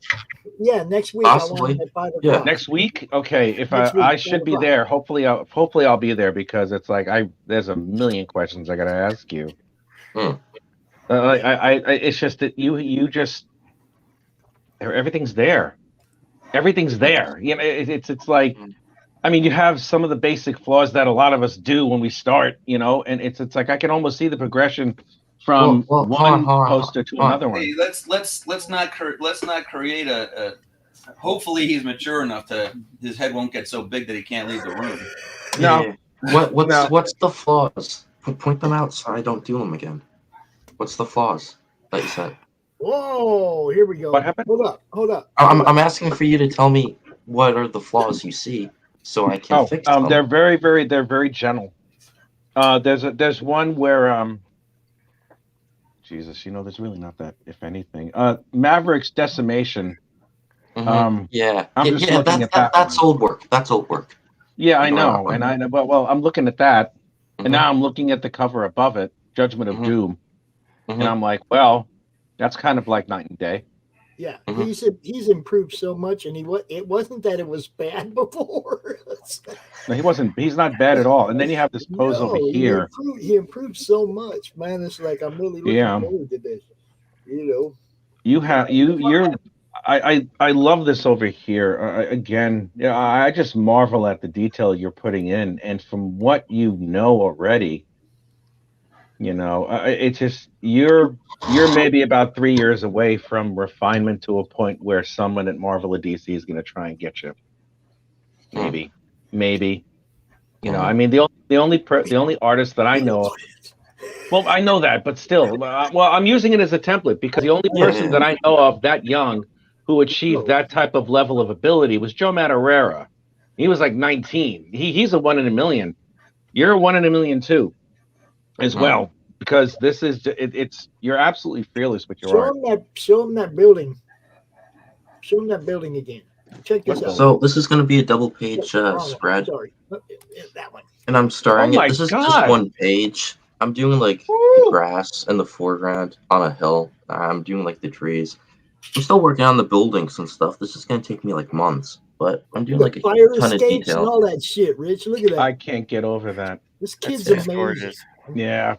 Yeah, next week. Possibly. I want at 5 o'clock. Yeah. Next week? Okay. If Next week, I should be 5 o'clock. there. Hopefully I'll be there, because it's like there's a million questions I got to ask you. It's just that you just everything's there. Everything's there. You know, it's like, I mean, you have some of the basic flaws that a lot of us do when we start, you know, and it's like I can almost see the progression from one poster to another one. Hey, let's not create a. Hopefully, he's mature enough to his head won't get so big that he can't leave the room. No. What's the flaws? Point them out so I don't do them again. What's the flaws that you said? Whoa, here we go. What happened? Hold up. I'm asking for you to tell me what are the flaws you see so I can fix them. They're very gentle. There's one where Jesus, you know, there's really not that, if anything. Maverick's decimation. I'm just looking at that. That's old work. That's old work. Yeah, I know, and I know. But I'm looking at that, and now I'm looking at the cover above it, Judgment of Doom, and I'm like, well, that's kind of like night and day. Yeah, he's improved so much, and it wasn't that it was bad before. No, he's not bad at all. And then you have this pose over here. He improved so much, man. It's like I'm really looking forward to this. You know, I love this over here. Again, I just marvel at the detail you're putting in, and from what you know already, you know, it's just you're maybe about 3 years away from refinement to a point where someone at Marvel or DC is going to try and get you. Maybe, you know. I mean, the only artist that I know. Well, I know that, but still, I'm using it as a template because the only person that I know of that young who achieved that type of level of ability was Joe Madureira. He was like 19. He's a 1 in a million. You're a 1 in a million too, as well, because this is you're absolutely fearless with your art. Show him that building. Show him that building again. Check this out. So this is going to be a double-page spread. Sorry, that one. And I'm starring it. This is just one page. I'm doing like the grass in the foreground on a hill. I'm doing like the trees. I'm still working on the buildings and stuff. This is going to take me like months, but I'm doing like a fire ton of escapes detail. and all that shit, Rich. Look at that. I can't get over that. This kid's That's amazing. gorgeous. Yeah,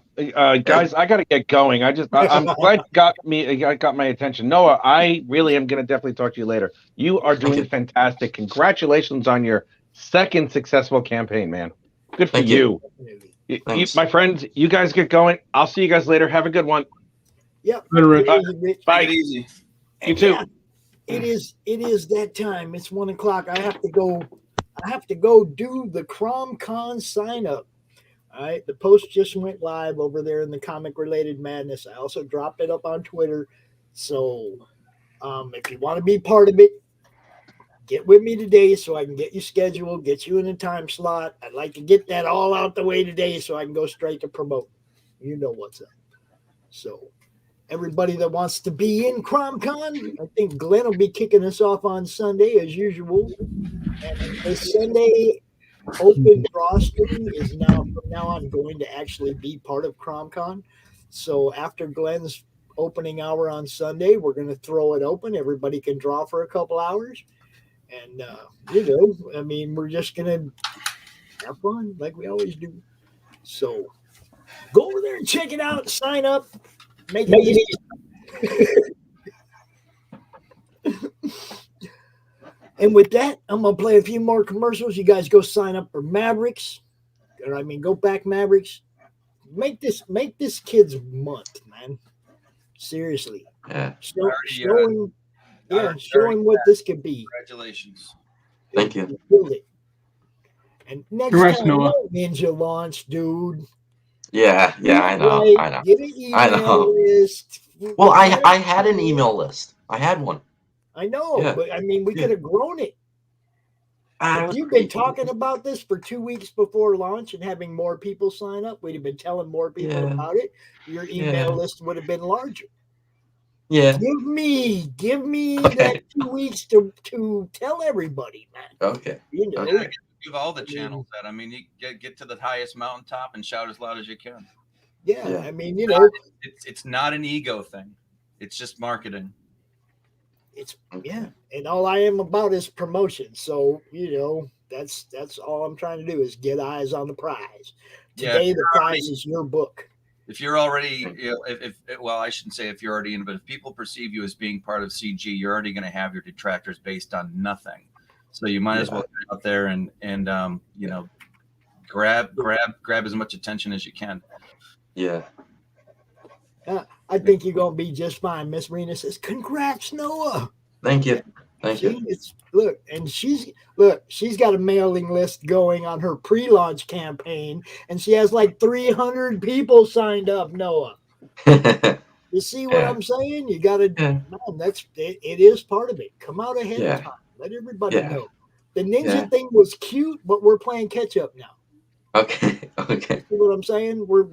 guys, I got to get going. I'm glad you got my attention. Noah, I really am going to definitely talk to you later. You are doing fantastic. Congratulations on your second successful campaign, man. Good for Thank you. Thanks. My friends, you guys get going. I'll see you guys later. Have a good one. Yep. Later, Rich. It is, Rich. Bye. Take it easy. You And too. yeah, it is that time. It's 1:00. I have to go do the CromCon sign up. All right. The post just went live over there in the Comic Related Madness. I also dropped it up on Twitter. So if you want to be part of it, get with me today so I can get you scheduled, get you in a time slot. I'd like to get that all out the way today so I can go straight to promote. You know what's up. So everybody that wants to be in CromCon, I think Glenn will be kicking us off on Sunday as usual. And this Sunday open draw stream is now from now on going to actually be part of CromCon. So after Glenn's opening hour on Sunday, we're going to throw it open. Everybody can draw for a couple hours. And, I mean, we're just going to have fun like we always do. So go over there and check it out, sign up, make it easy. And with that, I'm gonna play a few more commercials. You guys go sign up for Mavericks, or I mean, go back Mavericks. Make this kid's month, man. Seriously, Yeah. show him what this could be. Congratulations. Thank you. Build it. And next Congrats, time, Noah. no Ninja launch, dude. Yeah, I know. Right, I know. Get an email I know. list. Well, I had an email list. I had one. I know, Yeah. but I mean, we could have grown it. If you've been talking about this for 2 weeks before launch and having more people sign up, we'd have been telling more people about it. Your email list would have been larger. Yeah. Give me Okay. that 2 weeks to tell everybody, man. Okay. You know, Okay. Give all the channels that. I mean, you get to the highest mountaintop and shout as loud as you can. Yeah. I mean, you know, it's not an ego thing. It's just marketing. and all I am about is promotion. So, that's all I'm trying to do is get eyes on the prize. Today, the prize is your book. If you're already, well, I shouldn't say if you're already in, but if people perceive you as being part of CG, you're already going to have your detractors based on nothing. So you might as well get out there and grab as much attention as you can. Yeah. I think you're gonna be just fine. Miss Rena says, "Congrats, Noah." Thank you. Thank you. She's got a mailing list going on her pre-launch campaign, and she has like 300 people signed up. Noah, you see what I'm saying? You got to. Man, it is part of it. Come out ahead of time. Let everybody know. The ninja thing was cute, but we're playing catch up now. Okay. You see what I'm saying? We're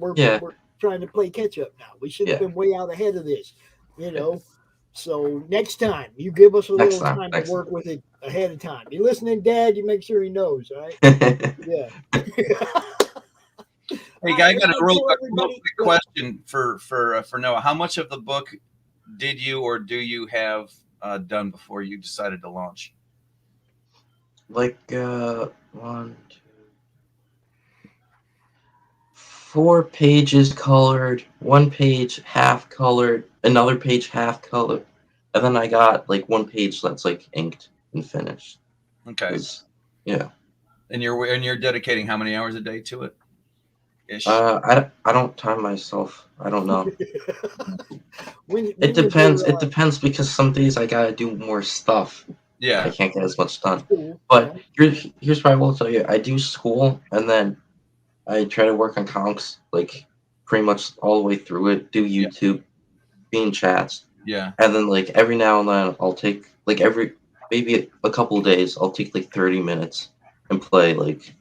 trying to play catch up now. We should have been way out ahead of this, So next time, you give us a little time to work with it ahead of time. You listening, Dad? You make sure he knows, all right? Yeah. Hey, I got a real quick question for Noah. How much of the book did you or do you have done before you decided to launch? Like 4 pages colored, 1 page half colored, another page half colored, and then I got like 1 page that's like inked and finished. Okay. Yeah. And you're dedicating how many hours a day to it? Ish. I don't time myself. I don't know. when it depends. It depends because some days I gotta do more stuff. Yeah. I can't get as much done. But here's what I will tell you. I do school and then I try to work on comics like pretty much all the way through it. Do YouTube, be in chats. Yeah. And then like every now and then I'll take like maybe a couple of days I'll take like 30 minutes and play like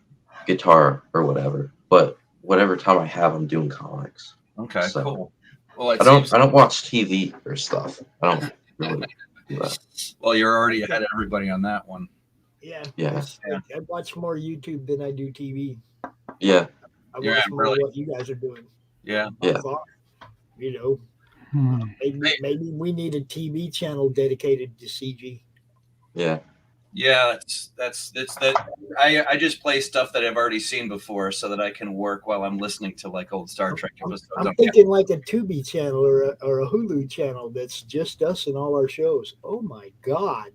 guitar or whatever. But whatever time I have, I'm doing comics. Okay, so cool. Well, I don't watch TV or stuff. I don't really do that. Well, you're already ahead of everybody on that one. Yeah. Yeah. I watch more YouTube than I do TV. Yeah. I watch more what you guys are doing. Yeah. Yeah. Maybe we need a TV channel dedicated to CG. Yeah. Yeah, that's that. I just play stuff that I've already seen before so that I can work while I'm listening to like old Star Trek episodes. I'm thinking like a Tubi channel or a Hulu channel that's just us and all our shows. Oh my God.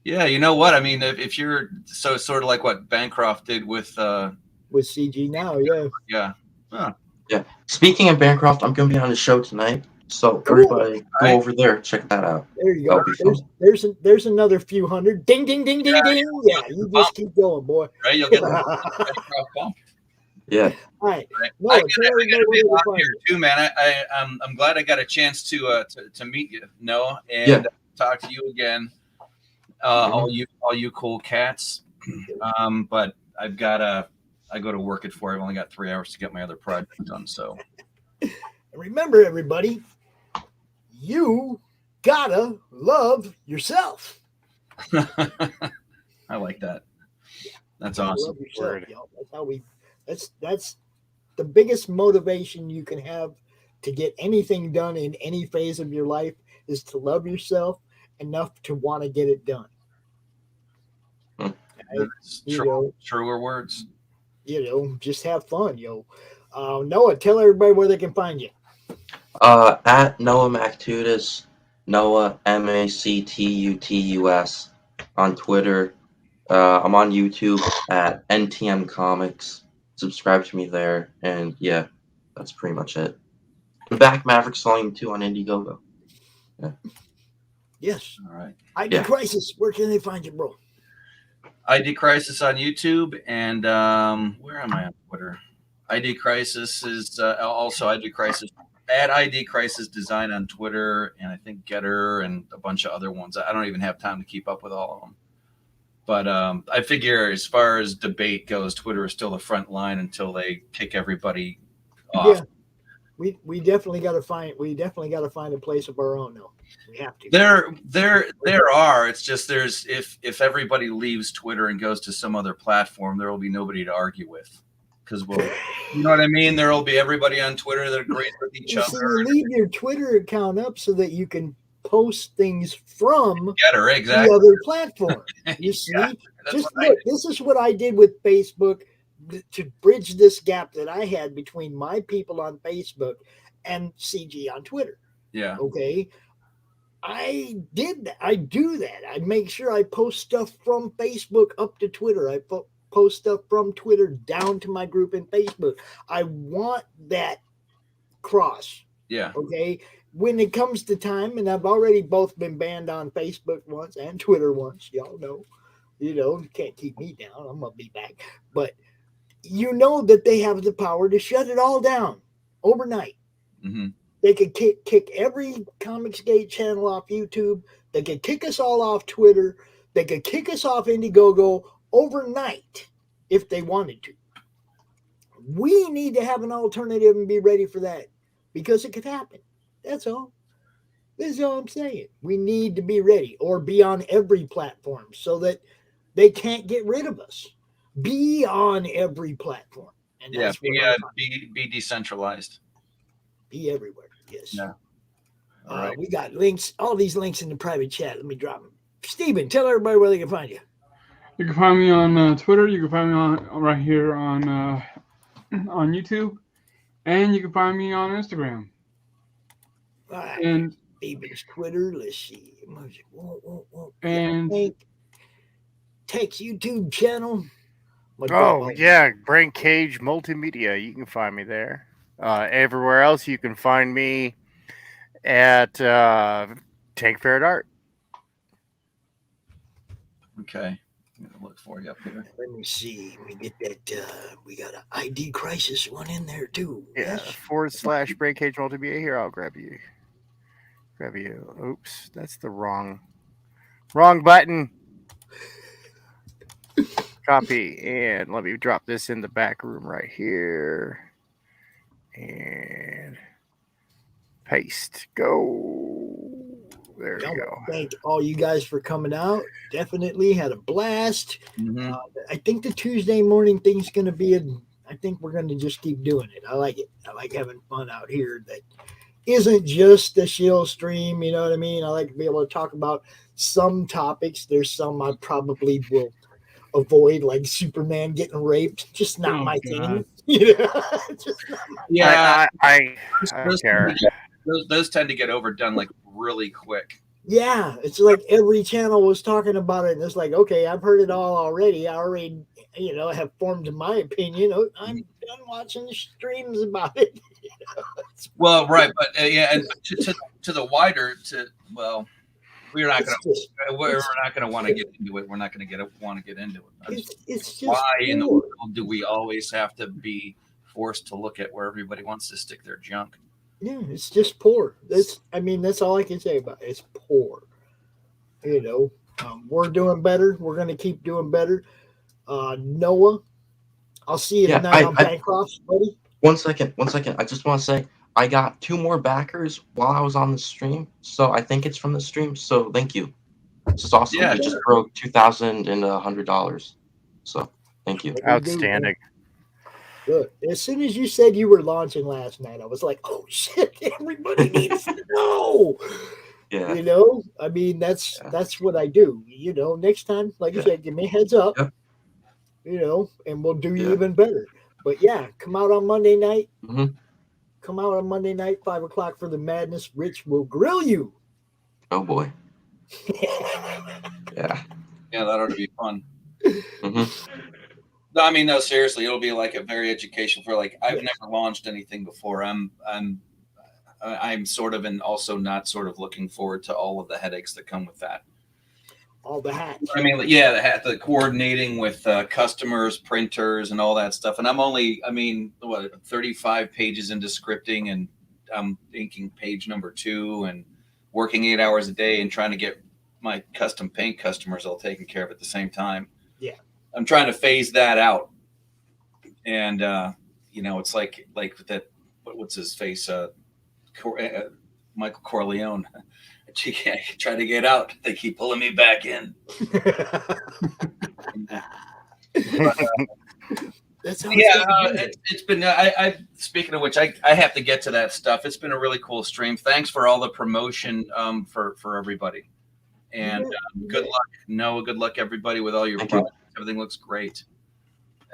Yeah, you know what? I mean, if you're so sort of like what Bancroft did with CG now, yeah. yeah. Huh. Yeah. Speaking of Bancroft, I'm gonna be on the show tonight, so Cool. everybody go Right. over there, check that out. There you That'll go. be fun. There's another few hundred. Ding ding ding ding ding. Yeah, you just keep going, boy. Right, you'll get the Bancroft bump. Yeah. All right. Right. No, I tell gotta everybody be where out to find here you. too, man. I'm glad I got a chance to meet you, Noah, and Yeah. talk to you again. All you cool cats. But I go to work at 4. I've only got 3 hours to get my other project done. So And remember, everybody, you gotta love yourself. I like that. That's You gotta awesome. love yourself, y'all. That's how we. That's the biggest motivation you can have to get anything done in any phase of your life is to love yourself enough to want to get it done. That's You know, truer words. Just have fun, yo. Noah, tell everybody where they can find you. At Noah Mactutus, Noah Mactutus on Twitter. I'm on YouTube at NTM Comics. Subscribe to me there, and yeah, that's pretty much it. And Back Mavericks Volume 2 on Indiegogo. Yeah. Yes. All right. ID Crisis, where can they find you, bro? ID Crisis on YouTube, and where am I on Twitter? ID Crisis is also ID Crisis at ID Crisis Design on Twitter, and I think Getter and a bunch of other ones. I don't even have time to keep up with all of them. But I figure as far as debate goes, Twitter is still the front line until they kick everybody off. Yeah. We definitely got to find a place of our own though. We have to. There are. It's just there's if everybody leaves Twitter and goes to some other platform, there will be nobody to argue with. Because you know what I mean? There will be everybody on Twitter that agrees with each other. You leave your Twitter account up so that you can post things from Getter, exactly. the other platform. You see? Yeah, just look, this is what I did with Facebook to bridge this gap that I had between my people on Facebook and CG on Twitter. Yeah. Okay. I did that. I do that. I make sure I post stuff from Facebook up to Twitter. I post stuff from Twitter down to my group in Facebook. I want that cross. Yeah. Okay. When it comes to time, and I've already both been banned on Facebook once and Twitter once, y'all know. You can't keep me down. I'm gonna be back. But you know that they have the power to shut it all down overnight. Mm-hmm. They could kick every Comicsgate channel off YouTube. They could kick us all off Twitter. They could kick us off Indiegogo overnight if they wanted to. We need to have an alternative and be ready for that because it could happen. That's all. This is all I'm saying. We need to be ready or be on every platform so that they can't get rid of us. Be on every platform. And Yeah, that's be decentralized. Be everywhere. Yes. Yeah. All right. We got links, all these links in the private chat. Let me drop them. Steven, tell everybody where they can find you. You can find me on Twitter. You can find me on right here on YouTube, and you can find me on Instagram. All right. And Steven's Twitter. Let's see. And Tech's YouTube channel. Brain Cage Multimedia. You can find me there. Everywhere else, you can find me at Tank Ferret Art. Okay. I'm going to look for you up here. Let me see. Let me get that. We got an ID Crisis one in there, too. Yeah, / Brain Cage Multimedia. Here, I'll grab you. Oops, that's the wrong button. Copy, and let me drop this in the back room right here. And paste. Go. There we go. Thank all you guys for coming out. Definitely had a blast. Mm-hmm. I think the Tuesday morning thing's going to be I think we're going to just keep doing it. I like it. I like having fun out here. That isn't just a shield stream. You know what I mean? I like to be able to talk about some topics. There's some I probably will avoid, like Superman getting raped. Just not Oh, my God. thing. Yeah, just not my. Yeah, I don't those, care. those tend to get overdone like really quick. Yeah, it's like every channel was talking about it, and it's like, okay, I've heard it all already. I already, have formed my opinion. I'm done watching the streams about it. Well, right, but yeah, and to the wider we're not going to want to get into it. We're not going to want to get into it. It's just Why in the poor. world do we always have to be forced to look at where everybody wants to stick their junk? Yeah, it's just poor. That's all I can say about it. It's poor. We're doing better. We're going to keep doing better. Noah, I'll see you Yeah, tonight on Bancroft, buddy. 1 second. I just want to say I got 2 more backers while I was on the stream, so I think it's from the stream. So thank you. This is awesome. Yeah, We just broke $2,100. So thank you. Outstanding. Good. As soon as you said you were launching last night, I was like, "Oh shit! Everybody needs to know." Yeah. I mean, that's what I do. Next time, like you said, give me a heads up. Yeah. And we'll do you even better. But yeah, come out on Monday night. Mm-hmm. Come out on Monday night, 5:00 for the madness. Rich will grill you. Oh boy. Yeah. Yeah, that ought to be fun. Mm-hmm. No, I mean, no, seriously, it'll be like a very educational for I've never launched anything before. I'm sort of and also not sort of looking forward to all of the headaches that come with that. All the hats. I mean, yeah, the coordinating with customers, printers, and all that stuff. And I'm only, 35 pages into scripting, and I'm inking page number 2, and working 8 hours a day and trying to get my custom paint customers all taken care of at the same time. Yeah. I'm trying to phase that out. And, it's like that, what's his face? Michael Corleone. I try to get out. They keep pulling me back in. That's how it's been. I speaking of which, I have to get to that stuff. It's been a really cool stream. Thanks for all the promotion for everybody. And good luck, Noah. Good luck, everybody, with all your products. Everything looks great.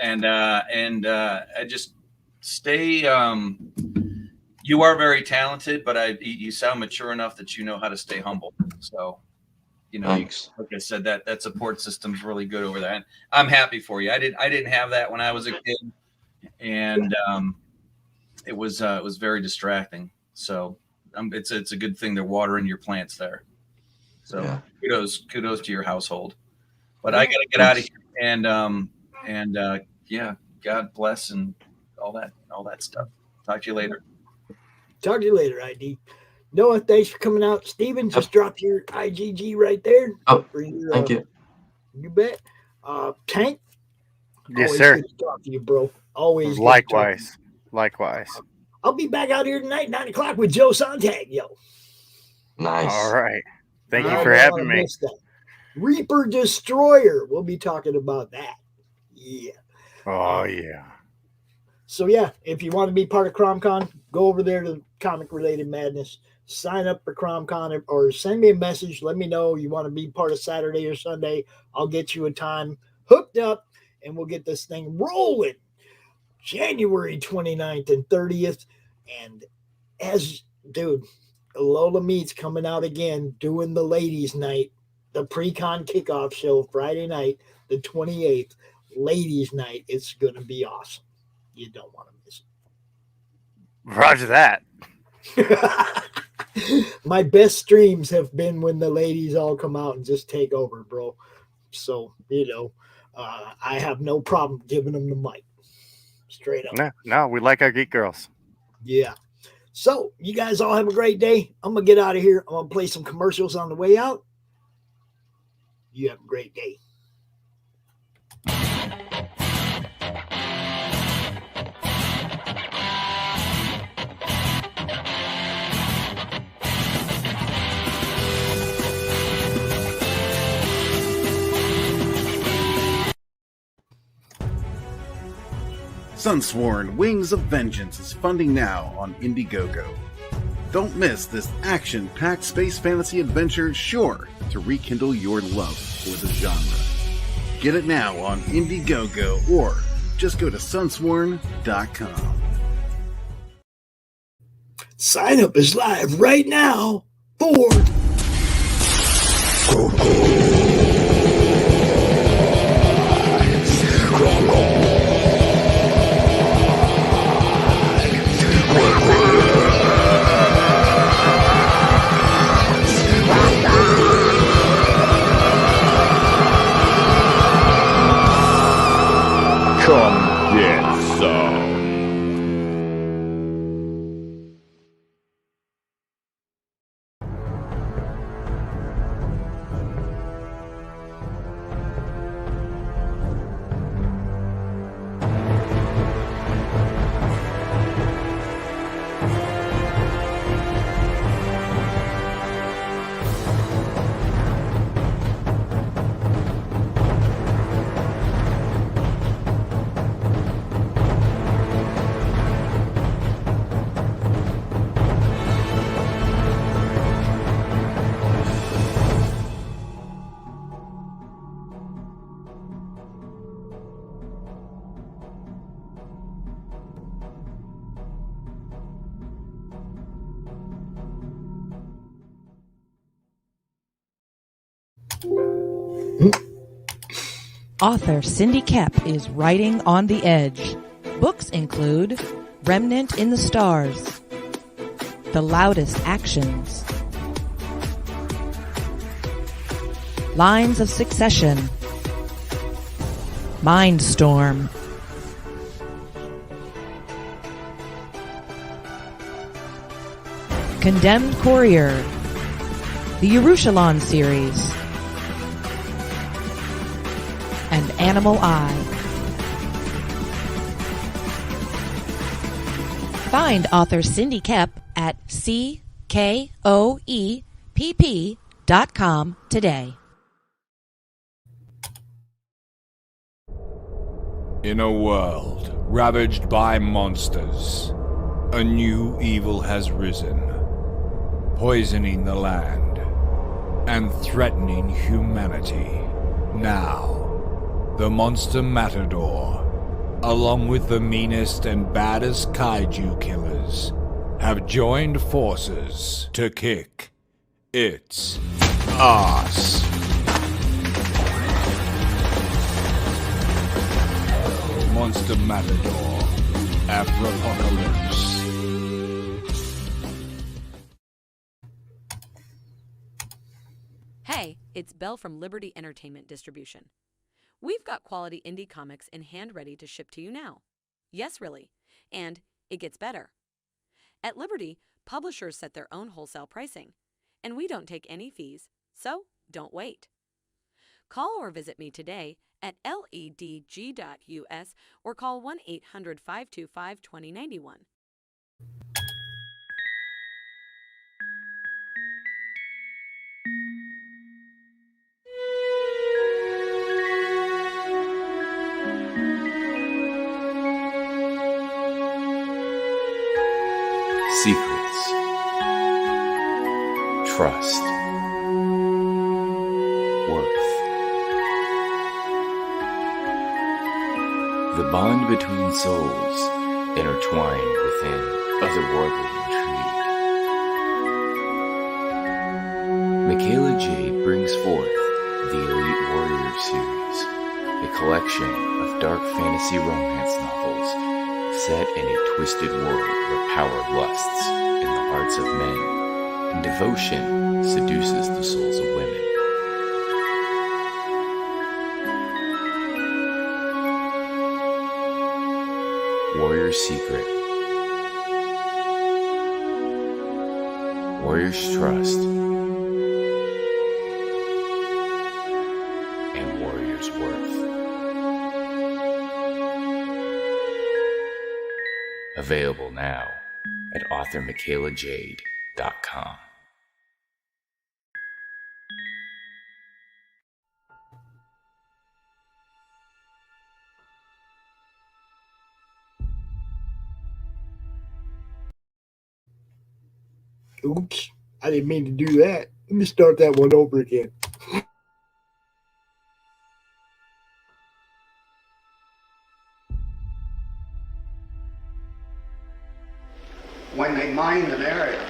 And I just stay. You are very talented, but you sound mature enough that you know how to stay humble. So, Thanks. like I said, that support system's really good over there, and I'm happy for you. I didn't have that when I was a kid, and it was very distracting. So, it's a good thing they're watering your plants there. So kudos to your household. But I got to get out of here, and God bless and all that stuff. Talk to you later. Talk to you later, ID. Noah, thanks for coming out. Steven, just drop your IGG right there. Oh, your, thank you. You bet. Tank? Yes, always sir. Good to talk to you, bro. Always. Likewise. Likewise. I'll be back out here tonight, 9 o'clock with Joe Sontag, yo. Nice. All right. Thank you for having me. Reaper Destroyer. We'll be talking about that. Yeah. Oh, yeah. So, yeah, if you want to be part of CromCon, go over there to Comic Related Madness. Sign up for CromCon or send me a message. Let me know you want to be part of Saturday or Sunday. I'll get you a time hooked up, and we'll get this thing rolling. January 29th and 30th. And Lola Meat's coming out again, doing the ladies' night, the pre-con kickoff show Friday night, the 28th, ladies' night. It's going to be awesome. You don't want to miss it. Roger that. My best streams have been when the ladies all come out and just take over, bro. So, I have no problem giving them the mic. Straight up. No, we like our geek girls. Yeah. So, you guys all have a great day. I'm going to get out of here. I'm going to play some commercials on the way out. You have a great day. Sunsworn Wings of Vengeance is funding now on Indiegogo. Don't miss this action-packed space fantasy adventure sure to rekindle your love for the genre. Get it now on Indiegogo or just go to sunsworn.com. Sign up is live right now for Come get some. Author Cindy Kep is writing on the edge. Books include Remnant in the Stars, The Loudest Actions, Lines of Succession, Mindstorm, Condemned Courier, the Yerushalayim series, and Animal Eye. Find author Cindy Kep at CKOEPP.com today. In a world ravaged by monsters, a new evil has risen, poisoning the land and threatening humanity. Now, the Monster Matador, along with the meanest and baddest kaiju killers, have joined forces to kick its ass. Monster Matador, Afropocalypse. Hey, it's Belle from Liberty Entertainment Distribution. We've got quality indie comics in hand ready to ship to you now. Yes, really. And it gets better. At Liberty, publishers set their own wholesale pricing, and we don't take any fees, so don't wait. Call or visit me today at ledg.us or call 1-800-525-2091. Secrets, trust, worth. The bond between souls intertwined within otherworldly intrigue. Michaela Jade brings forth the Elite Warrior series, a collection of dark fantasy romance novels set in a twisted world where power lusts in the hearts of men and devotion seduces the souls of women. Warrior's Secret, Warrior's Trust, and Warrior's Worth. Available now at authormichaelajade.com. Oops, I didn't mean to do that. Let me start that one over again. When they mined an area,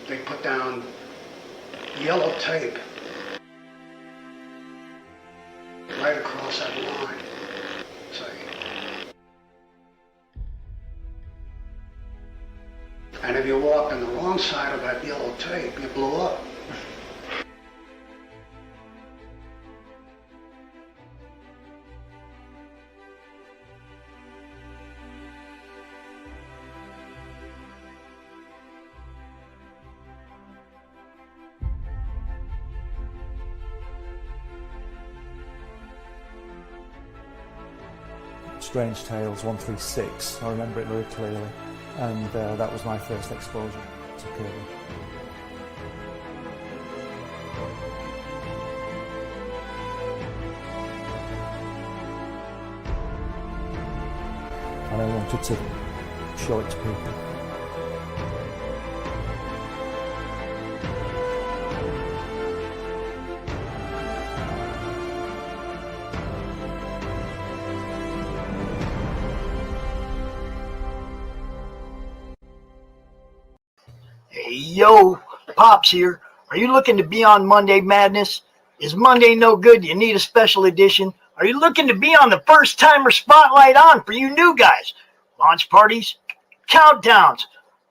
they put down yellow tape right across that line. See? And if you walked on the wrong side of that yellow tape, you blew up. Strange Tales 136. I remember it very clearly, and that was my first exposure to Kirby. And I wanted to show it to people. Hey, yo, Pops here. Are you looking to be on Monday Madness? Is Monday no good? You need a special edition? Are you looking to be on the first timer spotlight on for you new guys? Launch parties, countdowns,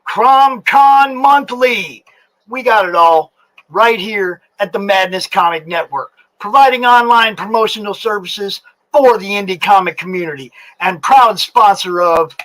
CromCon Monthly. We got it all right here at the Madness Comic Network, providing online promotional services for the indie comic community and proud sponsor of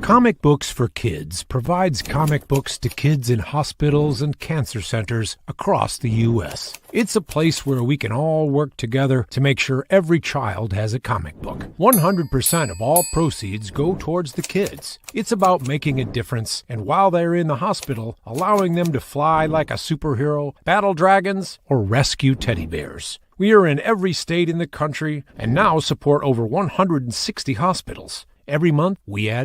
Comic Books for Kids provides comic books to kids in hospitals and cancer centers across the U.S. It's a place where we can all work together to make sure every child has a comic book. 100% of all proceeds go towards the kids. It's about making a difference, and while they're in the hospital, allowing them to fly like a superhero, battle dragons, or rescue teddy bears. We are in every state in the country and now support over 160 hospitals. Every month, we add